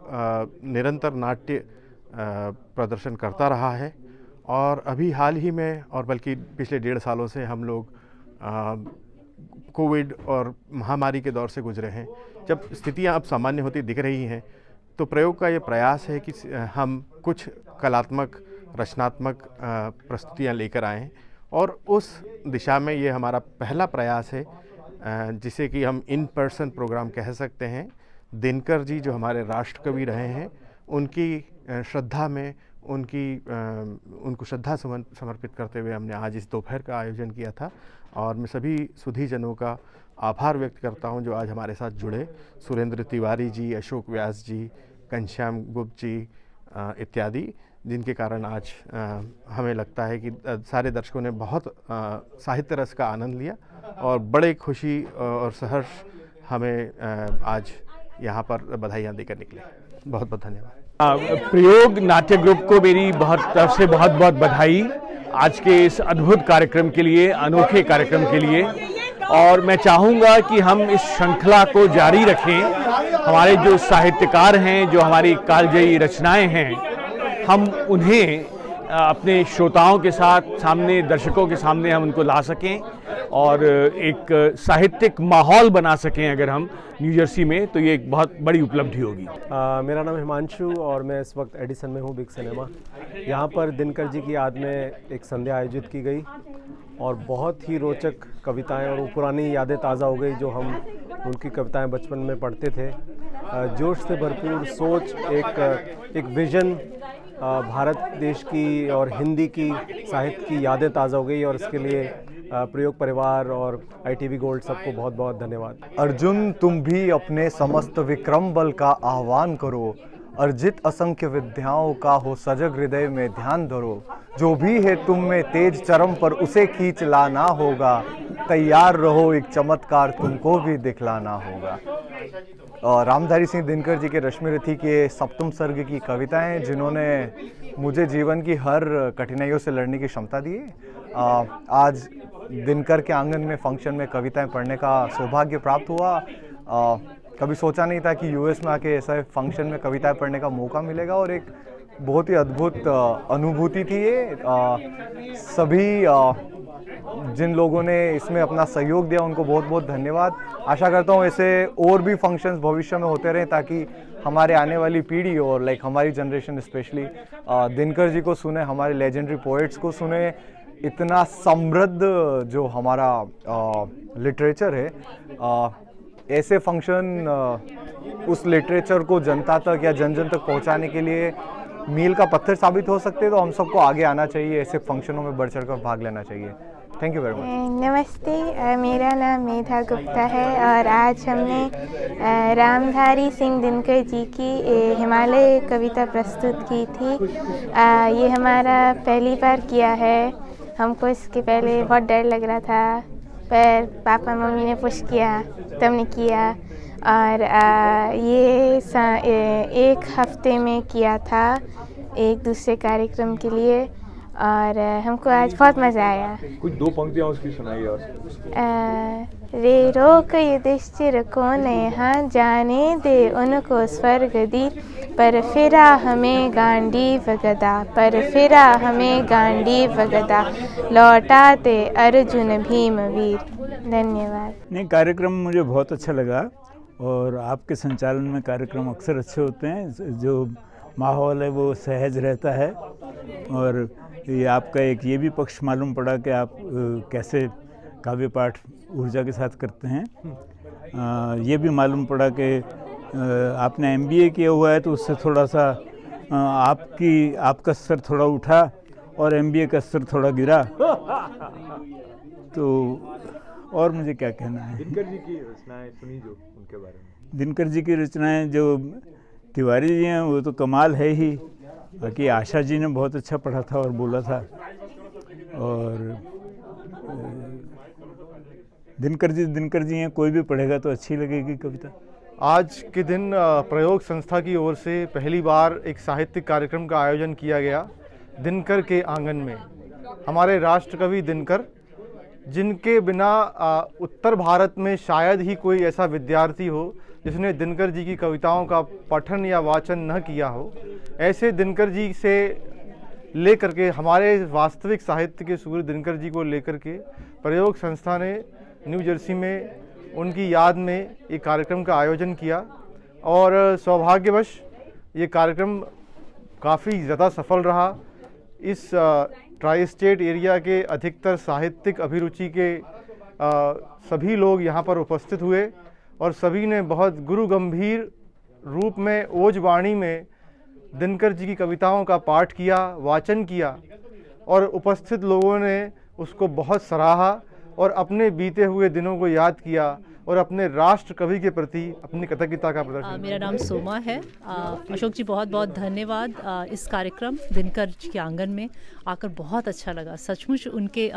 निरंतर नाट्य प्रदर्शन करता रहा है और अभी हाल ही में और बल्कि पिछले 1.5 सालों से हम लोग कोविड और महामारी के दौर से गुजरे हैं। जब स्थितियां अब सामान्य होती दिख रही हैं तो प्रयोग का ये प्रयास है कि हम कुछ कलात्मक रचनात्मक प्रस्तुतियां लेकर आएँ और उस दिशा में ये हमारा पहला प्रयास है जिसे कि हम इन पर्सन प्रोग्राम कह सकते हैं। दिनकर जी जो हमारे राष्ट्र कवि रहे हैं उनकी श्रद्धा में उनको श्रद्धा सुमन समर्पित करते हुए हमने आज इस दोपहर का आयोजन किया था और मैं सभी सुधीजनों का आभार व्यक्त करता हूं जो आज हमारे साथ जुड़े। सुरेंद्र तिवारी जी, अशोक व्यास जी, घनश्याम गुप्त जी इत्यादि, जिनके कारण आज हमें लगता है कि सारे दर्शकों ने बहुत साहित्य रस का आनंद लिया और बड़े खुशी और सहर्ष हमें आज यहाँ पर बधाइयाँ देकर निकले। बहुत बहुत धन्यवाद। प्रयोग नाट्य ग्रुप को मेरी तरफ से बहुत बहुत बधाई आज के इस अद्भुत कार्यक्रम के लिए, अनोखे कार्यक्रम के लिए। और मैं चाहूँगा कि हम इस श्रृंखला को जारी रखें। हमारे जो साहित्यकार हैं, जो हमारी कालजयी रचनाएं हैं, हम उन्हें अपने श्रोताओं के साथ सामने, दर्शकों के सामने हम उनको ला सकें और एक साहित्यिक माहौल बना सकें अगर हम न्यू जर्सी में, तो ये एक बहुत बड़ी उपलब्धि होगी। मेरा नाम हिमांशु और मैं इस वक्त एडिसन में हूँ, बिग सिनेमा। यहाँ पर दिनकर जी की याद में एक संध्या आयोजित की गई और बहुत ही रोचक कविताएं और वो पुरानी यादें ताज़ा हो गई जो हम उनकी कविताएं बचपन में पढ़ते थे। जोश से भरपूर सोच, एक विजन, भारत देश की और हिंदी की साहित्य की यादें ताज़ा हो गई और इसके लिए प्रयोग परिवार और ITV गोल्ड सबको बहुत बहुत धन्यवाद। अर्जुन, तुम भी अपने समस्त विक्रम बल का आह्वान करो, अर्जित असंख्य विद्याओं का हो सजग हृदय में ध्यान धरो, जो भी है तुम में तेज चरम पर उसे खींच लाना होगा, तैयार रहो एक चमत्कार तुमको भी दिखलाना होगा। रामधारी सिंह दिनकर जी के रश्मि रथी के सप्तम सर्ग की कविताएं जिन्होंने मुझे जीवन की हर कठिनाइयों से लड़ने की क्षमता दी है। आज दिनकर के आंगन में फंक्शन में कविताएं पढ़ने का सौभाग्य प्राप्त हुआ। कभी सोचा नहीं था कि यूएस में आके ऐसा फंक्शन में कविताएं पढ़ने का मौका मिलेगा और एक बहुत ही अद्भुत अनुभूति थी ये। सभी जिन लोगों ने इसमें अपना सहयोग दिया उनको बहुत बहुत धन्यवाद। आशा करता हूँ ऐसे और भी फंक्शंस भविष्य में होते रहें ताकि हमारे आने वाली पीढ़ी और हमारी जनरेशन स्पेशली दिनकर जी को सुने, हमारे लेजेंडरी पोएट्स को सुने। इतना समृद्ध जो हमारा लिटरेचर है, ऐसे फंक्शन उस लिटरेचर को जनता तक या जन जन तक पहुंचाने के लिए मील का पत्थर साबित हो सकते हैं। तो हम सबको आगे आना चाहिए, ऐसे फंक्शनों में बढ़ चढ़कर भाग लेना चाहिए। Thank you very much. नमस्ते, मेरा नाम मेधा गुप्ता है और आज हमने रामधारी सिंह दिनकर जी की हिमालय कविता प्रस्तुत की थी। ये हमारा पहली बार किया है। हमको इसके पहले बहुत डर लग रहा था, पर पापा मम्मी ने पुश किया तब हमने किया। और ये एक हफ्ते में किया था एक दूसरे कार्यक्रम के लिए और हमको आज बहुत मज़ा आया। कुछ दो पंक्तियाँ उसकी सुनाइए। और रे रोक युधिष्ठिर को न यहाँ जाने दे उनको स्वर्ग दी, पर फिरा हमें गांडीव गदा, पर फिरा हमें गांडीव गदा, लौटाते अर्जुन भीम वीर। धन्यवाद। नहीं, कार्यक्रम मुझे बहुत अच्छा लगा और आपके संचालन में कार्यक्रम अक्सर अच्छे होते हैं। जो माहौल है वो सहज रहता है और ये आपका एक ये भी पक्ष मालूम पड़ा कि आप कैसे काव्य पाठ ऊर्जा के साथ करते हैं। ये भी मालूम पड़ा कि आपने MBA किया हुआ है तो उससे थोड़ा सा आपका स्तर थोड़ा उठा और MBA का स्तर थोड़ा गिरा। तो और मुझे क्या कहना है, दिनकर जी की रचनाएं सुनी जो उनके बारे में। दिनकर जी की रचनाएं जो तिवारी जी हैं वो तो कमाल है ही। बाकी आशा जी ने बहुत अच्छा पढ़ा था और बोला था। और दिनकर जी हैं, कोई भी पढ़ेगा तो अच्छी लगेगी कविता। आज के दिन प्रयोग संस्था की ओर से पहली बार एक साहित्यिक कार्यक्रम का आयोजन किया गया दिनकर के आंगन में। हमारे राष्ट्रकवि दिनकर, जिनके बिना उत्तर भारत में शायद ही कोई ऐसा विद्यार्थी हो जिसने दिनकर जी की कविताओं का पठन या वाचन न किया हो, ऐसे दिनकर जी से लेकर के हमारे वास्तविक साहित्य के सूर्य दिनकर जी को लेकर के प्रयोग संस्था ने न्यू जर्सी में उनकी याद में एक कार्यक्रम का आयोजन किया और सौभाग्यवश ये कार्यक्रम काफ़ी ज़्यादा सफल रहा। इस ट्राई स्टेट एरिया के अधिकतर साहित्यिक अभिरुचि के सभी लोग यहाँ पर उपस्थित हुए और सभी ने बहुत गुरु गंभीर रूप में ओज वाणी में दिनकर जी की कविताओं का पाठ किया, वाचन किया और उपस्थित लोगों ने उसको बहुत सराहा और अपने बीते हुए दिनों को याद किया और अपने राष्ट्र कवि के प्रति अपनी कृतज्ञता का प्रदर्शन। मेरा नाम सोमा है। अशोक जी बहुत बहुत धन्यवाद। इस कार्यक्रम दिनकर जी के आंगन में आकर बहुत अच्छा लगा। सचमुच उनके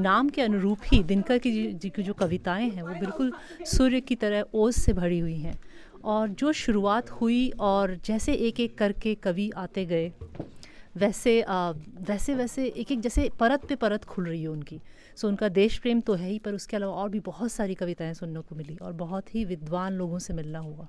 नाम के अनुरूप ही दिनकर जी की जो कविताएं हैं वो बिल्कुल सूर्य की तरह ओज से भरी हुई हैं और जो शुरुआत हुई और जैसे एक एक करके कवि आते गए वैसे एक एक जैसे परत पे परत खुल रही है उनकी। सो उनका देश प्रेम तो है ही, पर उसके अलावा और भी बहुत सारी कविताएं सुनने को मिली और बहुत ही विद्वान लोगों से मिलना हुआ।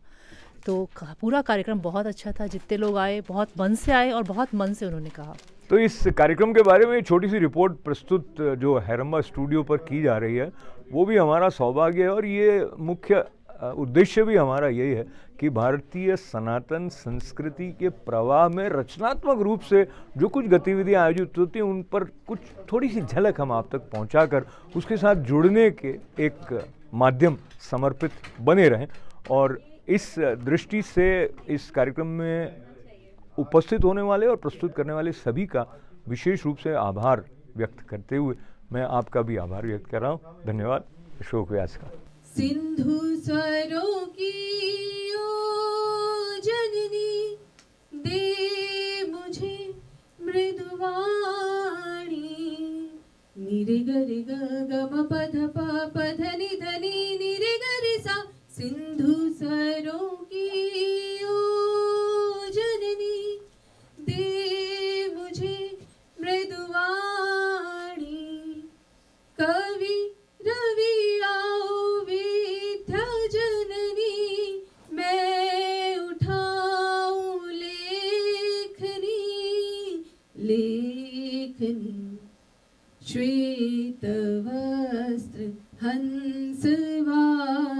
तो पूरा कार्यक्रम बहुत अच्छा था। जितने लोग आए बहुत मन से आए और बहुत मन से उन्होंने कहा। तो इस कार्यक्रम के बारे में छोटी सी रिपोर्ट प्रस्तुत जो हैरम्बा स्टूडियो पर की जा रही है वो भी हमारा सौभाग्य है और ये मुख्य उद्देश्य भी हमारा यही है कि भारतीय सनातन संस्कृति के प्रवाह में रचनात्मक रूप से जो कुछ गतिविधियां आयोजित होती हैं उन पर कुछ थोड़ी सी झलक हम आप तक पहुंचाकर उसके साथ जुड़ने के एक माध्यम समर्पित बने रहें। और इस दृष्टि से इस कार्यक्रम में उपस्थित होने वाले और प्रस्तुत करने वाले सभी का विशेष रूप से आभार व्यक्त करते हुए मैं आपका भी आभार व्यक्त कर रहा हूँ। धन्यवाद अशोक व्यास का। सिंधु स्वरों की ओ जननी दे मुझे मृदुवाणी निरे गरे ग म पध प ध नि निरे गरे सा। सिंधु स्वरों की ओ जननी दे मुझे मृदुवाणी। लेखनी श्वेत वस्त्र हंसवाहनी